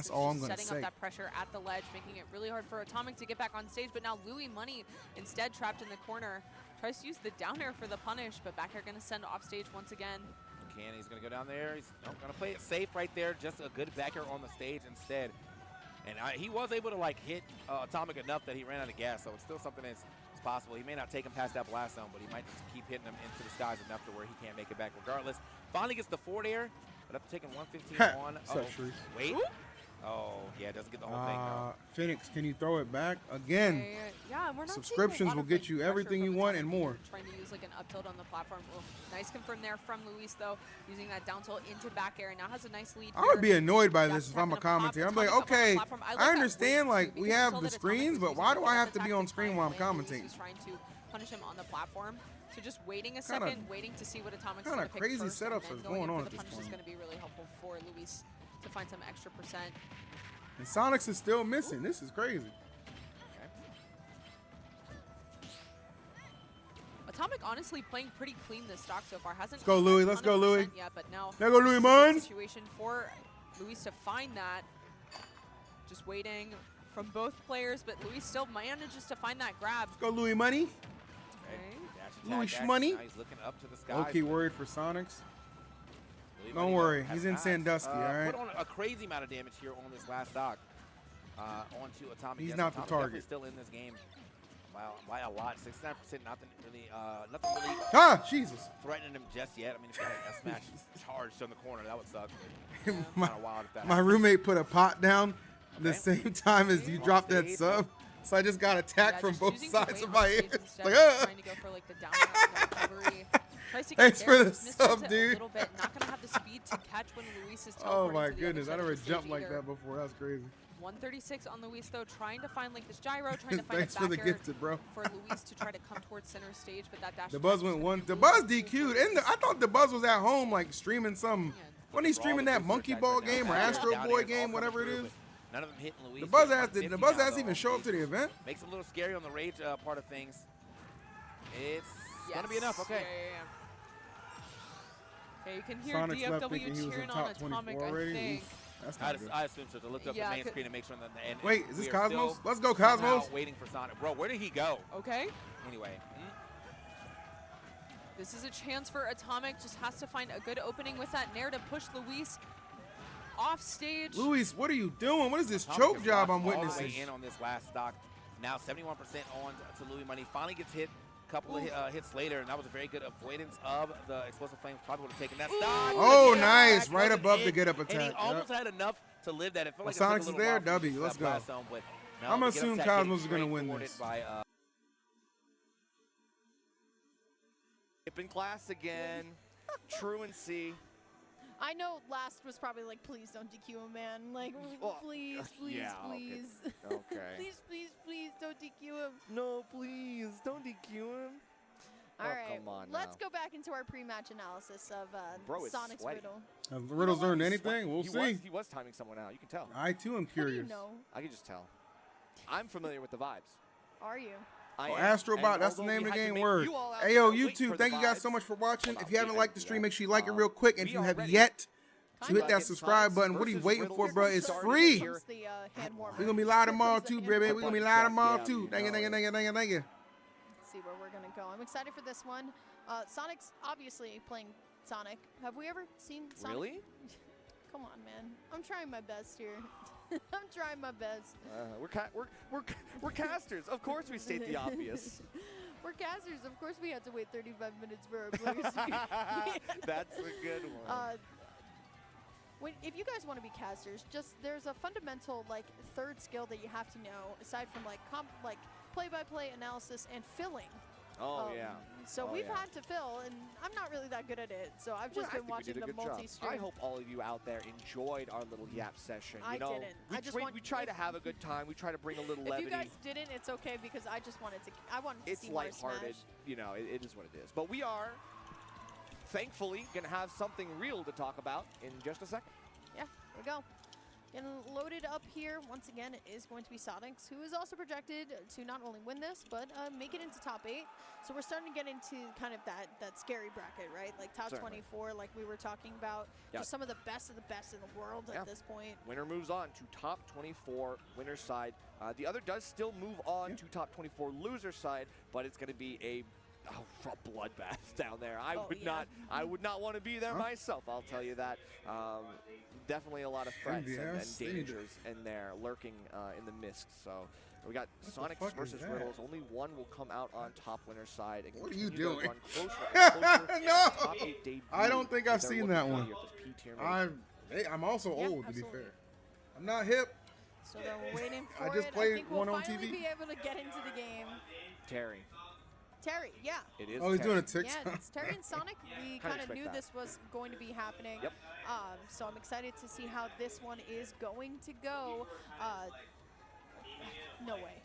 That's It's all I'm just gonna setting say. up that pressure at the ledge, making it really hard for Atomic to get back on stage. But now Louis Money instead trapped in the corner. Tries to use the down air for the punish, but back air going to send off stage once again. He's going to go down there. He's going to play it safe right there. Just a good back air on the stage instead. And he was able to like hit Atomic enough that he ran out of gas, so it's still something that's possible. He may not take him past that blast zone, but he might just keep hitting him into the skies enough to where he can't make it back regardless. Finally gets the forward air, but after taking 115 on. Wait. Ooh. Oh, yeah, doesn't get the whole thing, though. Phoenix, can you throw it back? Again, yeah, we're not subscriptions will get you everything you want and more. Trying to use like an up tilt on the platform. Oh, nice confirm there from Luis, though, using that down tilt into back air. Now has a nice lead. I would be annoyed by this if I'm a commentator. I'm like, okay, I understand, like, we have the screens, but why do I have to be on screen while I'm commentating? He's trying to punish him on the platform. So just waiting a second, waiting to see what Atomic's going to pick crazy first, setups are going on at this point. Is going to be really helpful for Luis to find some extra percent. And Sonics is still missing. This is crazy. Atomic honestly playing pretty clean this stock so far. Hasn't. Let's go, Louis. Let's go, Louis. Yet, but now there go, Louis Mons. Situation for Luis to find that. Just waiting from both players, but Luis still manages to find that grab. Let's go, Louis Money. Okay. Louis Shmoney. He's looking up to the sky. Okay, worried for Sonics. Don't worry, he's in Sandusky, all right? Put on a crazy amount of damage here on this last stock. Onto Atomic. He's not the target. Still in this game. Wow, by a lot. 69%. Nothing really. Ah, Jesus. Threatening him just yet. I mean, if you had a smash charged on the corner, that would suck. my roommate put a pot down the same time as you dropped that sub. So I just got attacked from both sides of my ears. Like, trying to go for like the down recovery. Thanks for the sub, dude. A little bit. Not gonna have the speed to catch when Luis is oh my goodness, I never jumped like that before. That's crazy. 136 on Luis though, trying to find like this gyro, trying to find Thanks for the gifted, bro. For Luis to try to come towards center stage, but that dash. The Buzz went one. The Buzz DQ'd, and I thought the Buzz was at home like streaming some. Wasn't he streaming that Monkey Ball game or Astro Boy game, whatever it is? None of them hitting Luis. The Buzz ass even show up to the event. Makes it a little scary on the rage part of things. It's gonna be enough. Okay. Okay, you can hear DFW cheering on Atomic, I think. I assume so. To look up the main screen and make sure that. And wait, is this Cosmos? Let's go, Cosmos. Waiting for Sonic. Bro, where did he go? Okay. Anyway. This is a chance for Atomic. Just has to find a good opening with that nair to push Luis off stage. Luis, what are you doing? What is this choke job I'm witnessing? All the way in on this last stock. Now 71% on to Louis Money. Finally gets hit. Couple of hits later, and that was a very good avoidance of the explosive flame. Probably would have taken that stock. Oh, nice. Right above the get-up attack. And he almost had enough to live that. It felt like Sonics is there. W. Let's go. I'm going to assume Cosmos is going to win this. Skipping class again. Truancy. I know last was probably like, please don't DQ him, man. Like, please, please. Okay. please don't DQ him. No, please don't DQ him. All right, come on let's go back into our pre-match analysis of Sonic's riddle. Have the riddles learned anything? We'll see. He was timing someone out. You can tell. I, too, am curious. How do you know? I can just tell. I'm familiar with the vibes. Are you? Oh, Astrobot, that's the name of the game. Word. Hey, yo, YouTube, thank you guys so much for watching. If you haven't liked the stream, make sure you like it real quick. And if you have yet to hit that subscribe button, what are you waiting for, bro? It's free. We're going to be live tomorrow, too, baby. We're going to be live tomorrow, too. Thank you. Let's see where we're going to go. I'm excited for this one. Sonic's obviously playing Sonic. Have we ever seen Sonic? Really? Come on, man. I'm trying my best here. I'm trying my best. We're casters. Of course we state the obvious. We're casters. Of course we had to wait 35 minutes for our players. That's a good one. If you guys want to be casters, there's a fundamental third skill that you have to know aside from play-by-play analysis and filling. Oh yeah. So we've had to fill, and I'm not really that good at it. So I've just been watching the multi-stream. I hope all of you out there enjoyed our little yap session. I didn't. We try to have a good time. We try to bring a little levity. If you guys didn't, it's okay because I just wanted to. I wanted to see more Smash. It's lighthearted. You know, it is what it is. But we are thankfully gonna have something real to talk about in just a second. Yeah, here we go. Getting loaded up here, once again, it is going to be Sonics, who is also projected to not only win this, but make it into top 8. So we're starting to get into kind of that scary bracket, right? Like top 24, like we were talking about. Yep. Just some of the best in the world at this point. Winner moves on to top 24 winner side. The other does still move on to top 24 loser side, but it's going to be a bloodbath down there. I would not want to be there myself. I'll tell you that. definitely a lot of threats and MVS, dangers in there lurking in the mist. So we got Sonic versus Riddles. Only one will come out on top winner's side. And what are you continue to doing? run closer and closer No! to top 8 debut I don't think I've that they're seen looking that for one. here at this P-tier match. I'm also old, to be absolutely. fair. I'm not hip. So they're waiting for I just it. played I think we'll one on finally TV. be able to get into the game. Terry. Terry, yeah. It is Oh, he's Terry. doing a TikTok. Yeah, it's Terry and Sonic. We Kinda kind of expect knew that. this was going to be happening. Yep. So I'm excited to see how this one is going to go. No way.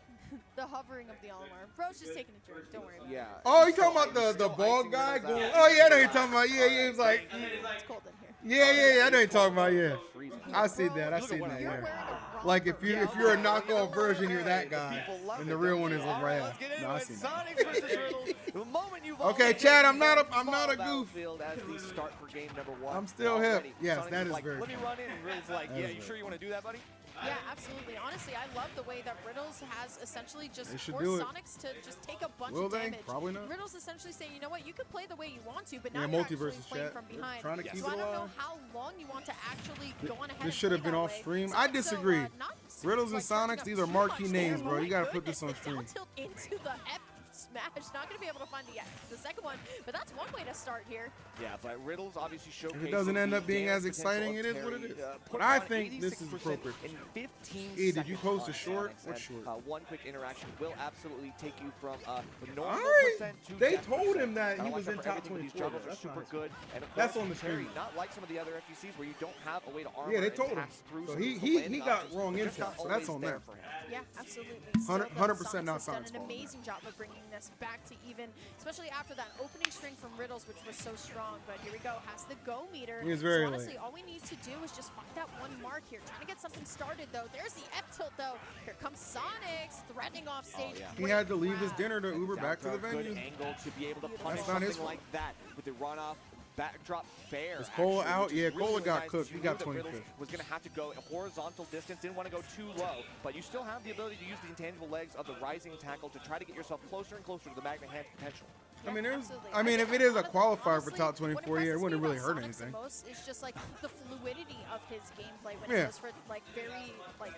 The hovering of the Olimar. Bro's just taking a drink. Don't worry about it. Yeah. Oh, you talking about the bald guy? Going, oh, yeah, I know you're talking about. Yeah, he was like, It's cold in here. yeah, I know you're talking about, yeah. Freezing. I see that, I see that, You're yeah. wearing a romper. Like if you're a knockoff version, you're that guy, and the real one is All right, Raya. let's get into No, I it. see that. Sonic versus Riddles. The moment you've Okay, all Chad, been I'm not a small goof. battlefield as we start for game number 1. I'm still hip. Already, Yes, Sonic's that is like, very let me true. run in, and Riddles like, That yeah, is you very sure you want to do that, buddy? Yeah, absolutely. Honestly, I love the way that Riddles has essentially just They should forced do it. Sonics to just take a bunch Will of they? damage. Probably not. Riddles essentially saying, you know what, you can play the way you want to, but Yeah, now you're actually multiverse playing chat. from They're behind. trying to keep So I it don't know alive. how long you want to actually go on ahead This and should have play been that off way. stream. So I also, disagree. not Riddles and like charging Sonics, up these are too marquee much names, damage. bro. Oh You my gotta put this on goodness, the stream. down tilt into the F smash. Not going to be able to find the second one, but that's one way to start here. Yeah, but Riddles obviously showcased. If it doesn't end up being as exciting, it is what it is. But I think this is appropriate. In 15 E, did you seconds post a on short? Sonics, What and, short? one quick interaction will absolutely take you from the normal Alright. percent to They death told percent. him that Gotta he was watch out in for top everything, but these 24. juggles are That's super nice. good. And of That's course, on the Terry, stream. not like some of the other FGCs where you don't have a way to armor Yeah, they and told him. pass through So some he landing got options, wrong but just intel, not so that's always on there them. for him. Yeah, absolutely. 100% not Sonic's done Sonic's an fault. amazing job of bringing this back to even, especially after that opening string from Riddles, which was so strong. But here we go, has the go meter. He was very so honestly, late. all we need to do is just find that one mark here. Trying to get something started, though. There's the F tilt, though. Here comes Sonics, threatening off stage. yeah. He Great had to leave his grab. dinner to Uber back to the Down throw, venue. Good angle to be able to punish That's not his something like that with the runoff. Backdrop fair. Is Cole actually, out? which is Yeah, really, Cole really got nice. cooked. You He got knew that Riddles 25th. was going to have to go a horizontal distance. Didn't want to go too low, but you still have the ability to use the intangible legs of the rising tackle to try to get yourself closer and closer to the Magna Hand's potential. I mean, Absolutely. I mean, if think it is a honestly- qualifier for honestly, top 24, yeah, it what wouldn't really impresses hurt me about Sonics anything. the most is just like the fluidity of his gameplay when Yeah. it goes for like very like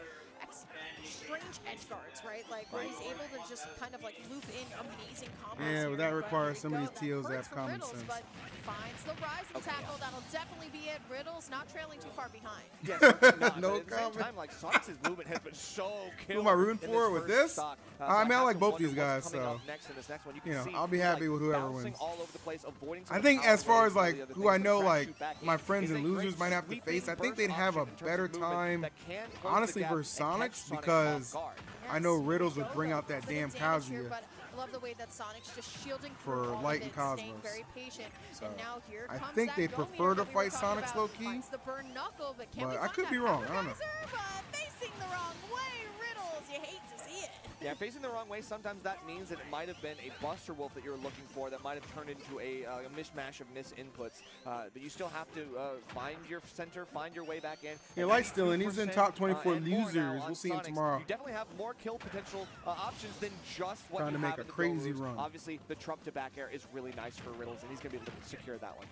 strange edge guards, right? Like where he's able to just kind of like loop in amazing combos. Yeah, here. but that But requires here some we of go. these TOs to That have hurts for common Riddles, sense. But finds the rising tackle. That'll definitely be it. Riddles not trailing too far behind. Yeah, certainly not, No but at the same comment. time, like Sonic's movement has been so killer. am I rooting in for with first this? stock. I mean, I have like to both wonder these what's guys, coming so, up next in this next one. You can you know, see I'll be he's, happy like, with whoever bouncing wins. all over the place, avoiding some I of the think power as far waves as and like the other who things, I but know, track like shoot back my in friends is and a great losers might have to sweeping face, I think burst they'd have a option in terms of better movement time, that can close honestly, the gap versus and catch Sonics Sonic because off guard. I know Riddles would bring out that For the damn damage here, Kazuya. but I love the way that Sonic's just shielding For through all Light of and it, Cosmos. staying very patient. So, And now here I comes think that they go prefer meter to that we were fight talking Sonics about. low-key. Finds the burn knuckle, but can But we I find could that be wrong. I don't know. Hypervisor? But facing the wrong way, Riddles. You hate to see it. Yeah, facing the wrong way, sometimes that means that it might have been a Buster Wolf that you were looking for that might have turned into a mishmash of misinputs. But you still have to find your center, find your way back in. Yeah, Light's still in. He's in 2%, top 24 and more now losers. on We'll see him Sonics. tomorrow. You definitely have more kill potential options than just what Trying you to make have a in the crazy go-roos. run. Obviously, the Trump to back air is really nice for Riddles, and he's going to be able to secure that one.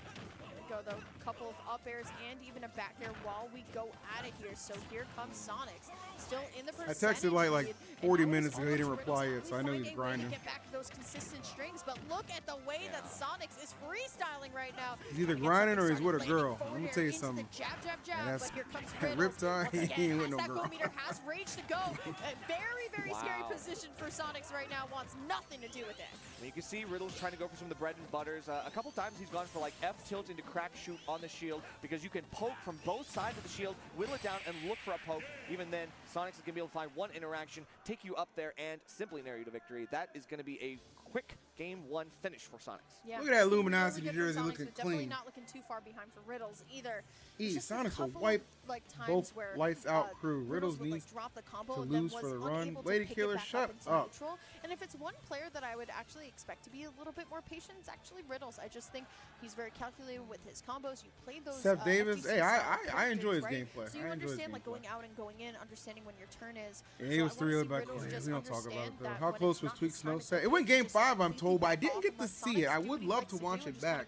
Go though, couple of up airs and even a back air while we go at it here. So here comes Sonics, still in the I percentage texted Light like lead, 40 and now minutes it's ago. He didn't almost reply Riddles yet, so I know finding he's a way to grinding. Get back to those consistent strings, but look at the way that Sonics is freestyling right now. He's either Trying to get grinding or something he's with a started, girl. landing Let me forward tell you air into something. the Jab, jab, jab, That's- but here comes that Riddles. Riptide, Once he ain't with again, no as that girl. go meter has rage to go. A very, very scary Wow. position for Sonics right now. Wants nothing to do with it. And you can see Riddles trying to go for some of the bread and butters. A couple times he's gone for like F tilt into crack shoot on the shield because you can poke from both sides of the shield, whittle it down, and look for a poke. Even then, Sonics is going to be able to find one interaction, take you up there, and simply narrow you to victory. That is going to be a quick game one finish for Sonics. Yeah. Look at that Luminosity Really good for jersey Sonics, looking but definitely clean. not looking too far behind for Riddles either. E, There's just a Sonics will couple wipe of, like, times both where, lights out crew. Riddles would, needs like, drop the combo to and then lose was for the run. unable to Lady pick it Killer, back shut into up. neutral. And if it's one player that I would actually expect to be a little bit more patient, it's actually Riddles. I just think he's very calculated with his combos. You played those Seth Davis, FGC hey, style I enjoy his characters, gameplay. right? So you I enjoy his understand like gameplay. going out and going in, understanding when your turn is. Yeah, So he I was wanna 3 see back. Riddles Yeah, just we don't talk about it understand though. that How when close it's was not his Tweek turn Snow to set? go It went in, game just 5, I'm be told, but I didn't get to see it. I would love to watch it back.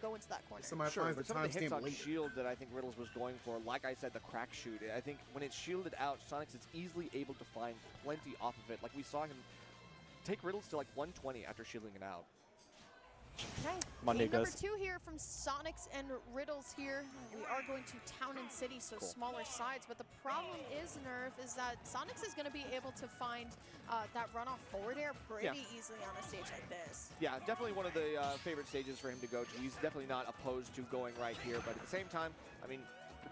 Somebody Sure, finds but the some of the hits timestamp on later. shield that I think Riddles was going for, like I said, the crack shoot. I think when it's shielded out, Sonic's is easily able to find plenty off of it. Like we saw him take Riddles to like 120 after shielding it out. Okay, Monday game number goes. 2 here from Sonics and Riddles here. We are going to Town and City, so smaller sides, but the problem is, Nerf, is that Sonics is going to be able to find that runoff forward air pretty easily on a stage like this. Yeah, definitely one of the favorite stages for him to go to. He's definitely not opposed to going right here, but at the same time, I mean,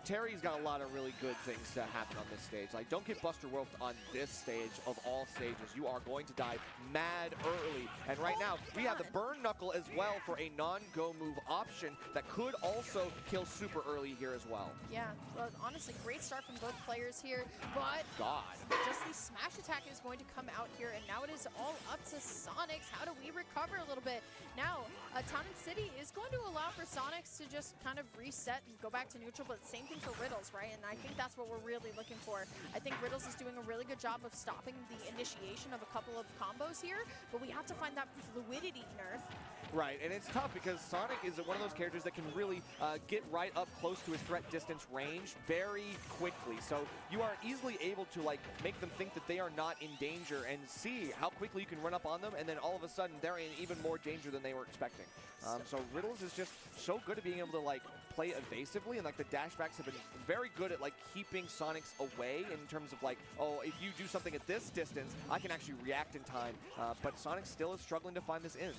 Terry's got a lot of really good things to happen on this stage. Like, don't get Buster Wolfed on this stage of all stages. You are going to die mad early. And right now, we have the Burn Knuckle as well for a non-go move option that could also kill super early here as well. Yeah, well, honestly, great start from both players here, but just the smash attack is going to come out here, and now it is all up to Sonics. How do we recover a little bit? Now, Town and City is going to allow for Sonics to just kind of reset and go back to neutral, but same thing for Riddles, right? And I think that's what we're really looking for. I think Riddles is doing a really good job of stopping the initiation of a couple of combos here, but we have to find that fluidity, Nerf. Right, and it's tough because Sonic is one of those characters that can really get right up close to his threat distance range very quickly. So you are easily able to like make them think that they are not in danger and see how quickly you can run up on them, and then all of a sudden they're in even more danger than they were expecting. So Riddles is just so good at being able to like play evasively, and like the dashbacks have been very good at like keeping Sonics away in terms of like, oh, if you do something at this distance, I can actually react in time. But Sonic still is struggling to find this in.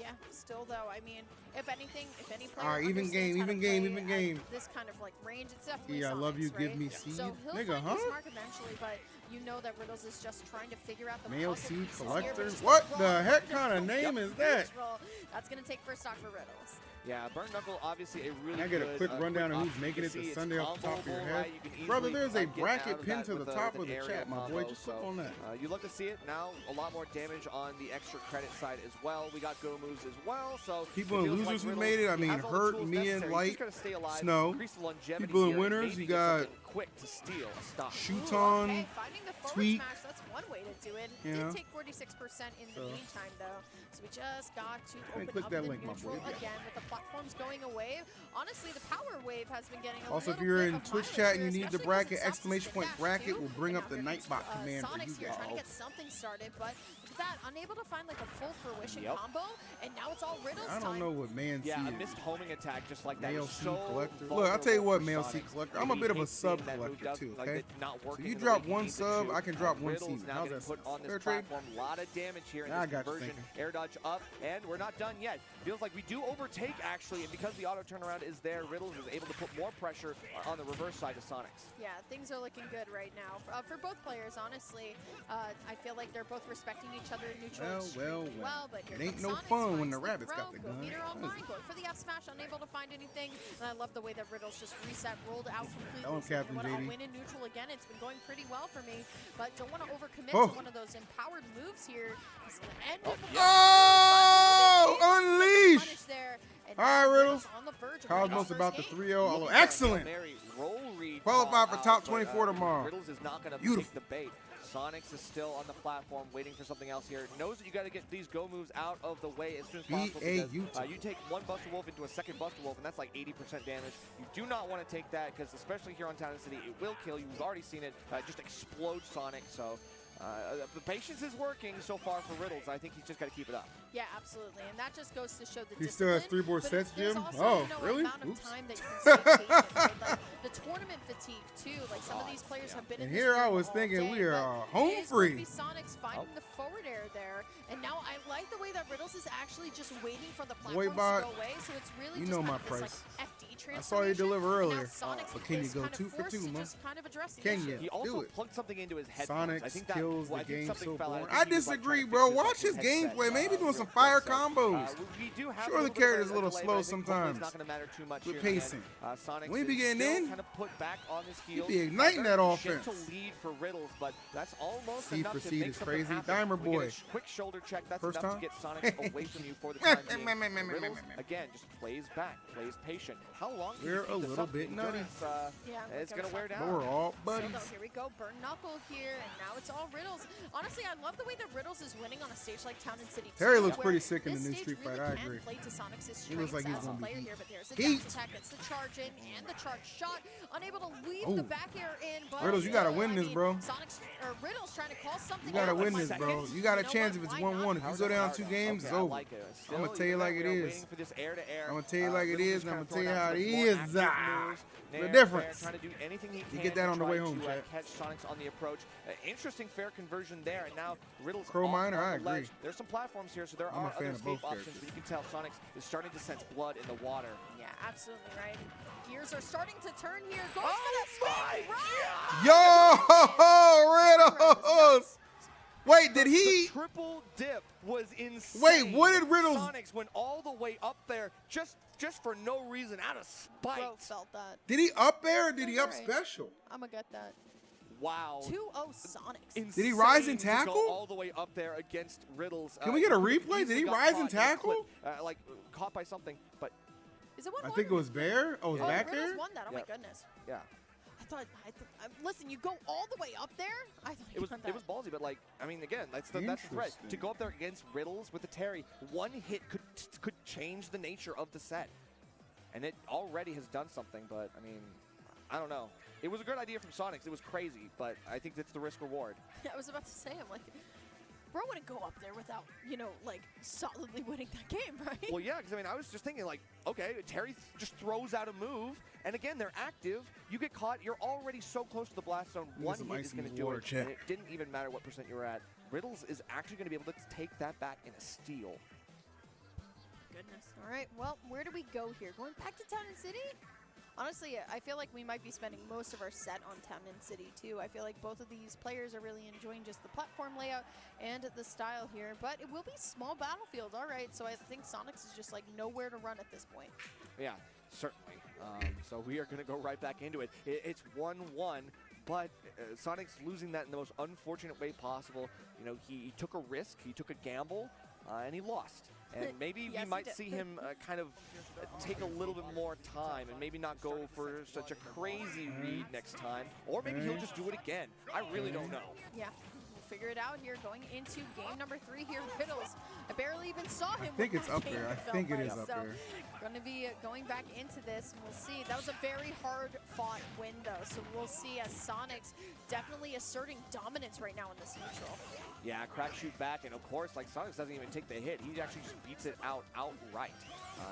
Yeah, still though, I mean, if anything, if any player All right, even game, even game, even game. This kind of like range, it's definitely Yeah, I love you, Sonics, give right? me seed. So he'll Nigga, find huh? his mark eventually, but you know that Riddles is just trying to figure out the Male puzzle seed pieces collector? here, which is What wrong. the heck kind of name is that? Neutral. That's gonna take first stock for Riddles. Yeah, Burn Knuckle, obviously a really Can I get a good, quick rundown of quick who's making it option. to It's Sunday off the top of your comboable, head? right? You can Brother, easily, there's a get out bracket of pinned that to the with top of an the area chat, my boy. combo. Just click So, on that. you love to see it. Now, a lot more damage on the extra credit side as well. We got go moves as well. So People it in feels losers like who made it, I Riddles, mean, he has all the Hurt, tools me, and necessary. He's Light, just gotta stay alive, Snow. increase the longevity People in here, and winners, maybe you get got something quick to steal a stock. Shoot Ooh, on, okay, finding the forward Tweek. smash, that's one way to do it. You Did know? take 46% in the meantime, though. So we just got to Man, open click up that the link, my neutral boy. Yeah. again with the platforms going away. Honestly, the power wave has been getting a Also, if little you're bit in of Twitch mileage chat and here, you need the especially 'cause bracket, it stops exclamation the point dash, bracket too. will bring And up now the here Nightbot comes, command for you Sonics here trying to guys. get something started, but look at that, unable to find like a full fruition Yep. combo, and now it's all Riddles I time. don't know what man Yeah, a seed is. missed homing attack just like that. Male is seed so collector. Look, I'll tell you vulnerable what, for male Sonic. seed collector. And I'm a he bit of a hates sub seeing that move collector does- too, like okay? it not So working you the way drop he one needs it sub, to. I can drop one Riddles seed. now How's getting that? put on Fair this trade? platform. A lot of damage here in Now I this got you conversion. thinking. Air dodge up, and we're not done yet. Feels like we do overtake actually, and because the auto turnaround is there, Riddles is able to put more pressure on the reverse side of Sonics. Yeah, things are looking good right now for both players. Honestly, I feel like they're both respecting each other in neutral extremely well. But here It ain't comes no Sonics, fun when finds the rabbits throw, got the go gun. meter What is online, it? going for the F smash, unable to find anything. And I love the way that Riddles just reset, rolled out completely. Tell him, So Captain what, I'll JD. win in neutral again. It's been going pretty well for me, but don't want to overcommit Oh. to one of those empowered moves here. He's gonna end it. Oh, unleash! Punish there. And All right, now Riddles. on the verge of Cosmos winning the about the first game. 3-0. Looking for a Excellent. Hail Mary roll read Qualified call for top out, but, 24 tomorrow. Riddles is not going to Beautiful. take the bait. Sonics is still on the platform waiting for something else here. Knows that you got to get these go moves out of the way as soon as possible. Because, you take one Buster Wolf into a second Buster Wolf, and that's like 80% damage. You do not want to take that because, especially here on Town and City, it will kill you. We've already seen it just explode Sonic. So the patience is working so far for Riddles. I think he's just got to keep it up. Yeah, absolutely, and that just goes to show the He still has discipline, 3 more but sets, there's Jim? also, Oh, you know, really? amount of Oops. time that you can stay patient, right? Like, the tournament fatigue too. Like some of these players have been And in this here I room was all thinking day, we are but home it is free. going to be Sonics finding the forward air there, and now I like the way that Riddles is actually just waiting for the platforms to Boybot, go away. So it's really you just know kind my of this, price. like, FD I saw you transformation, deliver and now earlier. Sonics But can you is go kind of 2 for forced 2, to man? just kind of address the Can issue. you? He also Do it. plugged something into his headphones. I Sonic think that, kills the I think game something so fell out. boring. I I think he was, like, disagree, trying to bro. fix his Watch his headset, gameplay. Maybe doing real some quick. fire So, combos. we do have Sure, a the little bit character's of a little delay, slow but I think hopefully sometimes. It's not going to matter too much With here in the pacing. end. Sonic When he be getting in, kind of put back on his heels. be igniting that offense. Gentle lead for Riddles, but that's almost Seed enough for to seed make is something crazy. happen. Dimer We get boy. a quick shoulder check. That's First enough time? to get Sonic away from you for the time being. Riddles, again, just plays back, plays patient. How long can We're you keep a this little up? bit nutty. Yeah, It's going to wear But down. we're all So buddies. though, here we go, burn knuckle here, and now it's all Riddles. Honestly, I love the way that Riddles is winning on a stage like Town and City. Terry too, looks where pretty sick in the this new stage Street really Fighter, I can agree. Play to Sonic's He strengths looks like he's as a gonna be player heat. here, but there's a Heat. dash attack, it's the charge in and the charge shot, unable to leave Ooh. the back air in. But Riddles, you gotta still, win I this, mean, bro. Sonic's or Riddles trying to call something. You gotta out win in this, 1 bro. second. You got a know chance what? if it's Why 1-1. not? If you go down 2 games, it's I over. like it. Still, I'ma tell you like it waiting is. for this air to air. I'ma tell you like it Riddles is, and kinda I'ma tell throwing you out how some it more is. active moves. The Nair, difference. Trying to do anything he You can get that to on the try way to, home, chat. catch Sonics on the approach. Interesting fair conversion there, and now Riddles Crow off Miner, on I the ledge. agree. There's some platforms here, so there I'm a are fan other of both escape options, characters. but you can tell Sonics is starting to sense blood in the water. Yeah, absolutely right. Gears are starting to turn here. Goes Oh for that my spin. Yo, Riddles! Wait, did he? The triple dip was insane. Wait, what did Riddles? Sonics went all the way up there just for no reason, out of spite. Bro felt that. Did he up air or did he up Alright. special? I'm gonna get that. Wow. 2-0 Sonics. Insane Did he rise and to go tackle? all the way up there against Riddles. Can we get a could've replay? Did easily he got rise caught and in a tackle? clip, like caught by something, but Is it 1-1? I think it was Bear. Oh, it was Oh, back Riddles there? won that. Oh my Yeah. goodness. yeah, I thought. Listen, you go all the way up there. I thought it was you it was ballsy, but like I mean, again, that's the threat. To Interesting. go up there against Riddles with the Terry, one hit could change the nature of the set, and it already has done something. But I mean, I don't know. It was a good idea from Sonics. It was crazy, but I think that's the risk reward. Yeah, I was about to say. I'm like, bro wouldn't go up there without, like solidly winning that game, right? Well, yeah, because I mean, I was just thinking like, okay, Terry just throws out a move, and again, they're active. You get caught, you're already so close to the blast zone. Need One some hit ice is in going this to do water, it, chat. and it didn't even matter what percent you were at. Riddles is actually going to be able to take that back in a steal. Goodness. All right. Well, where do we go here? Going back to Town and City? Honestly, I feel like we might be spending most of our set on Town and City, too. I feel like both of these players are really enjoying just the platform layout and the style here. But it will be small battlefield, all right. So I think Sonics is just, like, nowhere to run at this point. Yeah, certainly. So we are going to go right back into it. It's 1-1, but Sonic's losing that in the most unfortunate way possible. You know, he took a risk, he took a gamble, and he lost. And maybe Yes, we he might did. see him kind of take a little bit more time and maybe not go for such a crazy read next time. Or maybe he'll just do it again. I really don't know. Yeah. We'll figure it out here going into game number 3 here. Riddles. I barely even saw him. I think when it's that up game there. I felt think it like. is up So, there. going to be going back into this, and we'll see. That was a very hard-fought win, though. So we'll see as Sonics definitely asserting dominance right now in this neutral. Yeah, crack shoot back, and of course, like Sonics doesn't even take the hit. He actually just beats it out outright.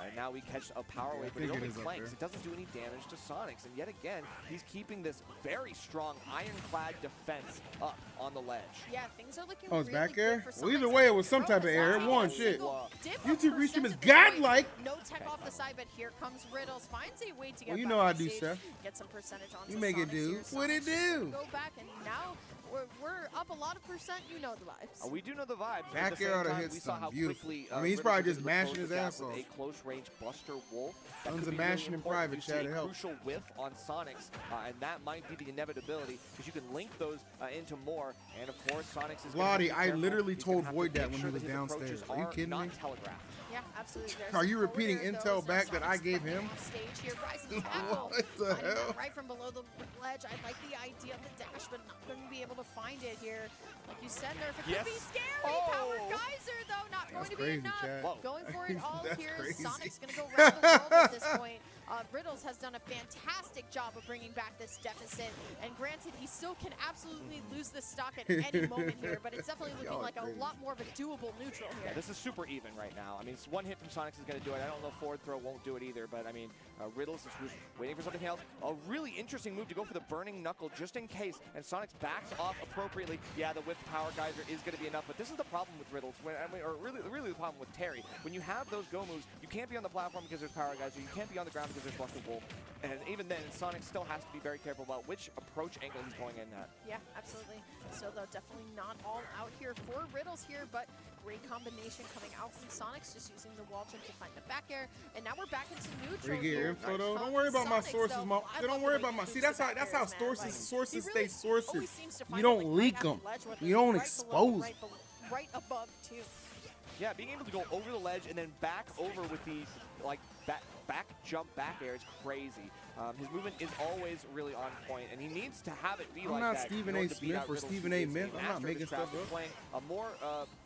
And now we catch a power wave, but it think it only is up flanks. there. It doesn't do any damage to Sonics. And yet again, he's keeping this very strong ironclad defense up on the ledge. Yeah, things are looking Oh, it's really back good air? for Well, either Sonics. way, it was some Bro type of has air. not It won, taken a shit. single dip YouTube of reached him percent as at this point. godlike. No tech off the side, but here comes Riddles. Finds a way to get Well, you back know on I do, stage, Seth. get some percentage on You make it do. What it do? Go back, and now we're up a lot of percent. You know the vibes. We do know the vibes. but Back at the air same oughta time, hit we saw some. how Beautiful. quickly, I mean, he's Riddles probably was just able to mashing close his the gap ass with off. a close range Buster Wolf. That Tons could of be really mashing in important. private, You see chat, a it helps. crucial whiff on Sonics, and that might be the inevitability because you can link those into more. And of course, Sonics is. Lottie, I literally He's gonna told have to Void that make when sure he was his approaches downstairs. Are you kidding not me? telegraphed. Yeah, absolutely. There's Are you some repeating forward air intel goes, back that I Sonics gave coming him? off stage here, rising tackle. What the Finding that hell? right from below the ledge. I like the idea of the dash, but not going to be able to find it here. Like you said, Nerf, it Yes. could be scary. Oh. Power geyser, though, not going to be crazy, enough. Chad. Whoa. Going for it all That's here. crazy. Sonic's going to go around the world at this point. Riddles has done a fantastic job of bringing back this deficit. And granted, he still can absolutely lose this stock at any moment here, but it's definitely looking Y'all are like a crazy. lot more of a doable neutral here. Yeah, this is super even right now. I mean, one hit from Sonics is going to do it. I don't know if forward throw won't do it either, but I mean, Riddles is waiting for something else. A really interesting move to go for the burning knuckle just in case, and Sonics backs off appropriately. Yeah, the whiff power geyser is going to be enough, but this is the problem with Riddles, or really the problem with Terry. When you have those go moves, you can't be on the platform because there's power geyser, you can't be on the ground because there's Buster Wolf, and even then, Sonic still has to be very careful about which approach angle he's going in at. Yeah, absolutely. So, though, definitely not all out here for Riddles here, but great combination coming out from Sonics, just using the wall jump to find the back air. And now we're back into neutral. Where you get your here. info though? Don't worry about my sources, Mo. Don't worry about my. See, that's how sources stay sources. You don't leak them. You don't expose them. Right above too. Yeah, being able to go over the ledge and then back over with the back jump back air is crazy. His movement is always really on point, and he needs to have it be like that. I'm not Stephen A. Smith or Stephen A. Myth. I'm not making stuff up. Playing a more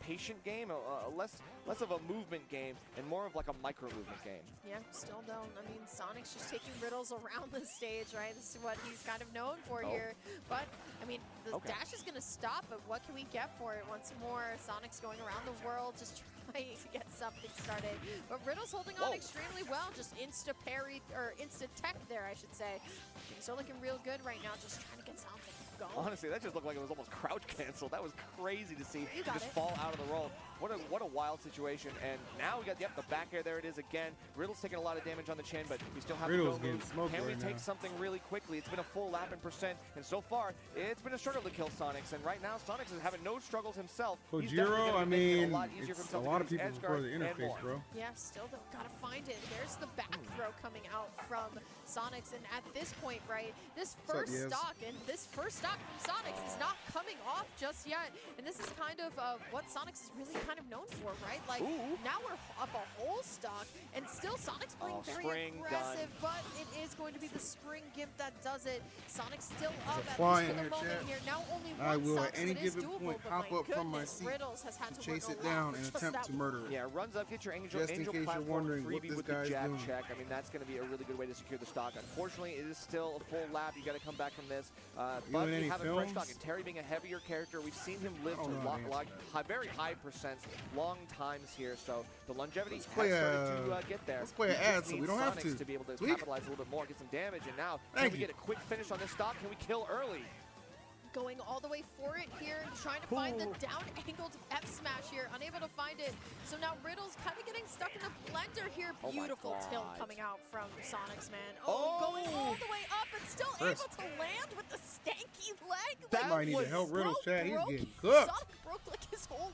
patient game, less of a movement game, and more of like a micro-movement game. Yeah, still don't. I mean, Sonic's just taking Riddles around the stage, right? This is what he's kind of known for here. But, I mean, the dash is going to stop, but what can we get for it? Once more, Sonic's going around the world, just trying to get something started. But Riddle's holding on extremely well, just insta-parry, or insta-tech there, I should say. Things are looking real good right now, just trying to get something going. Honestly, that just looked like it was almost crouch cancel. That was crazy to see him just fall out of the roll. What a wild situation. And now we got the back air. There it is again. Riddle's taking a lot of damage on the chin, but we still have to go move. Can we take something really quickly? It's been a full lap in percent, and so far it's been a struggle to kill Sonics. And right now Sonics is having no struggles himself. Kojiro, I mean, it's a lot of people prefer the interface, bro. Yeah, still gotta find it. There's the back throw coming out from Sonics, and at this point, right, this first stock from Sonics is not coming off just yet. And this is kind of what Sonics is really kind of known for, right? Like, now we're up a whole stock, and still Sonic's playing very aggressive, but it is going to be the spring gift that does it. Sonic's still up at least for the moment here. Now only one I will stock, at any so it is given doable, point but hop my up from my goodness, seat Riddles has had to to work chase a it lot down for and just attempt that to murder it. Yeah, runs up, get your angel Just in case you're platform wondering what freebie this with the guy's jab doing. check. I mean, that's going to be a really good way to secure the stock. Unfortunately, it is still a full lap. You got to come back from this. But we have a fresh stock. And Terry being a heavier character, we've seen him live to very high percents, long times here. So the longevity has started to get there. Let's play an ad so we don't have to. To be able to Tweek. capitalize a little bit more, get some damage. And now, can we get a quick finish on this stock? Can we kill early? Going all the way for it here, trying to find the down-angled F smash here, unable to find it. So now Riddle's kind of getting stuck in the blender here. Beautiful tilt coming out from Sonics, man. Going all the way up and still able to land with the stanky leg. That might need to help Riddle, Chad. He's getting cooked. Sonic broke like his whole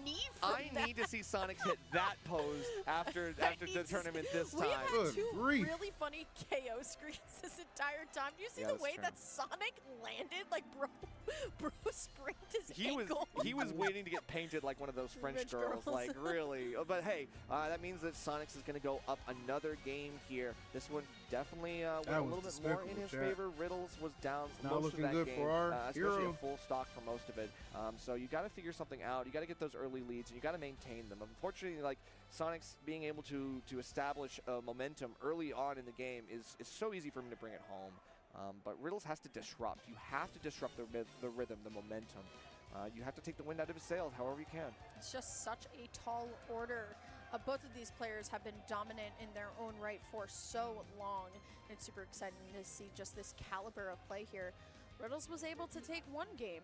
knee. I need to see Sonic hit that pose after the tournament this time. We've had two really funny KO screens this entire time. Do you see the way that Sonic landed? Like, bro sprained his ankle. He was waiting to get painted like one of those French girls. Like, really. But hey, that means that Sonics is going to go up another game here. This one definitely went a little bit more in his favor. Riddles was down most of that game, especially a full stock for most of it. So you got to figure something out. You got to get those early leads, and you got to maintain them. Unfortunately, like, Sonic's being able to establish momentum early on in the game is so easy for him to bring it home. But Riddles has to disrupt. You have to disrupt the rhythm, the momentum. You have to take the wind out of his sails however you can. It's just such a tall order. Both of these players have been dominant in their own right for so long. It's super exciting to see just this caliber of play here. Riddles was able to take one game.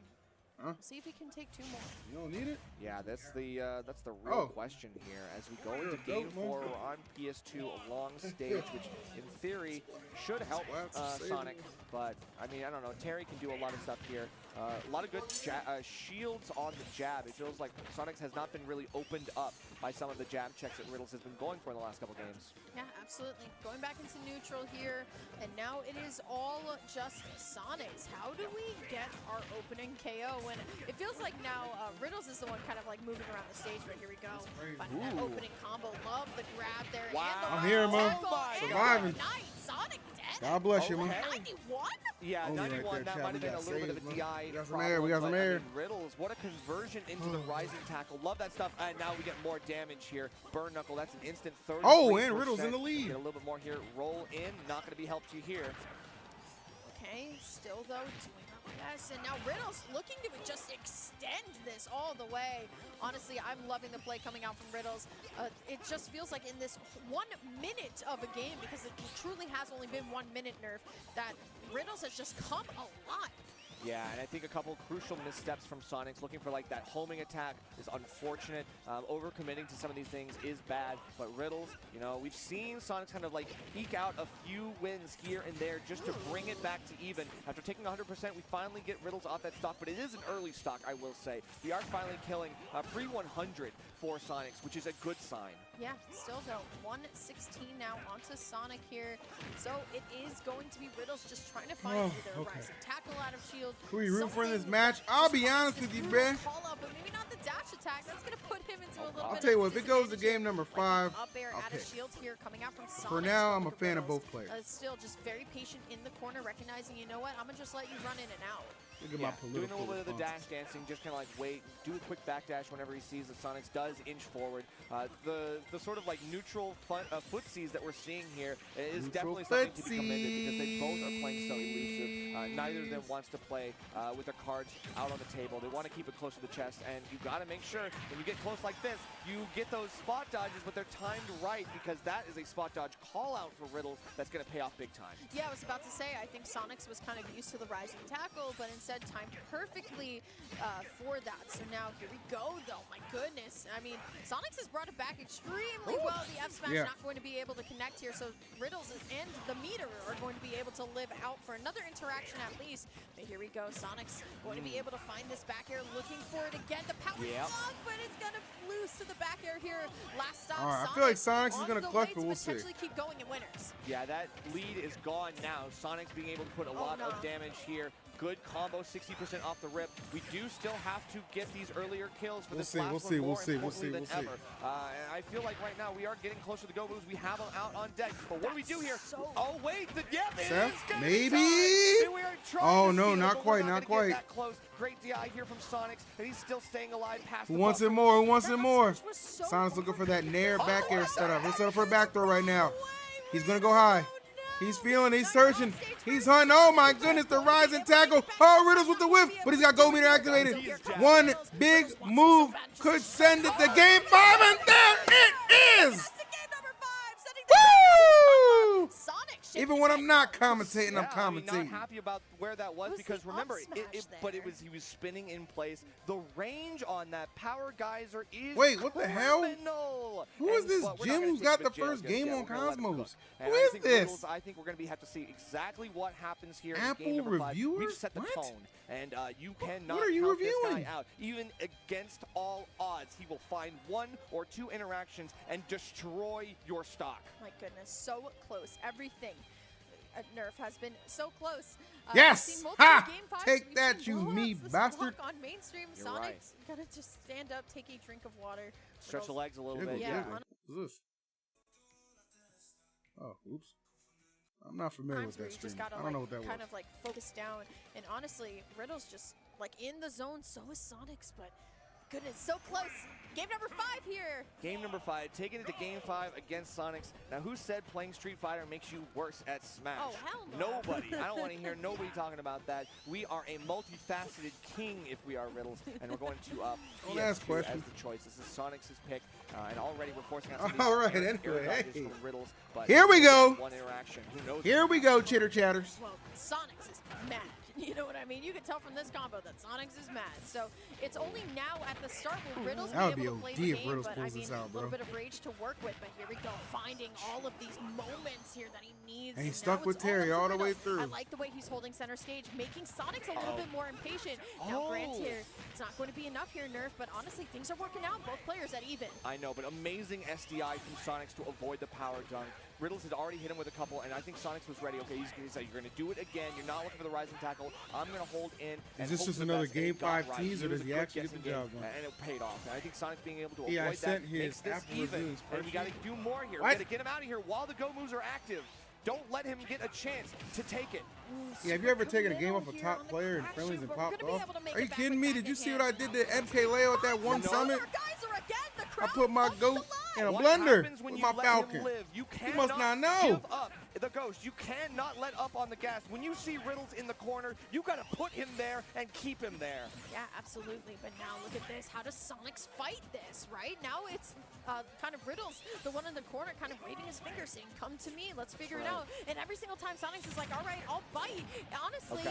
See if he can take two more. You don't need it? Yeah, that's the real question here. As we go into Game 4, we're on PS2, a long stage, which in theory should help Sonic. But, I mean, I don't know. Terry can do a lot of stuff here. A lot of good shields on the jab. It feels like Sonics has not been really opened up by some of the jab checks that Riddles has been going for in the last couple games. Yeah, absolutely. Going back into neutral here, and now it is all just Sonics. How do we get our opening KO when it feels like now Riddles is the one kind of like moving around the stage, but here we go. Finding that opening combo. Love the grab there. Wow. And I'm here, Mo. Surviving. Sonic dead. God bless you, man. 91? Yeah, 91. That might have been a little bit of a DI. We got some air. We got some air. Riddles, what a conversion into the rising tackle. Love that stuff. And now we get more damage here. Burn Knuckle, that's an instant 30%. Oh, and Riddle's in the lead. Get a little bit more here. Roll in. Not going to be helped you here. Okay, still though doing our best, and now Riddles looking to just extend this all the way. Honestly, I'm loving the play coming out from Riddles. It just feels like in this 1 minute of a game, because it truly has only been 1 minute nerf, that Riddles has just come alive. Yeah, and I think a couple crucial missteps from Sonics. Looking for like that homing attack is unfortunate. Overcommitting to some of these things is bad. But Riddles, you know, we've seen Sonics kind of like eke out a few wins here and there just to bring it back to even. After taking 100%, we finally get Riddles off that stock, but it is an early stock, I will say. We are finally killing pre-100 for Sonics, which is a good sign. Yeah, still though, 116 now onto versus Sonic here. So it is going to be Riddles just trying to find either a rising tackle out of shield. Who are you rooting for in this match? I'll be honest with you, bruh. Call out, but maybe not the dash attack. That's going to put him into a little I'll bit tell you of what, if it goes to disadvantage game number here. 5, Up air I'll out of pick. shield here coming out from Sonic. For now, I'm a fan of both players. Still just very patient in the corner, recognizing, you know what, I'm going to just let you run in and out. Look at my Doing a political little bit of the response. dash dancing, just kind of like wait, do a quick backdash whenever he sees that Sonics does inch forward. The sort of like neutral footsies that we're seeing here is definitely something to be commended because they both are playing so elusive. Neither of them wants to play with their cards out on the table. They want to keep it close to the chest, and you got to make sure when you get close like this, you get those spot dodges, but they're timed right because that is a spot dodge call out for Riddles that's going to pay off big time. Yeah, I was about to say, I think Sonics was kind of used to the rising tackle, but instead timed perfectly for that. So now here we go, though. My goodness. I mean, Sonics has brought it back extremely well. The F smash not going to be able to connect here, so Riddles and the meter are going to be able to live out for another interaction at least. But here we go. Sonics going to be able to find this back air, looking for it again. The power block, but it's going to loose to the back air here. Last stop. All right, I feel like Sonics is going to clutch, but we'll see. Potentially keep going in winners. Yeah, that lead is gone now. Sonics being able to put a lot of damage here. Good combo, 60% off the rip. We do still have to get these earlier kills for this last one more importantly than ever. And I feel like right now we are getting closer to go moves. We have them out on deck. But what do we do here? Oh, wait. Maybe? Oh, no, not quite, not quite. That close. Great DI here from Sonics, and he's still staying alive past Who the wants it more? Who wants it more? Sonic's looking for that nair back air setup. Let's set up for a back throw right now. He's going to go high. He's feeling, he's searching, he's hunting. Oh my goodness, the rising tackle. Oh, Riddles with the whiff, but he's got gold meter activated. One big move could send it to game 5, and there it is. Woo! Even when I'm not commentating, I'm commentating. I'm not happy about where that was because remember, he was spinning in place. The range on that power geyser is what the hell? Who is this Jim who's got the first game on Cosmos? Who is this? I think we're going to have to see exactly what happens here Apple in game number 5. reviewers? We've set the tone, and you cannot What are you count this reviewing? guy out. Even against all odds, he will find 1 or 2 interactions and destroy your stock. My goodness, so close. Everything. Nerf has been so close. Yes! Ha! Game 5s. Take that, you me bastard. On mainstream, You're Sonic's right. gotta just stand up, take a drink of water. Stretch the legs a little bit. Yeah. What's this? Oh, oops. I'm not familiar with that stream. I don't know what that was. Kind of like focus down. And honestly, Riddle's just like in the zone. So is Sonics, but goodness, so close. Game number 5 here. Game number 5, taking it to game 5 against Sonics. Now, who said playing Street Fighter makes you worse at Smash? Oh, hell no. Nobody. I don't want to hear nobody talking about that. We are a multifaceted king if we are Riddles, and we're going to PS2 as the choice. This is Sonics' pick, and already we're forcing out some All right, air anyway, dodges hey. from Riddles. But Here we go. One interaction. Who knows? Here we go, chitter chatters. Well, Sonics is mad. You know what I mean? You can tell from this combo that Sonics is mad. So it's only now at the start will Riddles That would be be able to play OD the if game, Riddles but pulls I mean, this out, a little bro. bit of rage to work with. But here we go, finding all of these moments here that he needs. And he's now stuck with it's Terry up to all the way Riddles. through. I like the way he's holding center stage, making Sonics a little bit more impatient. Now, Grant here, it's not going to be enough here, Nerf, but honestly, things are working out. Both players at even. I know, but amazing SDI from Sonics to avoid the power dunk. Riddles had already hit him with a couple, and I think Sonics was ready. Okay, he's like, you're going to do it again. You're not looking for the rising tackle. I'm going to hold in. Is this just another game 5 tease, or does he actually get the job done? And it paid off. And I think Sonics being able to Yeah, I avoid sent that his makes this Apple even. reviews And you got to do more here. We got to get him out of here while the go moves are active. Don't let him get a chance to take it. Yeah, have you ever taken a game off a top player in friendlies and popped off? Are you kidding me? Did you see what I did to MK Leo at that one summit? I put my goat in a blender with my Falcon. You must not know. Give up the ghost. You cannot let up on the gas. When you see Riddles in the corner, you got to put him there and keep him there. Yeah, absolutely. But now look at this. How does Sonics fight this, right? Now it's kind of Riddles, the one in the corner, kind of waving his finger, saying, come to me, let's figure it out. And every single time Sonics is like, all right, I'll bite. Honestly,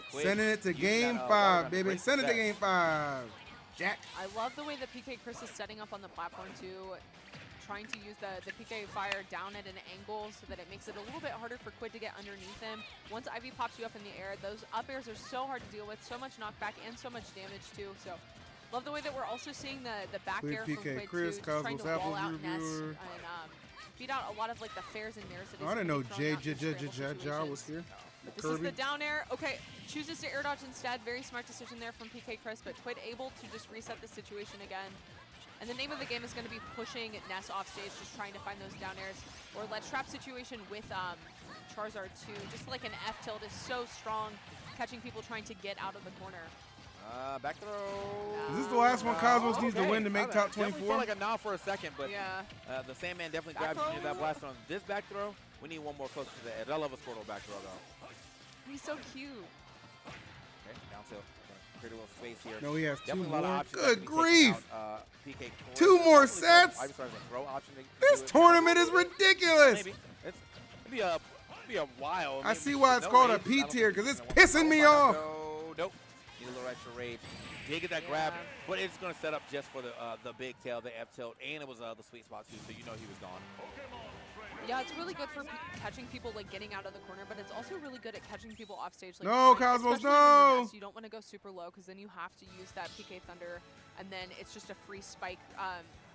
Quick Sending it to using game that, 5, run baby. break Send it to success. game 5. Jack. I love the way that PK Chris is setting up on the platform too, trying to use the PK fire down at an angle so that it makes it a little bit harder for Quid to get underneath him. Once Ivy pops you up in the air, those up airs are so hard to deal with, so much knockback and so much damage too. So love the way that we're also seeing the back air from Quid Chris, too, just trying to wall out Ness reviewer. and beat out a lot of like the fairs and nairs that he's I didn't know throwing out in scramble J was here. This is the down air. Okay, chooses to air dodge instead. Very smart decision there from PK Chris, but Quid able to just reset the situation again. And the name of the game is going to be pushing Ness off stage, just trying to find those down airs. Or ledge trap situation with Charizard too. Just like an F tilt is so strong, catching people trying to get out of the corner. Back throw. Is this the last one Cosmos needs to win to make top 24? Definitely felt like a nod for a second, but yeah. The Sandman definitely grabs you near that blast on this back throw. We need one more closer to the edge. I love a Squirtle back throw though. He's so cute. Okay, down tilt. Pretty well space here. No, he has definitely two a lot more. of options Good grief. out, PK Two more sets. This tournament is ridiculous. Maybe. It'd be a while. I see why it's called a P tier, because it's pissing me off. Nope. Need a little extra rage. Did get that grab, but it's going to set up just for the big tail, the F tilt, and it was the sweet spot too, so you know he was gone. Yeah, it's really good for catching people like getting out of the corner, but it's also really good at catching people off stage. Like, no, Cosmos, especially no! Ness, you don't want to go super low because then you have to use that PK Thunder, and then it's just a free spike.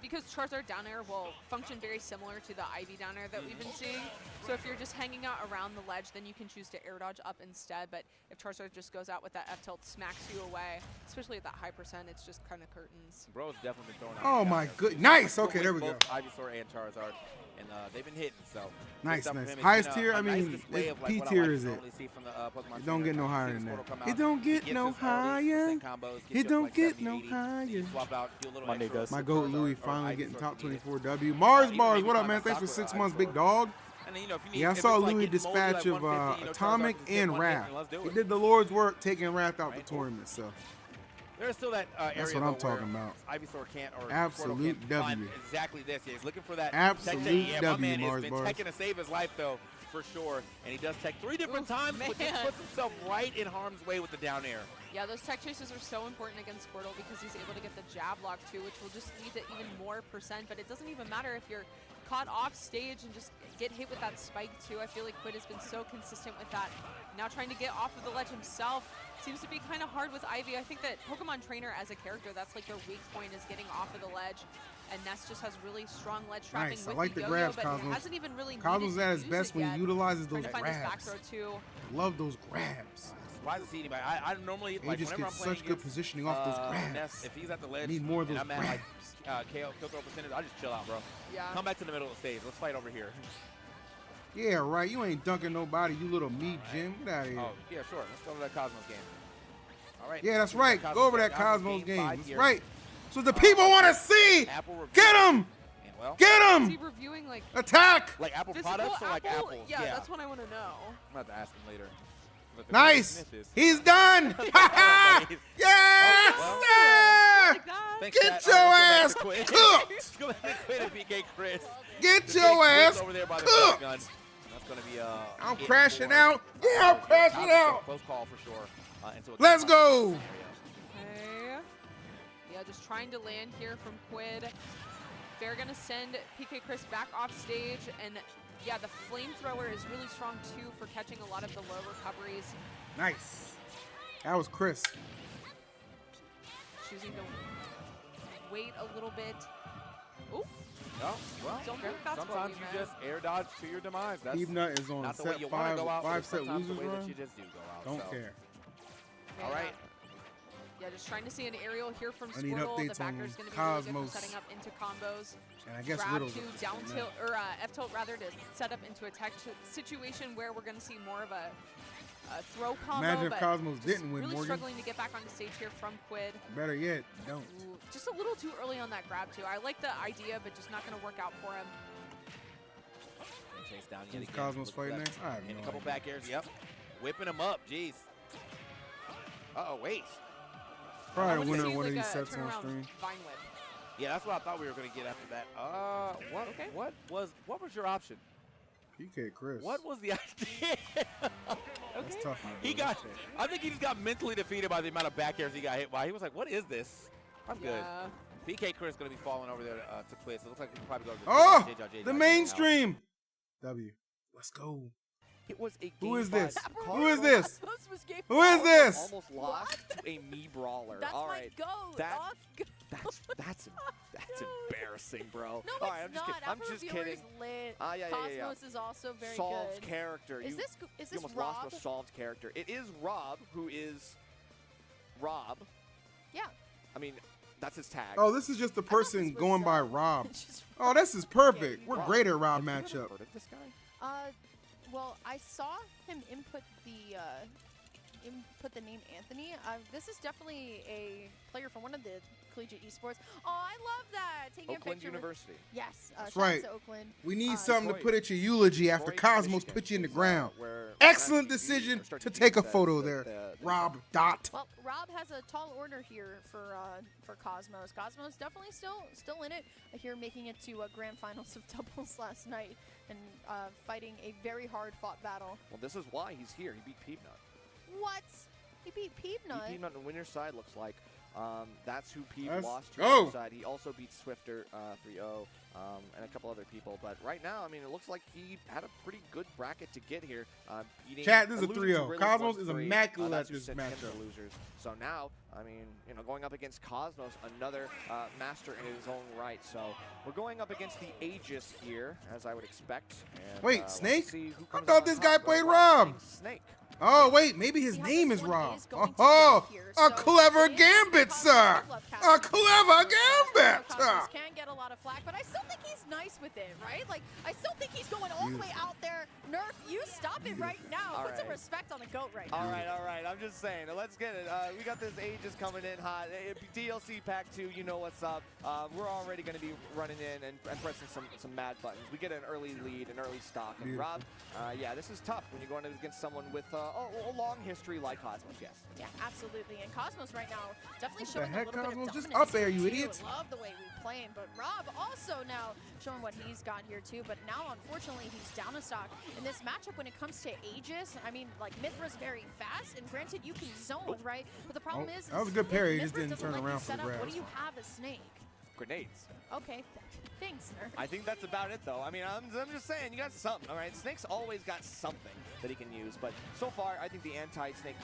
Because Charizard down air will function very similar to the Ivy down air that we've been seeing. So if you're just hanging out around the ledge, then you can choose to air dodge up instead. But if Charizard just goes out with that F tilt, smacks you away, especially at that high percent, it's just kind of curtains. Bro's definitely been throwing out. Oh my good, nice. Okay, there we go. Both Ivysaur and Charizard, and they've been hitting. So nice. Highest tier. I mean, P tier is it? It don't get no higher than that. It don't get no higher. It don't get no higher. Monday does. My goat Louis finally getting top 24 W. Mars Bars, what up, man? Thanks for 6 months, big dog. Yeah, I saw Louis dispatch of Atomic and Wrath. He did the Lord's work taking Wrath out the tournament, so. There's still that area. That's what I'm talking about. Ivysaur can't, or absolute can't W. Exactly this. Yeah, he's looking for that. Absolute yeah, W, my man Mars has been Bars. taking to save his life though, for sure. And he does tech 3 different times, but just puts himself right in harm's way with the down air. Yeah, those tech chases are so important against Squirtle because he's able to get the jab lock too, which will just lead to even more percent. But it doesn't even matter if you're caught off stage and just get hit with that spike too. I feel like Quid has been so consistent with that. Now trying to get off of the ledge himself. Seems to be kind of hard with Ivy. I think that Pokemon Trainer as a character, that's like their weak point, is getting off of the ledge. And Ness just has really strong ledge trapping with I like the yo-yo, grabs, but Cosmos. hasn't even really Cosmos at his best when he utilizes those trying to find his back grabs. throw too. Love those grabs. Surprised to see anybody. I normally, He like, just whenever I'm gets playing such good positioning off those grabs. Ness, if he's at the ledge, Need more of those and I'm at, grabs. kill throw percentage, I just chill out, bro. Yeah. Come back to the middle of the stage. Let's fight over here. Yeah, right. You ain't dunking nobody, you little me, Jim. Get out of here. Oh, yeah, sure. Let's go to that Cosmos game. All right. Yeah, that's right. Go over that Cosmos game. That's here. right. So the people want to see. Get him. Well, get Is he him. reviewing like Attack. Like Apple physical products or like Apple? apples? Yeah, that's what I want to know. I'm about to ask him later. Nice. He's done. Yes. Well, sir. Get your ass cooked. Go ahead and quit it, PK Chris. Get your ass over there by the cooked. gun. That's going to be I'm crashing out. Yeah, I'm crashing out. Close call for sure. Let's go. Okay. Yeah, just trying to land here from Quid. They're going to send PK Chris back off stage, and yeah, the flamethrower is really strong too for catching a lot of the low recoveries. Nice. That was Chris. Choosing to wait a little bit. Ooh. Oh, well, Don't think that's what sometimes we you meant. just air dodge to your demise. That's Steve Nutt is on not the way set you want to go out, but 5 set sometimes losers the way run. that you just do go out. Don't so. care. All right. Yeah, just trying to see an aerial here from I need Squirtle. updates The backer on is going to be really good Cosmos. for setting up into combos. And I guess grab Riddle's to up to down now. tilt, or F tilt rather, to set up into a tech situation where we're going to see more of a throw combo. Imagine if but Cosmos just didn't win, really Morgan. struggling to get back onto stage here from Quid. Better yet, don't. Ooh, just a little too early on that grab too. I like the idea, but just not going to work out for him. Chase down yet Who's again. Cosmos fighting next? I have And no a couple idea. back airs. Yep. Whipping him up. Jeez. Uh-oh, wait. Probably I winner wanna of see one of like these a sets on turnaround stream. Vine whip. Yeah, that's what I thought we were going to get after that. What was your option? PK Chris. What was the idea? That's tough. I think he just got mentally defeated by the amount of back airs he got hit by. He was like, what is this? I'm good. BK Chris is going to be falling over there to Twitch. So it looks like we can probably go to the mainstream. W. Let's go. It was a game. Who is this? Cosmos Who is this? Game Who is this? Almost lost to a me brawler. That's All my right. goat. That's embarrassing, bro. No, all right, it's I'm not. just kidding. Lit. Yeah. Cosmos is also very solved good. character. Is you this almost Rob? lost to a solved character. It is Rob, who is Rob. Yeah. I mean, that's his tag. Oh, this is just the person going by Rob. Oh, this is perfect. We're great at Rob matchup. Have you ever heard of this guy? Well, I saw him input the name Anthony. This is definitely a player from one of the collegiate esports. Oh, I love that. Taking Oakland a picture University. Yes, That's shout out right. to Oakland. We need something to put at your eulogy after Detroit, Cosmos Michigan put you in the is, ground. where Excellent Matt decision started to use take a that- photo the- there. the- Rob Dot. Well, Rob has a tall order here for Cosmos. Cosmos definitely still in it. Here making it to grand finals of doubles last night and fighting a very hard fought battle. Well, this is why he's here. He beat Peanut. What? He beat Peanut. He beat Peanut on the winner's side, looks like. That's who Pete Let's lost to go. on the side. He also beat Swifter 3-0 and a couple other people. But right now, I mean, it looks like he had a pretty good bracket to get here. Beating, Chat, this is a losing to 3-0. Riddler's Cosmos is 1-3. immaculate That's at who this sent him to matchup. losers. So now, I mean, you know, going up against Cosmos, another master in his own right. So we're going up against the Aegis here, as I would expect. And, Wait, let's Snake? see who I comes thought out this on guy top. played Rob's Rob. name's Snake. Oh, wait, maybe his See how name this is one Rob. is going to Oh, be here. a So clever it is gambit, Cosmos sir. Love A Castle. clever So gambit. Cosmos can get a lot of flack, but I still think he's nice with it, right? Like, I still think he's going all the way out there. Nerf, you stop it right now. All Put some right. respect on the GOAT right now. All right. I'm just saying. Let's get it. We got this Aegis coming in hot. DLC Pack 2, you know what's up. We're already going to be running in and pressing some mad buttons. We get an early lead, an early stock. And Rob, yeah, this is tough when you're going against someone with a long history like Cosmos, yes. Yeah, absolutely. And Cosmos right now definitely What showing the a heck, little Cosmos? bit of Just dominance up air, you too. idiots. Love the way we play him, but Rob also now showing what he's got here too. But now, unfortunately, he's down a stock in this matchup. When it comes to Aegis, I mean, like Mithra's very fast, and granted, you can zone, right? But the problem is that was a good parry. He just Mithra didn't doesn't turn let you around for set the up. grab. What do you have as Snake? Grenades. Okay, thanks, Nerf. I think that's about it, though. I mean, I'm just saying, you got something, all right? Snake's always got something that he can use, but so far, I think the anti-Snake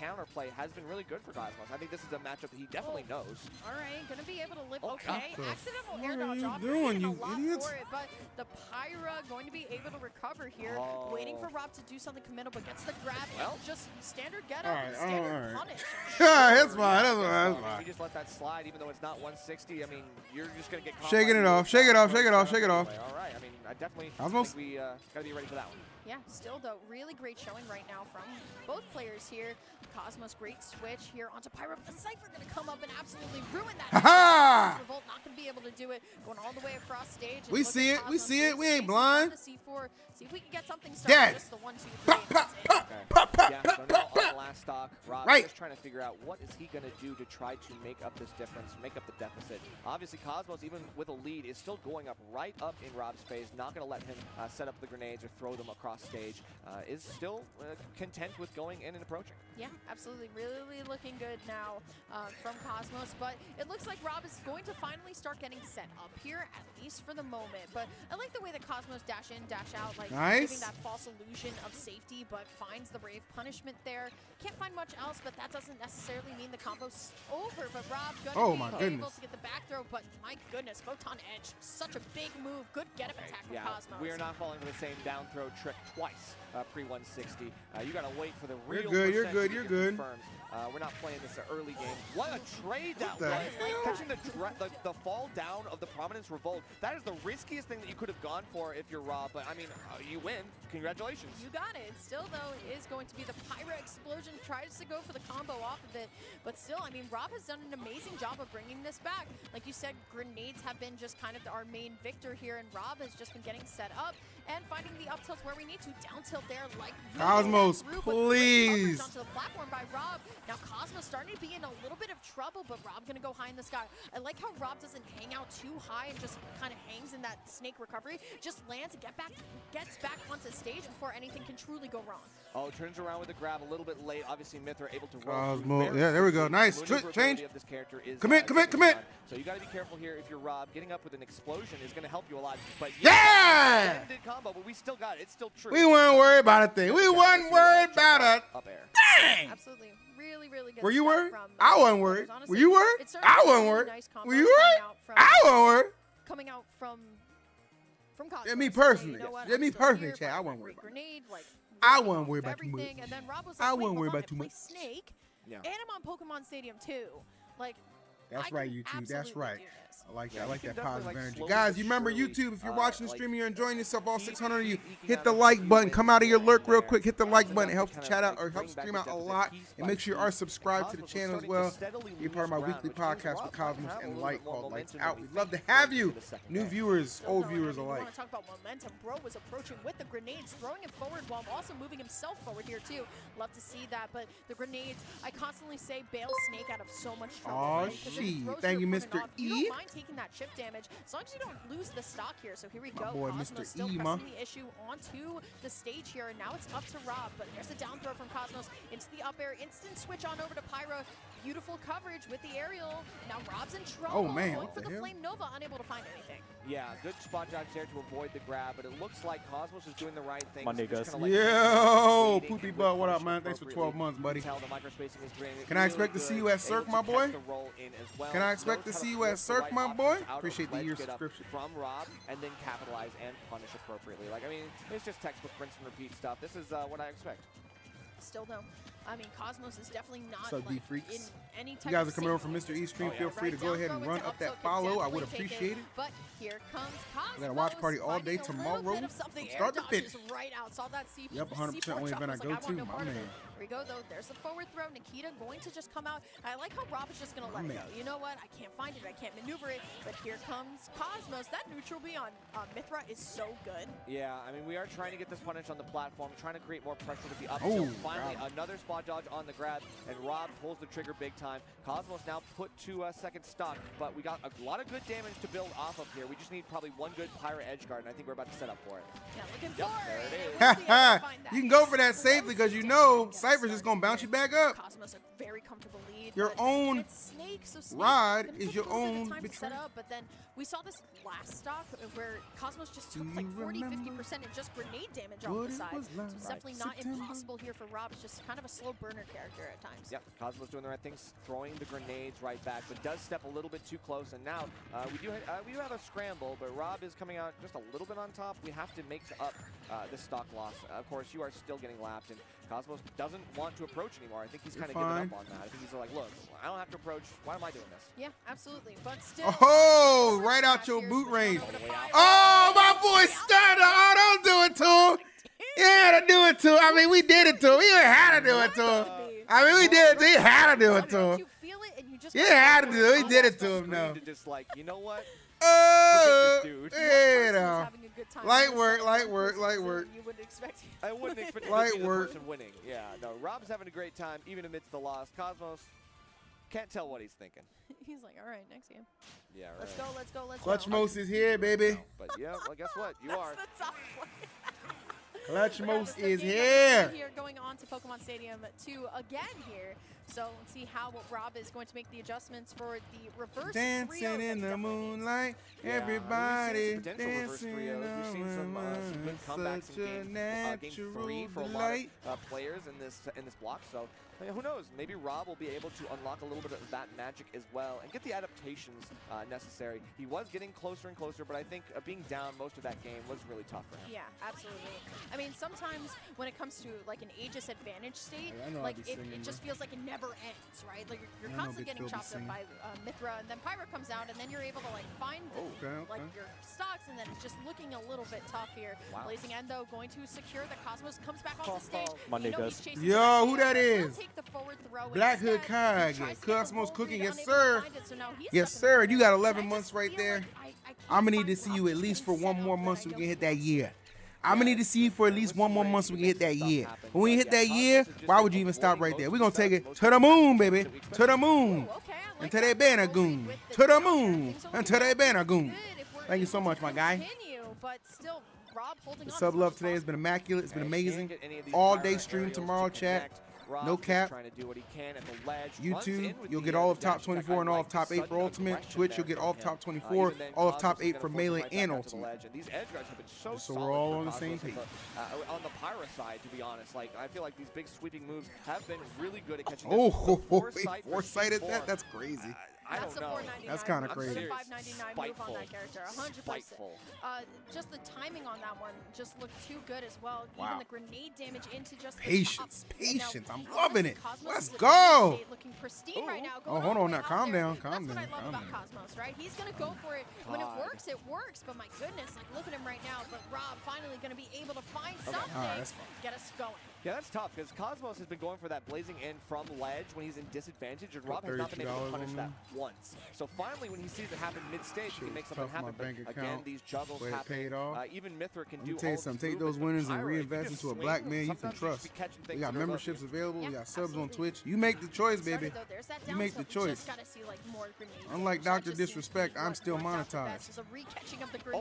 counterplay has been really good for Cosmos. I think this is a matchup that he definitely knows. All right, gonna be able to live. Oh, Okay, God. accidental What air are dodge you off. doing, Getting you a lot idiots? for it, but the Pyra going to be able to recover here, waiting for Rob to do something committal, but gets the grab. Well. And just standard get All up, right, and standard all right. punish. That's fine. That's So, fine. I That's mean, fine. we just let that slide, even though it's not 160. I mean, you're just going to get caught. Shaking by it the off, shake it off, first shake it off, round shake it off. anyway. All right, I mean, I definitely Cosmos? think we got to be ready for that one. Yeah, still though, really great showing right now from both players here. Cosmos, great switch here onto Pyro. The Cypher going to come up and absolutely ruin that. Ha-ha! Revolt not going to be able to do it. Going all the way across stage. And We look see at it, we Cosmos see it, we ain't chasing blind. down the C4. See if we can get something started. Dead. Just the 1, 2, 3. and that's it. Okay. Yeah, so now on the last stock, Rob Right. just trying to figure out what is he going to do to try to make up this difference, make up the deficit. Obviously, Cosmos, even with a lead, is still going up right up in Rob's face, not going to let him set up the grenades or throw them across stage, is still content with going in and approaching. Yeah, absolutely. Really looking good now from Cosmos. But it looks like Rob is going to finally start getting set up here, at least for the moment. But I like the way that Cosmos dash in, dash out, like Nice. giving that false illusion of safety, but finds the brave punishment there. Can't find much else, but that doesn't necessarily mean the combo's over. But Rob Oh, gonna my be able goodness. to get the back throw. But my goodness, Photon Edge, such a big move. Good get-up attack from Yeah, Cosmos. we are not falling for the same down throw trick twice pre-160. You got to wait for the real good, you're percent good, to you're get good. confirmed. We're not playing this early game. What a trade that the was. hell? Catching the fall down of the Prominence Revolt. That is the riskiest thing that you could have gone for if you're Rob. But, I mean, you win. Congratulations. You got it. Still, though, it is going to be the Pyra Explosion. Tries to go for the combo off of it. But still, I mean, Rob has done an amazing job of bringing this back. Like you said, grenades have been just kind of our main victor here. And Rob has just been getting set up and finding the up tilts where we need to. Down tilt still there, like Cosmos, through, please. but onto the platform by Rob. Now Cosmos starting to be in a little bit of trouble, but Rob gonna go high in the sky. I like how Rob doesn't hang out too high and just kind of hangs in that snake recovery. Just lands and gets back onto stage before anything can truly go wrong. Oh, turns around with the grab a little bit late. Obviously, Mythra able to roll. Cosmo, yeah, there we go. Nice change. Of this character is, Commit. So you got to be careful here. If you're Rob, getting up with an explosion is going to help you a lot. But yeah! Ended combo, but we still got it. It's still true. We weren't worried about a thing. We weren't worried about it. Up air. Dang! Absolutely. Really, really good. Were you worried? From, I wasn't worried. honestly, Were you worried? I wasn't worried. Were you worried? I wasn't worried. Coming out from Cosmos. Yeah, me personally. You know what? Yeah, I'm me still personally, here, Chad. I firing wasn't a worried about it. grenade, like, I wasn't worried about too much. everything, and then Rob was I like, wasn't wait, worried hold about on, too I much. play Snake, Yeah. and I'm on Pokemon Stadium too. Like, That's I right, can YouTube. That's absolutely right. do this. I like that. Yeah, I like you that can positive definitely, like, energy. slowly Guys, but you remember surely, YouTube. If you're watching the like, stream, you're enjoying yourself, all 600 of you, he can hit have the a like few button. wins Come out of your here lurk and real there. quick. Hit the like button. It Enough helps to the kind chat of, out or like, helps bring stream back out a the lot. deficit And make sure you are subscribed to the Cosmos was channel as starting to well. steadily Be part of my lose weekly ground, which podcast means with Rob might Cosmos have a and little Light bit more called Lights momentum Out. than We'd we love to think have going you. into the second New half. viewers, Still old don't, viewers you alike. want to talk about momentum. Bro was approaching with the grenades, throwing him forward while also moving himself forward here too. Love to see that, but the grenades, I constantly say bail Snake out of so much trouble. Aw, right? 'Cause if he shit. throws Thank your you, opponent Mr. off, You E. don't mind taking that chip damage as long as you don't lose the stock here. So here we My go. boy, Cosmos Mr. still E, pressing the issue onto the stage here, and now it's up to Rob. But here's the down throw from Cosmos into the up air. Instant switch on over to Pyro. Beautiful coverage with the aerial. Now Rob's in trouble. Oh, man, Going what for the the hell? Flame Nova, unable to find anything. Yeah, good spot dodge there to avoid the grab, but it looks like Cosmos is doing the right thing. Monday, So just guys. kinda like Yo, waiting Poopy with Butt, what up, punishment man? Thanks for 12 months, buddy. Tell the microspacing is draining. Can I expect to see you at Cirque, my boy? Can I expect to see you at Cirque, my boy? Appreciate the year subscription. From Rob, and then capitalize and punish appropriately. Like, I mean, it's just textbook rinse and repeat stuff. This is what I expect. Still though, I mean, Cosmos is definitely not What's up, like, D-Freaks? in any type You guys of are coming over from safety. Mr. E Stream. Oh, Feel yeah. free to go ahead and run up that follow. I would appreciate it. But here comes Cosmos. We got a watch party all day finding a tomorrow, little bit of something. from start Air to finish. dodges right out. Saw that C4. Yep, 100% only event I go want to, no my part of it. man. Here we go though. There's the forward throw. Nikita going to just come out. I like how Rob is just gonna let it go. You know what? I can't find it. I can't maneuver it. But here comes Cosmos. That neutral B on Mythra is so good. Yeah, I mean, we are trying to get this punish on the platform, trying to create more pressure with the up. Oh, So finally, God. another spot dodge on the grab, and Rob pulls the trigger big time. Cosmos now put to second stock, but we got a lot of good damage to build off of here. We just need probably one good Pyro edge guard, and I think we're about to set up for it. Yeah, looking Yep, for there it is. We'll see if we find that. You can go for that safely because you know Cypher's just going to bounce you back up. Cosmos a very comfortable lead. Your but own it's Snake, so Snake rod gonna is take your a little bit of own time to set betrayal. up, but then we saw this last stock where Cosmos just took Do like you 40-50% and just grenade damage off what the it side. was So like it's definitely not September? impossible here for Rob. It's just kind of a slow burner character at times. Yep, Cosmos doing the right things, throwing the grenades right back, but does step a little bit too close. And now we do have a scramble, but Rob is coming out just a little bit on top. We have to make up this stock loss. Of course, you are still getting lapped, and Cosmos doesn't want to approach anymore. I think he's kind of given fine. up on that. I think he's like, look, I don't have to approach. Why am I doing this? Yeah, absolutely. But still. Oh, right out your boot range. Oh, my boy Stunner. Oh, don't do it to him. You had to do it to him. I mean, we did it to him. We had to do it to him. I mean, we did. We had to do it to him. You feel it and you just You had to do it. We did it to him, Now. though. Just like, you know what? Oh, dude. you know. having a good time. Light This work, is light one work, person light so work. You wouldn't expect. I wouldn't expect to Light be the work. person winning. Yeah, no, Rob's having a great time, even amidst the loss. Cosmos can't tell what he's thinking. He's like, all right, next game. Yeah, right. Let's go, let's go, let's Clutch go. Most is here, baby. But yeah, well, guess what? You are. That's the top play. Clutch Regardless, Most the is game here. Here going on to Pokemon Stadium 2 again here. So let's see how Rob is going to make the adjustments for the reverse trio. Dancing in That's the definitely needs. moonlight, Yeah, everybody we've seen some potential reverse dancing trios. We've seen some good comebacks such in a game 3 natural for a lot delight. of players in this block. So who knows? Maybe Rob will be able to unlock a little bit of that magic as well and get the adaptations necessary. He was getting closer and closer, but I think being down most of that game was really tough for him. Yeah, absolutely. I mean, sometimes when it comes to like an Aegis advantage state, I know I'll like be it singing, just feels like it never ends, right? Like you're I know constantly Big getting Phil be chopped up singing. by Mythra, and then Pyro comes out, and then you're able to like find like your stocks, and then it's just looking a little bit tough here. Wow. Blazing Endo going to secure the Cosmos, comes back onto stage. Monday, You know guys. he's chasing Yo, the who back that heel, is? but he'll take the forward throw Black Hood instead. Kai He tries again. to get the Cosmos roll cooking, read, yes, unable to sir. find it, so now he's Yes, stuck in the sir. You got corner. 11 And I months just right feel there. like I I'm gonna can't need to find see you Rob at to least for even one set more up month when so we I can know hit that year. I'm gonna need to see you for at least 1 more month so we can hit that year. When we hit that year, why would you even stop right there? We're gonna take it to the moon, baby. To the moon. And to that banner goon. To the moon. And to that banner goon. Thank you so much, my guy. The sub love today has been immaculate. It's been amazing. All day stream tomorrow, chat. No cap. YouTube, you'll get all of top 24 and all of top 8 for Ultimate. Twitch, you'll get all of top 24, all of top 8 for Melee and Ultimate. So we're all on the same page. On the Pyra side, to be honest, like I feel like these big sweeping moves have been really good at catching. Oh, foresighted that? That's crazy. I don't know. That's kind of crazy. The 599 move on that character, 100%. Just the timing on that one just looked too good as well. Wow. Even the grenade damage into just the Patience, top. patience. I'm Now, loving it. Cosmos Let's is go. looking pristine right now. Oh, hold on now. Out Calm there. down, calm That's down, what I love calm about down. Cosmos, right? He's going to go for it. When it works, it works. But my goodness, like look at him right now. But Rob finally going to be able to find something. That's fine. Get us going. Yeah, that's tough because Cosmos has been going for that blazing in from ledge when he's in disadvantage, and Rob has not been able to punish that once. So finally, when he sees it happen mid-stage, he can make something happen. But again, these juggles happen. Even Mithra can do all tell you something. Take those winners and reinvest into a black man you can trust. We got memberships available. We got subs on Twitch. You make the choice, baby. You make the choice. Unlike Dr. Disrespect, I'm still monetized.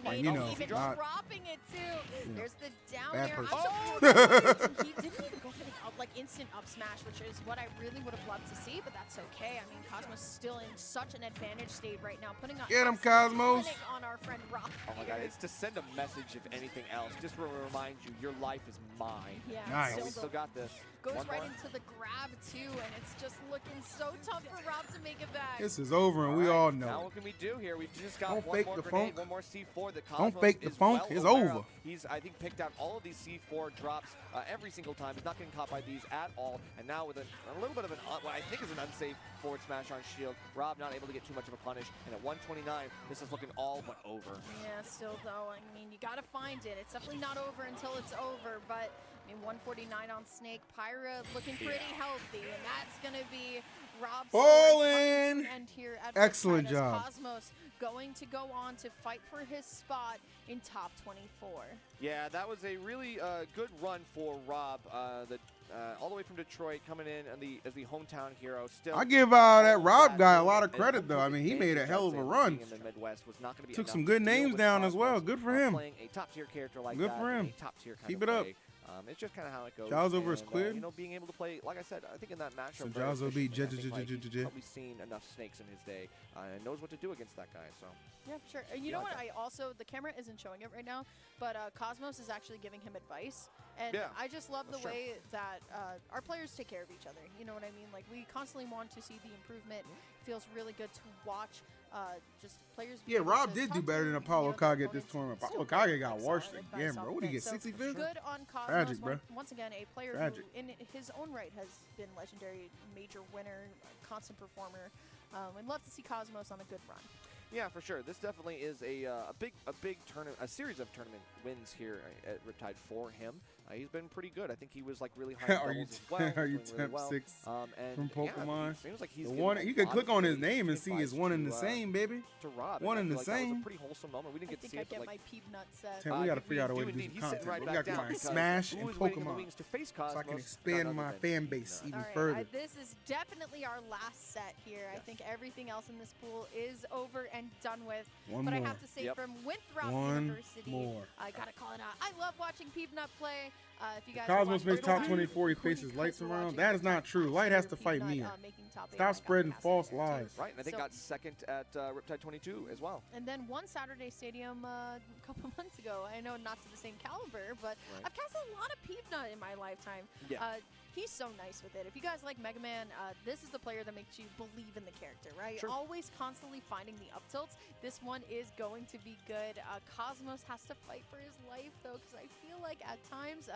And you know, even not dropping it too. There's the down bad there. person. He didn't even go for the like instant up smash, which is what I really would have loved to see, but that's okay. I mean, Cosmos is still in such an advantage state right now, putting on Get him, Cosmos. on our friend Rob. Oh my God, it's to send a message, if anything else, just to remind you, your life is mine. Yeah, nice. We still got this. Goes right into the grab too, and it's just looking so tough for Rob to make it back. This is over, and we all Now know. what can we do here? We've just got Don't one fake more the grenade, funk. one more C4 that Cosmos Don't fake the is funk. well It's aware over. of. He's, I think, picked out all of these C4 drops every single time. He's not getting caught by these at all. And now with a little bit of what I think is an unsafe forward smash on shield, Rob not able to get too much of a punish. And at 129, this is looking all but over. Yeah, still though, I mean, you gotta find it. It's definitely not over until it's over, but I mean, 149 on Snake. Pyra looking pretty healthy, and that's gonna be Rob's Ballin'. end here at Excellent Riptide as job. Cosmos going to go on to fight for his spot in top 24. Yeah, that was a really good run for Rob. All the way from Detroit, coming in as the hometown hero. Still, I give that Rob guy a lot of credit, though. I mean, he made a hell of a run. In the Midwest was not going to be Took enough some good to deal names with down as Cosmos, well. Good for him. Playing a top-tier character like Good that for in him. a top-tier kind Keep of it up. way. It's just kind of how it goes. Jaws over is And, cleared. You know, being able to play, like I said, I think in that matchup. So very Jaws will be efficiently. I think, like, he's probably seen enough snakes in his day and knows what to do against that guy. So. Yeah, sure. You know what? I also, the camera isn't showing it right now, but Cosmos is actually giving him advice. And I just love the way that our players take care of each other. You know what I mean? Like, we constantly want to see the improvement. It feels really good to watch just players. Yeah, Rob did do better than Apollo Kage at this tournament. Apollo Kage got washed again, bro. What did he get, 65th? Good on Cosmos. Tragic, bro. Once again, a player who, in his own right, has been legendary, major winner, constant performer. I'd love to see Cosmos on a good run. Yeah, for sure. This definitely is a big tournament, a series of tournament wins here at Riptide for him. He's been pretty good. I think he was like really high. Are you as well. are you really temp well. 6 and from Pokemon? Yeah, seems like he's you can click on his name and see it's one and the same, baby. To Rob, one and the That was same. a pretty whole moment. We didn't get to see it. I think I get my peep nut set. Tim, we got to figure out a way to do some content. Right We got to combine Smash and Pokemon, so I can expand my fan base even further. This is definitely our last set here. I think everything else in this pool is over and done with. But I have to say, from Winthrop University, I gotta call it out. I love watching Peepnut play. If you guys Cosmos makes top 24, he faces Lights around. That is not true. Light has to fight me. Stop spreading false lies. Right, and I think got second at Riptide 22 as well. And then won Saturday Stadium a couple months ago. I know not to the same caliber, but I've cast a lot of Peepnut in my lifetime. Yeah. He's so nice with it. If you guys like Mega Man, this is the player that makes you believe in the character, right? Sure. Always constantly finding the up tilts. This one is going to be good. Cosmos has to fight for his life, though, because I feel like at times,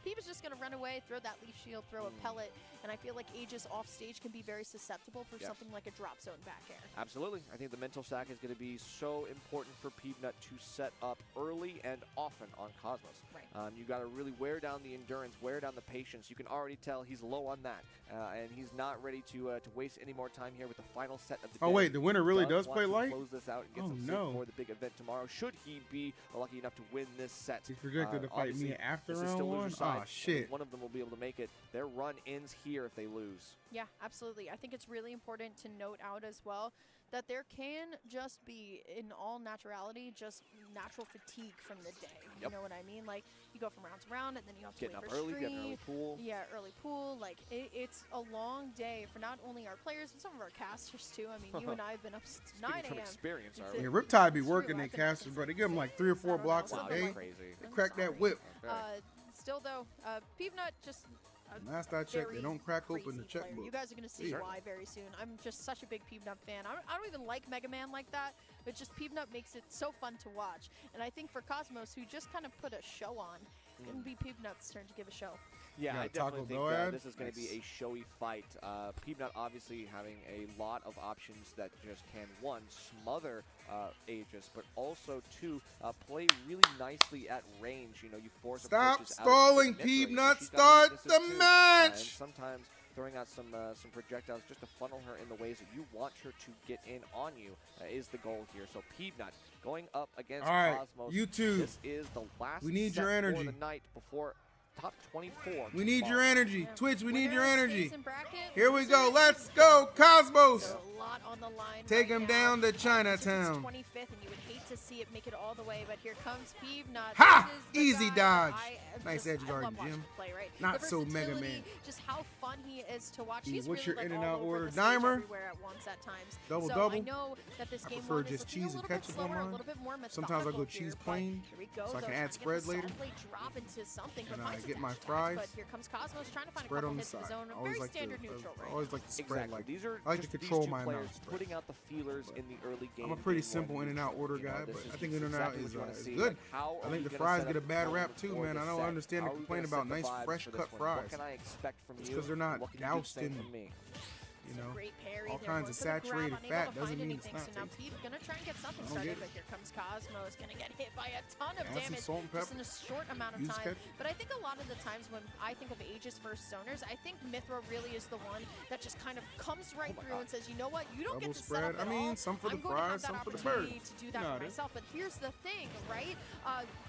Peep is just going to run away, throw that leaf shield, throw a pellet, and I feel like Aegis off stage can be very susceptible for something like a drop zone back air. Absolutely. I think the mental stack is going to be so important for Peepnut to set up early and often on Cosmos. Right. You got to really wear down the endurance, wear down the patience. You can already could tell he's low on that, and he's not ready to waste any more time here with the final set of the day. Oh wait, the winner really does want play to light? Close this out and get Oh, some no. sleep for the big event tomorrow. Should he be lucky enough to win this set? He's projected to fight Obviously, me after this is round still one? loser side. Aw, shit. One of them will be able to make it. Their run ends here if they lose. Yeah, absolutely. I think it's really important to note out as well that there can just be, in all naturality, just natural fatigue from the day. You know what I mean? Like, you go from round to round, and then you have to Getting wait up for early, stream. getting an early pool. Yeah, early pool. Like, it's a long day for not only our players, but some of our casters, too. I mean, you and I have been up since 9 Speaking from a.m. experience, are Yeah, we? Riptide be True, working their I've been up casters, since bro. They give them like 3 or 4 I don't know, blocks Wow, a that's day. crazy. They crack that sorry. whip. Okay. Still, though, Peanut just Last I checked, they very don't crack open the crazy player. checkbook. You guys are going to see Sure. why very soon. I'm just such a big Peanut fan. I don't even like Mega Man like that, but just Peanut makes it so fun to watch. And I think for Cosmos, who just kind of put a show on, it's going to be Peanut's turn to give a show. Yeah, Yeah, I Taco definitely think Doad. this is going to be a showy fight. Peanut obviously having a lot of options that just can, one, smother Aegis, but also, two, play really nicely at range. You know, you force Stop approaches out stalling, of the mid-range, and Peanut. she's got Start weaknesses the too. match. And sometimes throwing out some projectiles just to funnel her in the ways that you want her to get in on you is the goal here. So Peanut going up against All right, Cosmos. YouTube. This is the last We need set your energy. for the night before top 24. We need your tomorrow. energy. Yeah. Twitch, we need Winner your stays energy. in bracket, Here we go. loser Let's is go, Cosmos. So a lot on the line. Take right him now. down to It's Chinatown. 25th, and you would hate to see it make it all the way, but here comes Peanut. Ha! This is the Easy guy dodge. that I am Nice just- edge guard, I love watching Jim. him play, right? Not The so Mega versatility, Man. Just how fun he is to watch. Steve, He's what's really your in and all out over order? the stage Dimer? everywhere at once at times. Double, so double? I know that this I game prefer one is just looking cheese a and little bit ketchup on slower, a mine. little bit more Sometimes I'll go methodical cheese here, but plain, here we go, so I though, can trying add to get spread the later. solid play drop into something, but And I finds get the my dash attacks, fries. But here comes Cosmos trying to find Spread a couple on the hits of his side. own. I always Very like standard to, neutral I right always like to spread Exactly. like These are I like to just these control two my players mouth. putting out the feelers in the early game. I'm a pretty game simple one. in and out order You know, guy, this but is I think in and exactly out what is you wanna see. good. Like, how I are think we the gonna fries set get a up bad the rap tone too, for man. this I don't set? understand How the are we complaint gonna about set the nice, vibes fresh for this cut one? fries. What can I expect from Just you? 'cause they're not What can you doused expect in, from me? you know, Great parry all there, kinds going of for the grab, saturated unable fat to doesn't find mean it's anything. not So now tasty. Pete's gonna try and get something I don't started, get but it. here comes Cosmos, gonna get hit by a ton of Add some damage salt and just pepper. in a short amount of Use time. ketchup. But I think a lot of the times when I think of Aegis versus Zoners, I think Mithra really is the one that just kind of comes right through and says, you know what, you don't Double get to set spread. up I at mean, all. some for the I'm going to have fries, that some for the opportunity birds. to do You that know for it. myself. But here's the thing, right?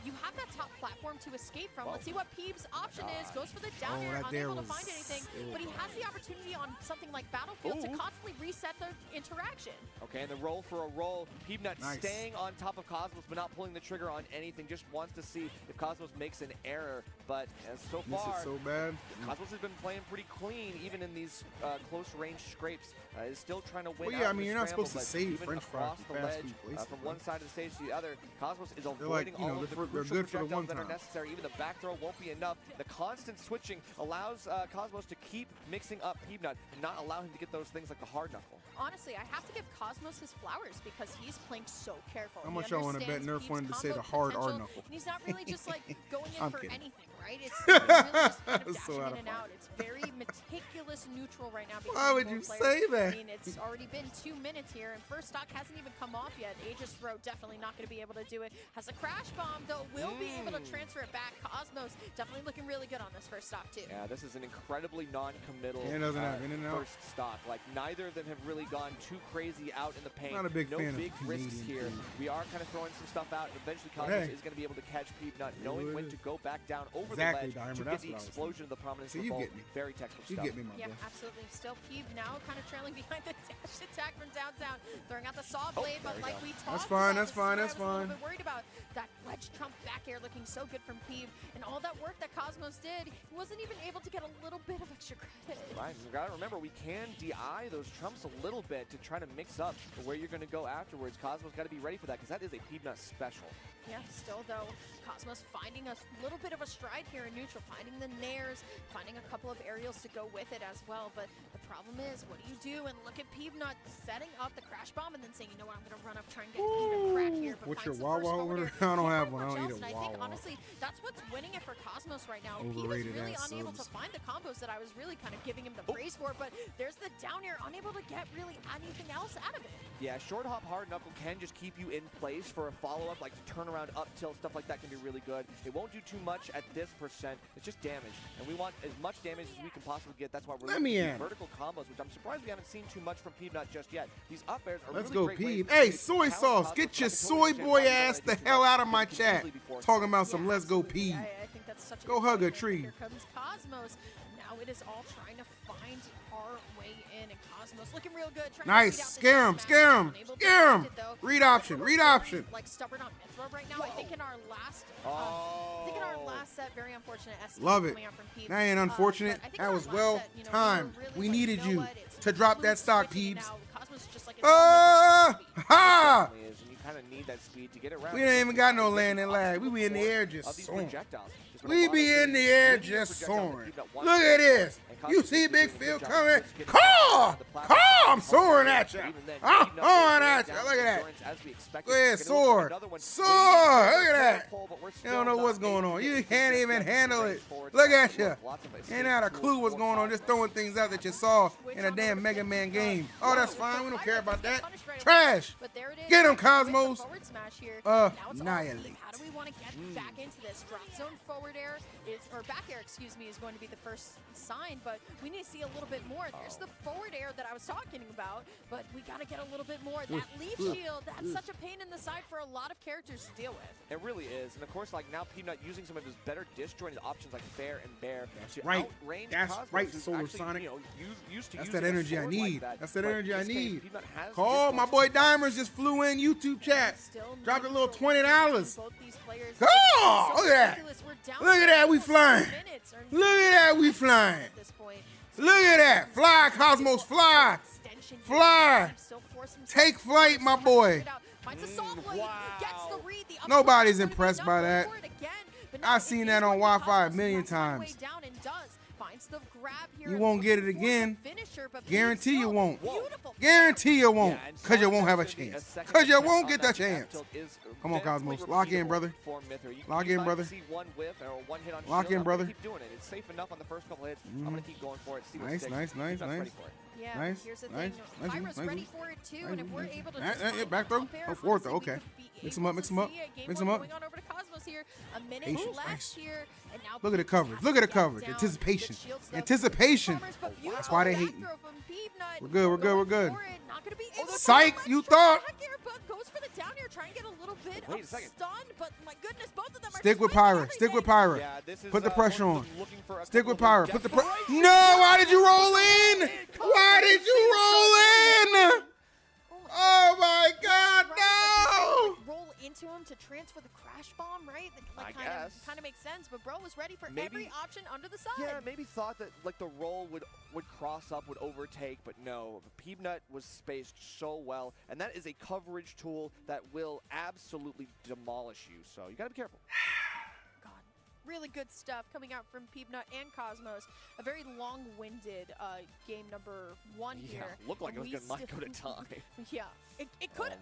You have that top platform to escape from. Let's see what Peeb's option is. Goes for the down Oh, air, that there unable to was find anything. ill. But he has the opportunity on something like Battlefield to Ooh. constantly reset the interaction. Okay, and the roll for a roll. Peanut Nice. staying on top of Cosmos, but not pulling the trigger on anything. Just wants to see if Cosmos makes an error. But so Miss far, it so bad. Cosmos has been playing pretty clean, even in these close range scrapes. Is still trying to win. Well, yeah, out I in mean, the you're not scramble, supposed to but save even French fries across from the fast ledge, food places, from bro. one side of the stage to the other, Cosmos is like, avoiding you know, all of the they're crucial good for the projectiles one that are time. necessary. Even the back throw won't be enough. The constant switching allows Cosmos to keep mixing up Peanut and not allow him to get those things like the hard knuckle. Honestly, I have to give Cosmos his flowers because he's playing so careful. How He much y'all wanna bet understands Nerf Peeb's wanted to say the combo hard R potential, knuckle? And he's not really just like going in I'm for kidding. anything, right? It's really just kind of So dashing out in of and out. It's very meticulous neutral right now. Why between would both you players. say that? I mean, it's already been 2 minutes here, and first stock hasn't even come off yet. Aegis throw definitely not going to be able to do it. Has a crash bomb, though, will be able to transfer it back. Cosmos definitely looking really good on this first stock, too. Yeah, this is an incredibly non-committal Yeah, it doesn't have in and out. first stock. Like, neither of them have really gone too crazy out in the paint. Not a big no fan of big risks Canadian here. food. We are kind of throwing some stuff out, and eventually Cosmos Hey. is going to be able to catch Peanut, knowing it when is. to go back down over Exactly, the ledge Dimer, to get that's the what I was explosion of the prominence See, of you both. get me. Very textbook You stuff. get me, my Yeah, boy. absolutely. Still Peeb now kind of trailing behind the dash attack from downtown, throwing out the saw blade, but there we like go. we talked That's fine, about, that's this is fine, what that's I was a fine. little bit worried about. That ledge trump back air looking so good from Peeb, and all that work that Cosmos did, he wasn't even able to get a little bit of extra credit. Right, you gotta remember, we can DI those trumps a little bit to try to mix up where you're gonna go afterwards. Cosmos gotta be ready for that, because that is a Peanut special. Yeah, still though, Cosmos finding a little bit of a stride here in neutral, finding the nairs, finding a couple of aerials to go with it as well. But the problem is, what do you do? And look at Peebnut setting up the crash bomb and then saying, you know what, I'm going to run up, try and get even crack here. But What's your finds the first Wawa forward order? air. I don't Can't have find one. I much don't else, eat a and I think, Wawa. honestly, that's what's winning it for Cosmos right now. Peeb is Overrated really ass unable to subs. find the combos that I was really kind of giving him the praise for. But there's the down air, unable to get really anything else out of it. Yeah, short hop hard knuckle can just keep you in place for a follow-up, like turn around up tilt, stuff like that can be really good. It won't do too much at this percent. It's just damage, and we want as much damage as we can possibly get. That's why we're Let looking me at in. vertical combos, which I'm surprised we haven't seen too much from Peanut just yet. These up airs are Let's really go, great ways Peep. to Hey, challenge soy sauce, Cosmos. get your I can totally soy understand boy why you ass don't the do too hell much out of my because chat. easily before Talking about Yeah, some let's go absolutely. Peep. I think that's such a Go good hug a point. tree. Here comes Cosmos. Now it is all trying to find our way in, and Cosmos looking real good. Trying Nice. to beat out Scare him, this scare him, match. Unable to scare him. find it, though. Read option, read option. Like stubborn on Mithra right now. I think in our last, set, very unfortunate. Love it. coming out from Peep. That ain't unfortunate. But I think That in our was last well set, you know, timed. were really We like, needed you know you what, it's to drop smooth that stock, switching, and Peeps. now Cosmos is just like, it's all Mithra speed. Ha! Definitely is, and you kind of need that speed to get around. We ain't even got no landing lag. We be in the air just soaring. We be in the air just soaring. Look at this. You see Big Phil coming? Call! Call! I'm soaring at you. I'm soaring at you. Look at that. Go ahead, soar. Soar. Look at that. You don't know what's going on. You can't even handle it. Look at you. Ain't had a clue what's going on. Just throwing things out that you saw in a damn Mega Man game. Oh, that's fine. We don't care about that. Trash. Get him, Cosmos. Annihilate. How do we want to get back into this? Drop zone forward air is, or back air, excuse me, is going to be the first sign, but we need to see a little bit more. There's the forward air that I was talking about, but we got to get a little bit more. That leaf shield, that's such a pain in the side for a lot of characters to deal with. It really is, and of course, like now Peanut using some of his better disjointed options like Fair and Bear. That's right. That's right, Solar Sonic. That's that energy I need. That's that energy I need. Call my boy Dimers just flew in YouTube chat. Dropped a little $20. Oh, look at that. Look at that, we flying. Look at that, we flying. Look at that. Fly, Cosmos, fly. Fly. Take flight, my boy. Nobody's impressed by that. I've seen that on Wi-Fi a million times. You won't get it again. Guarantee you won't. Guarantee you won't. Because you won't have a chance. Because you won't get that chance. Come on, Cosmos. Lock in, brother. Lock in, brother. Lock in, brother. Keep doing it. It's safe enough on the first couple hits. I'm going to keep going for it. See what Nice, sticks. nice, nice, Peanut's nice. ready for it. Yeah, Nice, here's the nice, thing. nice, Pyra's nice, ready for it too, and if we're able to back throw. Oh, forward throw. Okay. Mix them up, mix them up. Mix them up. Going on over to Cosmos here. A minute Patience, left nice. here, and now Look at the coverage. Look at the coverage. Anticipation. Anticipation. That's why they hating. We're good, we're good, we're good. Psych, you thought. Goes for the down here, try and get a little bit Wait a second. stunned, but my goodness, both of them are Stick with just winning Pyra. Stick with Pyra. Yeah, this is, Put the pressure on. looking for a Stick with couple Pyra. of Put the desperate- pressure. No, why did you roll in? Why did you roll in? Oh my God, no! Roll into him to transfer the crash bomb, right? I guess. Kind of makes sense, but bro was ready for Maybe- every option under the sun. Yeah, maybe thought that like the roll would cross up, would overtake, but no. Peanut was spaced so well, and that is a coverage tool that will absolutely demolish you. So you gotta be careful. God, really good stuff coming out from Peepnut and Cosmos. A very long-winded game number one here. Yeah, looked like it was We might go to time. Yeah, it could have.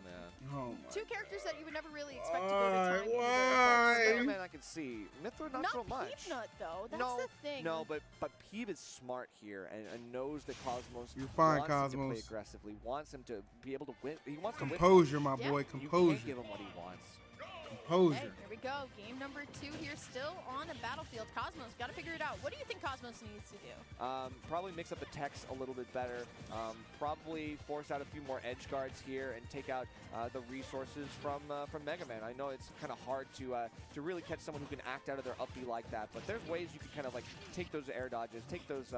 Oh Two characters that you would never really expect to go to time. either, Why? Mega Man I can see. Mithra not so much. Peepnut though. That's no, the thing. No, but Peep is smart here and knows that Cosmos You're fine, wants him to Cosmos. play aggressively, wants him to be able to win. He wants to win. Composure, my Yeah. boy. You can't Composure. give him what he wants. Hey, Composure. here we go. Game number 2 here, still on the battlefield. Cosmos, got to figure it out. What do you think Cosmos needs to do? Probably mix up the techs a little bit better. Probably force out a few more edge guards here and take out the resources from Mega Man. I know it's kind of hard to really catch someone who can act out of their up B like that, but there's ways you can kind of like take those air dodges, take those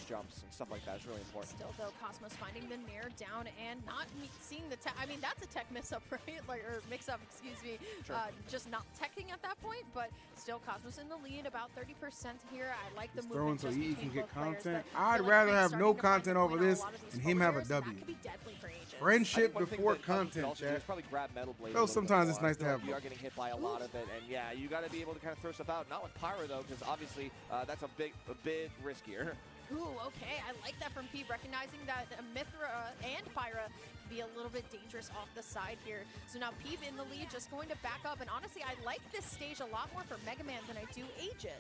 jumps and stuff like that. It's really important. Still though, Cosmos finding the nair down and not seeing the tech. I mean, that's a tech mix up, right? Like, or mix up, excuse me. Sure. Just not teching at that point, but still Cosmos in the lead, about 30% here. I like the He's throwing movement so just he between can get both players, content. but I I'd feel like rather Tweek's have starting no to find content a over point on a this lot of these and him have a forward airs, and W. That could be deadly for ages. I Friendship think one thing before that Cosmos could content, also do chat. is probably grab Metal Blade. Though a little bit sometimes more. it's nice I to feel have like you both. are getting hit by a lot of it, and yeah, you got to be able to kind of throw stuff out. Not with Pyra though, because obviously that's a bit riskier. Ooh, okay. I like that from Pete, recognizing that Mithra and Pyra be a little bit dangerous off the side here. So now Peep in the lead, just going to back up. And honestly, I like this stage a lot more for Mega Man than I do Aegis.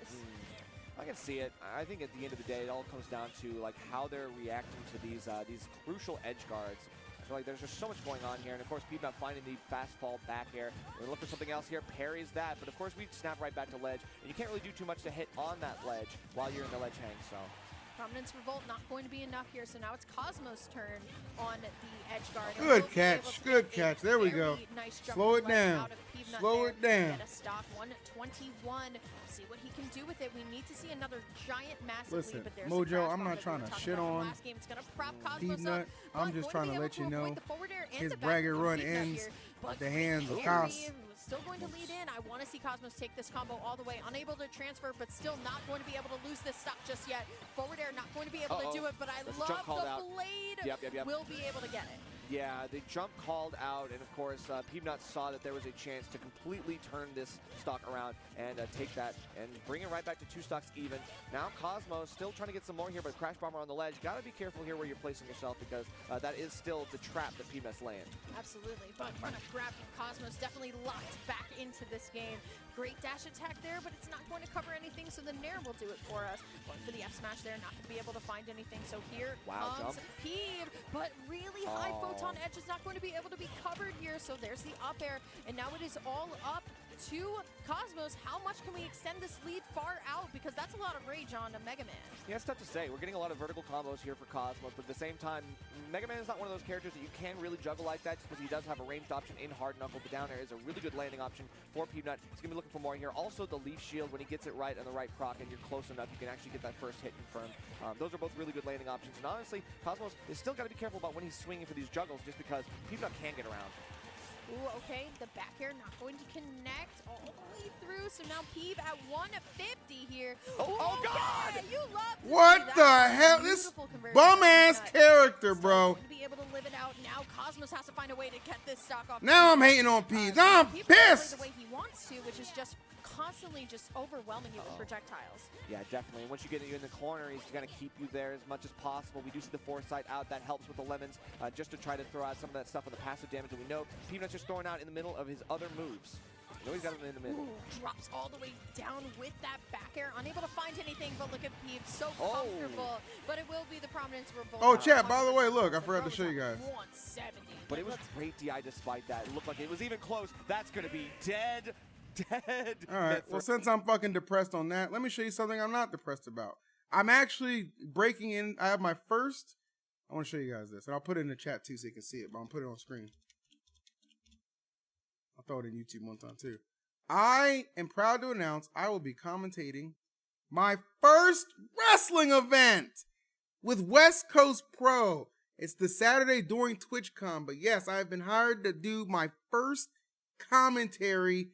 I can see it. I think at the end of the day, it all comes down to like how they're reacting to these crucial edge guards. So like there's just so much going on here, and of course Peanut finding the fast fall back air. We're gonna look for something else here, parries that, but of course we snap right back to ledge, and you can't really do too much to hit on that ledge while you're in the ledge hang, so. Prominence Revolt not going to be enough here, so now it's Cosmos' turn on the edge guard. Good catch, good catch. There we go. Nice Slow it down. Slow it down. Get a stock 121. See what he can do with it. We need to see another giant, massive Listen, lead, but there's Mojo, I'm not trying to shit on Peanut. Peanut. I'm just trying to let you know his braggart run ends at the hands of Cos. Still going to lead in. I want to see Cosmos take this combo all the way. Unable to transfer, but still not going to be able to lose this stock just yet. Forward air not going to be able to do it, but I love the blade. Yep. Will be able to get it. Yeah, the jump called out, and of course, Peanut saw that there was a chance to completely turn this stock around and take that and bring it right back to 2 stocks even. Now Cosmos still trying to get some more here, but Crash Bomber on the ledge. Got to be careful here where you're placing yourself, because that is still the trap that Peanut's laying. Absolutely, but run a grab from Cosmos definitely locked back into this game. Great dash attack there, but it's not going to cover anything, so the Nair will do it for us. Going for the F smash there, not going to be able to find anything. So here comes Peeve, but really high photon edge is not going to be able to be covered here. So there's the up air, and now it is all up to Cosmos. How much can we extend this lead far out? Because that's a lot of rage on a Mega Man. Yeah, it's tough to say. We're getting a lot of vertical combos here for Cosmos, but at the same time, Mega Man is not one of those characters that you can really juggle like that, just because he does have a ranged option in hard knuckle. The down air is a really good landing option for Peanut. He's going to be looking for more here. Also, the leaf shield, when he gets it right on the right proc and you're close enough, you can actually get that first hit confirmed. Those are both really good landing options. And honestly, Cosmos is still got to be careful about when he's swinging for these juggles, just because Peanut can get around. Ooh, okay, the back air not going to connect all the way through, so now Peeve at 150 here. Oh God! You love to What see the that. hell? This Beautiful conversion. bum-ass character, Still bro. going to be able to live it out. Now Cosmos has to find a way to get this stock off. Now I'm hating on Peeves. I'm Peeve can play pissed. the way he wants to, which is just constantly just overwhelming you with projectiles. Yeah, definitely. And once you get you in the corner, he's going to keep you there as much as possible. We do see the foresight out. That helps with the lemons, just to try to throw out some of that stuff on the passive damage that we know Peanut's just throwing out in the middle of his other moves. You know he's got him in the middle. Ooh, drops all the way down with that back air. Unable to find anything, but look at Peeve. So comfortable. But it will be the Prominence Revolt. Oh, chat, by the way, look, I forgot to show you guys. 170. But it was great DI despite that. It looked like it was even close. That's going to be dead. All right, well, since I'm fucking depressed on that, let me show you something I'm not depressed about. I'm actually breaking in. I have my first. I want to show you guys this, and I'll put it in the chat too so you can see it, but I'll put it on screen. I'll throw it in YouTube one time too. I am proud to announce I will be commentating my first wrestling event with West Coast Pro. It's the Saturday during TwitchCon, but yes, I have been hired to do my first commentary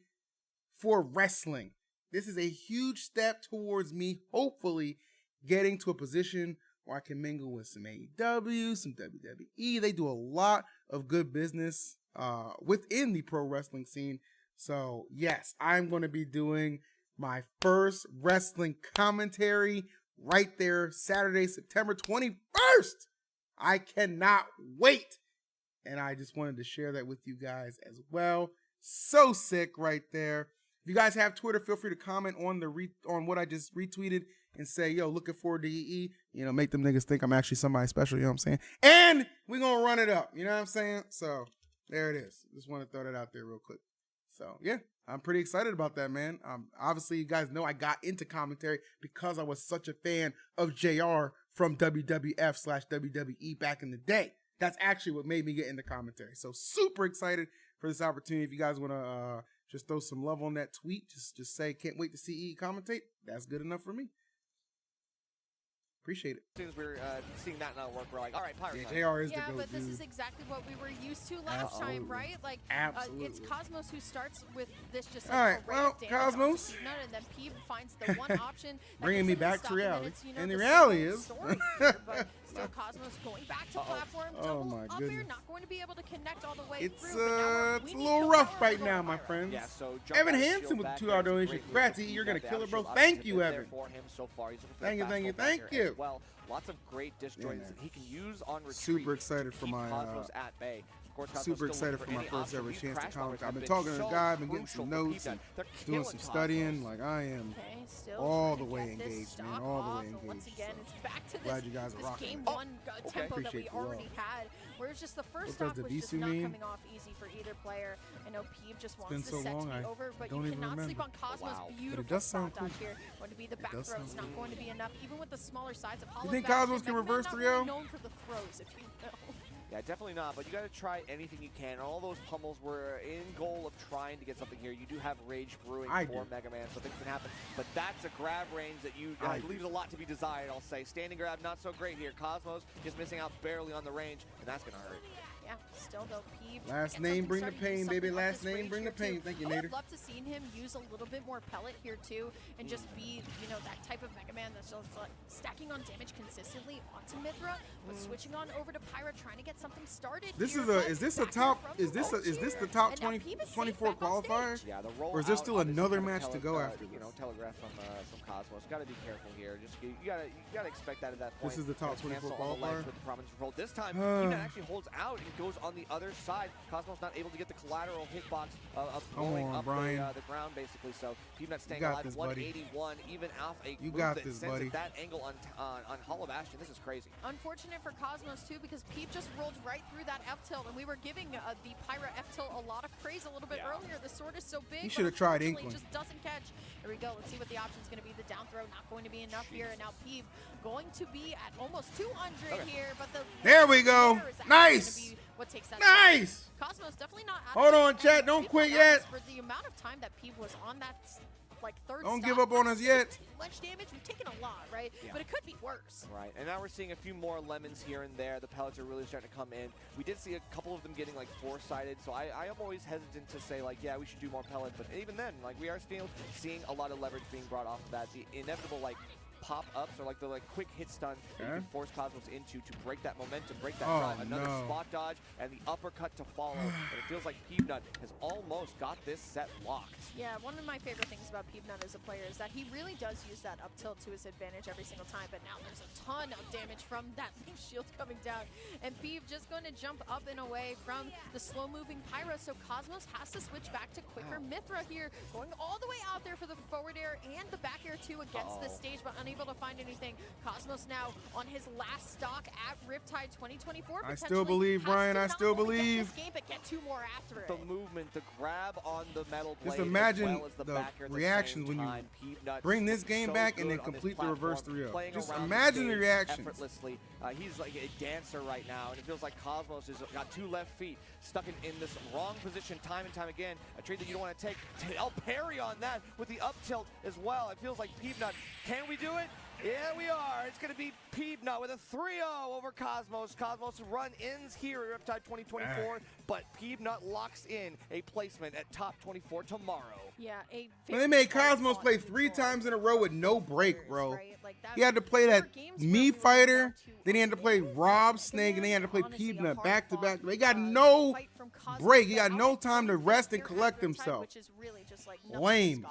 for wrestling. This is a huge step towards me hopefully getting to a position where I can mingle with some AEW, some WWE. They do a lot of good business within the pro wrestling scene. So yes, I'm going to be doing my first wrestling commentary right there Saturday, September 21st. I cannot wait. And I just wanted to share that with you guys as well. So sick right there. If you guys have Twitter, feel free to comment on on what I just retweeted and say, yo, looking forward to EE. You know, make them niggas think I'm actually somebody special, you know what I'm saying? And we're going to run it up, you know what I'm saying? So, there it is. Just want to throw that out there real quick. So, yeah, I'm pretty excited about that, man. Obviously, you guys know I got into commentary because I was such a fan of JR from WWF/WWE back in the day. That's actually what made me get into commentary. So, super excited for this opportunity. If you guys want to just throw some love on that tweet, just say, can't wait to see EE commentate. That's good enough for me. Appreciate it. As soon as we're seeing that not work, we're like, all right, Pirate Yeah, time. JR is the Yeah, go-to. but this is exactly what we were used to last time, right? Like, it's Cosmos who starts with this just like all right, well, Cosmos. And then Peeve finds the one option. Bringing me back to reality. And the the reality is... but still Cosmos going back to platform. Oh my up goodness. air, not going to be able to connect all the way It's through. But now it's we a need little to rough power right go now, higher. my friends. Yeah, so Evan Hansen with the 2-hour donation. Congrats, E. You're going to kill it, bro. Thank you, Evan. For him so far. He's looking for Thank you, the thank you, fast thank roll back here you. as well, lots of great disc joints man. that he can use on retreat. Super excited for keep my Cosmos at bay. Of course, Cosmos super still excited looking for my any first option. ever These chance to crash comment. bombers I've have been been talking to the so guy, I've been getting crucial some for notes Peanut. and They're doing killing some studying. Cosmos. Like I am Okay, still all trying the to way get this engaged, man. stock All the off, way and once engaged. again, So it's back to glad this, you guys are this rocking game with it. one tempo that we Appreciate the love. already had. Whereas just the first What stock does was the just Visu not mean? coming off easy for either player. I know Peeve just been wants the so set long, to I be over, but don't you even cannot sleep remember. on Cosmos' Wow. beautiful does spot sound cool. dodge here. Going to be the back does throw. sound It's not cool. going to be enough, even with the smaller sides of Hollow. You think Bastion, Cosmos can Mega Man reverse not 3-0? really known for the throws, if you know. Yeah, definitely not, but you got to try anything you can. All those pummels were in goal of trying to get something here. You do have Rage brewing for Mega Man, so things can happen. But that's a grab range that you leaves a lot to be desired, I'll say. Standing grab, not so great here. Cosmos just missing out barely on the range, and that's going to hurt. Yeah, still though, Peeve. Last gets name something bring the started, do pain, baby. something up Last this name range bring the here, pain. too. Thank you, I would Nader. have loved to seen him use a little bit more pellet here too, and just be, you know, that type of Mega Man that's just like stacking on damage consistently onto Mithra, but switching on over to Pyra, trying to get something started. This here, is but is this a back top from is this the top And now 20, Peeve is safe 24 back on qualifier? stage. Yeah, the roll Or is there out still obviously another kinda match to go after you know, this? telegraph from Cosmos. Got to be careful here. Just you gotta expect that at that point. This is the top Gotta 24 cancel on the ledge qualifier? with the prominence roll. This time, Peanut actually holds out and goes on the other side. Cosmos not able to get the collateral hitbox of blowing on, up Brian. the ground basically. So Peanut staying got alive. this, buddy. 181, even off a You move got that this, sends buddy. it that angle on Hollow Bastion. This is crazy. Unfortunate for Cosmos too, because Peeve just rolled right through that F tilt, and we were giving the Pyra F tilt a lot of praise a little bit earlier. The sword is so big. He but should have tried unfortunately Inkling. Just doesn't catch. Here we go. Let's see what the option is going to be. The down throw not going to be enough here, and now Peeve going to be at almost 200 here, but the There we go. there is actually Nice. gonna be what takes that Nice. Cosmos definitely not out Hold of it, on, and chat. Don't Peeve, quit to be honest, yet. For the amount of time that Peeve was on that like third Don't stock, give up on us yet. too much damage. We've taken a lot, right? Yeah. But it could be worse. Right, and now we're seeing a few more lemons here and there. The pellets are really starting to come in. We did see a couple of them getting like four-sided, so I am always hesitant to say like, yeah, we should do more pellets. But even then, like we are still seeing a lot of leverage being brought off of that. The inevitable like pop-ups or like the quick hit stun that you can force Cosmos into to break that momentum, break that drive. Another spot dodge and the uppercut to follow. But it feels like Peanut has almost got this set locked. Yeah, one of my favorite things about Peanut as a player is that he really does use that up tilt to his advantage every single time, but now there's a ton of damage from that leaf shield coming down, and Peeve just going to jump up and away from the slow-moving Pyra, so Cosmos has to switch back to quicker Mithra here, going all the way out there for the forward air and the back air too against the stage, but unable to find anything. Cosmos now on his last stock at Riptide 2024. I still believe, Brian. I still believe. This game, but get two more after it. The movement, the grab on the metal blade, Just imagine as well as the back air at the reactions same when you time. Peanut bring this game so back and good then on this complete the reverse platform, 3-0. playing Just around the imagine the stage reactions. effortlessly. He's like a dancer right now, and it feels like Cosmos has got two left feet stuck in this wrong position time and time again. A trade that you don't want to take. El parry on that with the up tilt as well. It feels like Peanut. Can we do it? Yeah, we are. It's going to be Peanut with a 3-0 over Cosmos. Cosmos' run ends here at Riptide 2024, but Peanut locks in a placement at top 24 tomorrow. Yeah, They made Cosmos play 3 times in a row with no break, bro. He had to play that Me Fighter, then he had to play Rob Snake, and then he had to play Peanut back to back. They got no break. He got no time to rest and collect himself. Which is really just like Lame.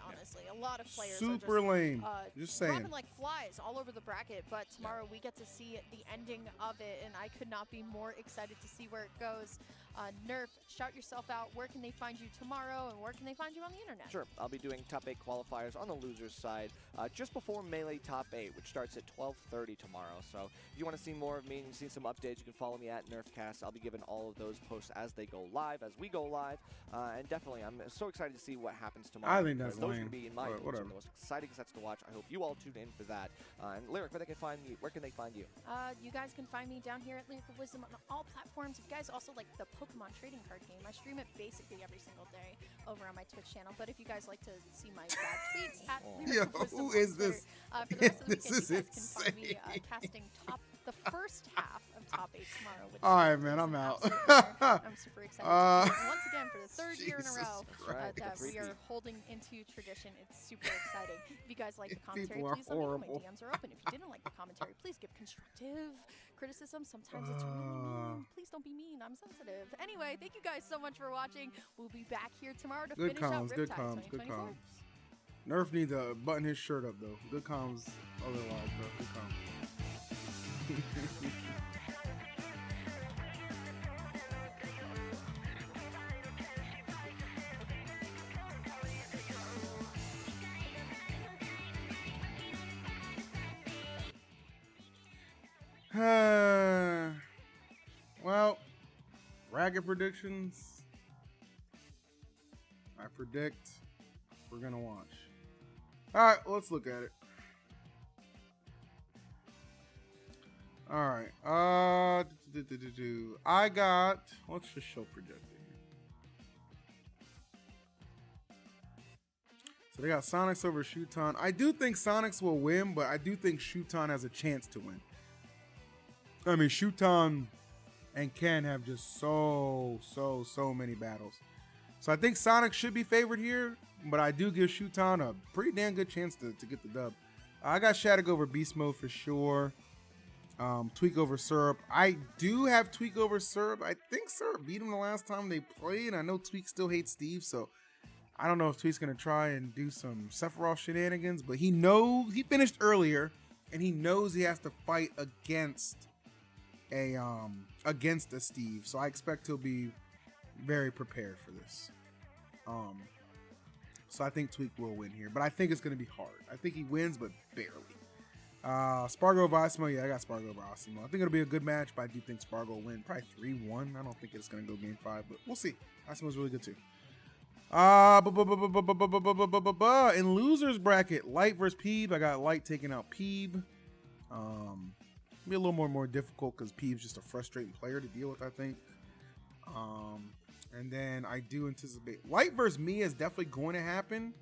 honestly. A lot of players Super are just, lame. Just saying. dropping like flies all over the bracket, but tomorrow we get to see the ending of it, and I could not be more excited to see where it goes. Nerf, shout yourself out. Where can they find you tomorrow, and where can they find you on the internet? Sure, I'll be doing top 8 qualifiers on the losers side just before Melee Top 8, which starts at 12:30 tomorrow. So if you want to see more of me and see some updates, you can follow me at NerfCast. I'll be giving all of those posts as they go live, as we go live, and definitely I'm so excited to see what happens tomorrow. I think that's those lame. would be in my opinion, Whatever. some of the most exciting sets to watch. I hope you all tune in for that. And Lyric, where can they find you? Where can they find you? You guys can find me down here at Lyrical Wisdom on all platforms. If you guys also like the Pokemon trading card game, I stream it basically every single day over on my Twitch channel. But if you guys like to see my bad tweets at Lyrical Wisdom who on is Twitter, this? for the rest of the This weekend, is you guys can find me insane. casting the first half of Top 8 tomorrow. Which All right, is man, I'm an out. absolute honor. I'm super excited to do it once again for the third year in a Jesus row Christ. that we are holding into tradition. It's super exciting. If you guys like the commentary, People are please let me know. horrible. My DMs are open. If you didn't like the commentary, please give constructive criticism. Sometimes it's really mean. Please don't be mean. I'm sensitive. Anyway, thank you guys so much for watching. We'll be back here tomorrow to Good finish out comms, good Riptide comms, good 2024. comms. Nerf needs to button his shirt up, though. Good comms otherwise, bro. Good comms. Well, bracket predictions. I predict we're gonna watch. All right, let's look at it. All right. I got. Let's just show projected here. So they got Sonics over Shuton. I do think Sonics will win, but I do think Shuton has a chance to win. I mean, Shuton and Ken have just so many battles. So I think Sonic should be favored here, but I do give Shuton a pretty damn good chance to get the dub. I got SHADIC over Beast Mode for sure. Tweek over Syrup. I do have Tweek over Syrup. I think Syrup beat him the last time they played. I know Tweek still hates Steve, so I don't know if Tweek's gonna try and do some Sephiroth shenanigans, but he knows he finished earlier and he knows he has to fight against a Steve. So I expect he'll be very prepared for this. So I think Tweek will win here, but I think it's gonna be hard. I think he wins, but barely. Spargo over Asimo. Yeah, I got Spargo over Asimo. I think it'll be a good match, but I do think Spargo will win. Probably 3-1. I don't think it's going to go game 5, but we'll see. Asimo's really good too. In losers bracket, Light versus Peeb. I got Light taking out Peeb. Be a little more difficult because Peeb's just a frustrating player to deal with, I think. And then I do anticipate Light versus MIYA is definitely going to happen.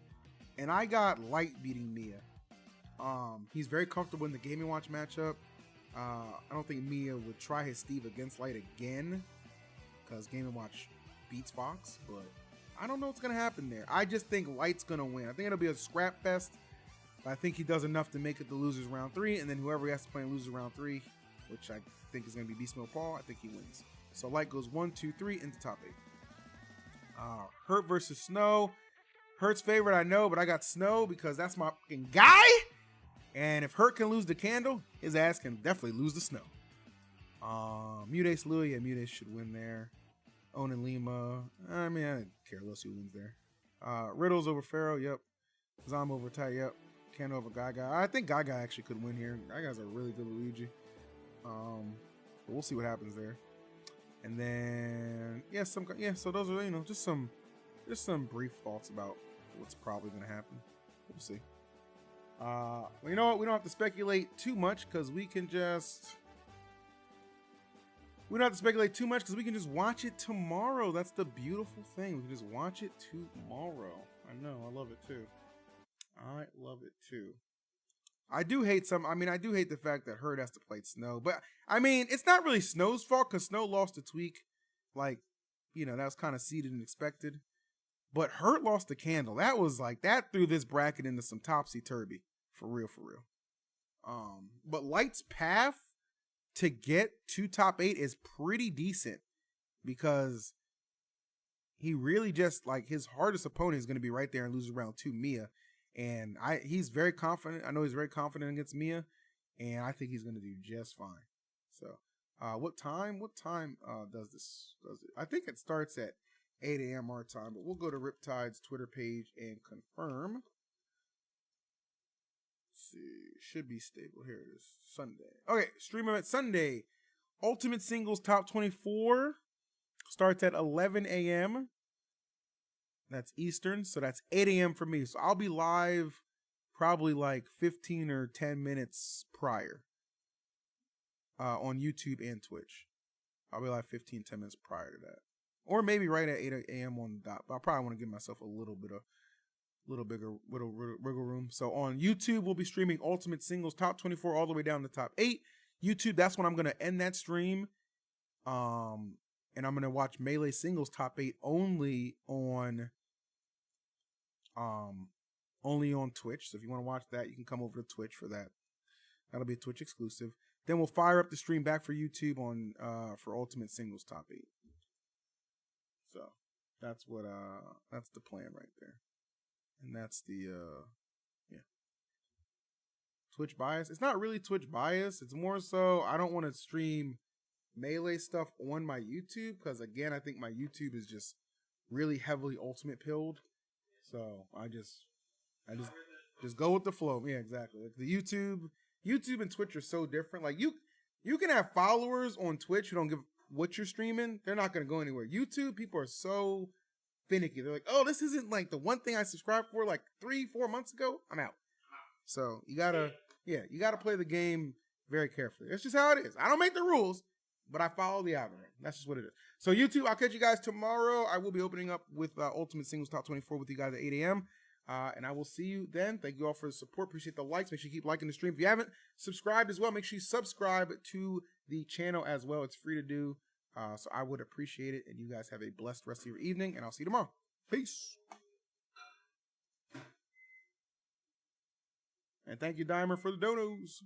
And I got Light beating MIYA. He's very comfortable in the Game & Watch matchup. I don't think MIYA would try his Steve against Light again because Game & Watch beats Fox, but I don't know what's going to happen there. I just think Light's going to win. I think it'll be a scrap fest, but I think he does enough to make it the losers round 3, and then whoever he has to play in losers round 3, which I think is going to be Beast Mode Paul, I think he wins. So Light goes 1, 2, 3 into top 8. Hurt versus Snow. Hurt's favorite, I know, but I got Snow because that's my fucking guy. And if Hurt can lose the Candle, his ass can definitely lose the Snow. Mudace Louis, yeah, Mudace should win there. Onin Lima, I mean, I don't care less who wins there. Riddles over Pharaoh, yep. Zom over Tai, yep. Candle over Gaga. I think Gaga actually could win here. Gaga's a really good Luigi. But we'll see what happens there. And then, yeah, so those are, just some brief thoughts about what's probably going to happen. We'll see. Well, you know what? We don't have to speculate too much because we can just watch it tomorrow. That's the beautiful thing. We can just watch it tomorrow. I know. I love it too. I do hate the fact that Hurt has to play Snow, but I mean, it's not really Snow's fault because Snow lost to Tweek. Like, that was kind of seeded and expected. But Hurt lost the Candle. That was that threw this bracket into some topsy-turvy. For real. But Light's path to get to top 8 is pretty decent because he really just, his hardest opponent is going to be right there and lose round 2, MIYA. And he's very confident. I know he's very confident against MIYA, and I think he's going to do just fine. So, what time does this? I think it starts at 8 a.m. our time, but we'll go to Riptide's Twitter page and confirm. Let's see, should be stable. Here it is, Sunday. Okay, stream event Sunday. Ultimate Singles Top 24 starts at 11 a.m. That's Eastern, so that's 8 a.m. for me. So I'll be live probably 15 or 10 minutes prior on YouTube and Twitch. I'll be live 10 minutes prior to that. Or maybe right at 8 a.m. on the dot. But I probably want to give myself a little bigger wiggle room. So on YouTube, we'll be streaming Ultimate Singles Top 24 all the way down to top 8. YouTube, that's when I'm going to end that stream. And I'm going to watch Melee Singles Top 8 only on Twitch. So if you want to watch that, you can come over to Twitch for that. That'll be a Twitch exclusive. Then we'll fire up the stream back for YouTube on for Ultimate Singles Top 8. So that's that's the plan right there. And that's the Twitch bias. It's not really Twitch bias. It's more so I don't want to stream Melee stuff on my YouTube because again, I think my YouTube is just really heavily Ultimate pilled. So I just go with the flow. Yeah, exactly. Like the YouTube and Twitch are so different. Like you can have followers on Twitch who don't give what you're streaming, they're not going to go anywhere. YouTube, people are so finicky. They're like, oh, this isn't like the one thing I subscribed for like 3-4 months ago. I'm out. So you gotta play the game very carefully. That's just how it is. I don't make the rules, but I follow the algorithm. That's just what it is. So YouTube, I'll catch you guys tomorrow. I will be opening up with Ultimate Singles Top 24 with you guys at 8 a.m. And I will see you then. Thank you all for the support. Appreciate the likes. Make sure you keep liking the stream. If you haven't subscribed as well, make sure you subscribe to the channel as well. It's free to do. So I would appreciate it. And you guys have a blessed rest of your evening. And I'll see you tomorrow. Peace. And thank you, Dimer, for the donos.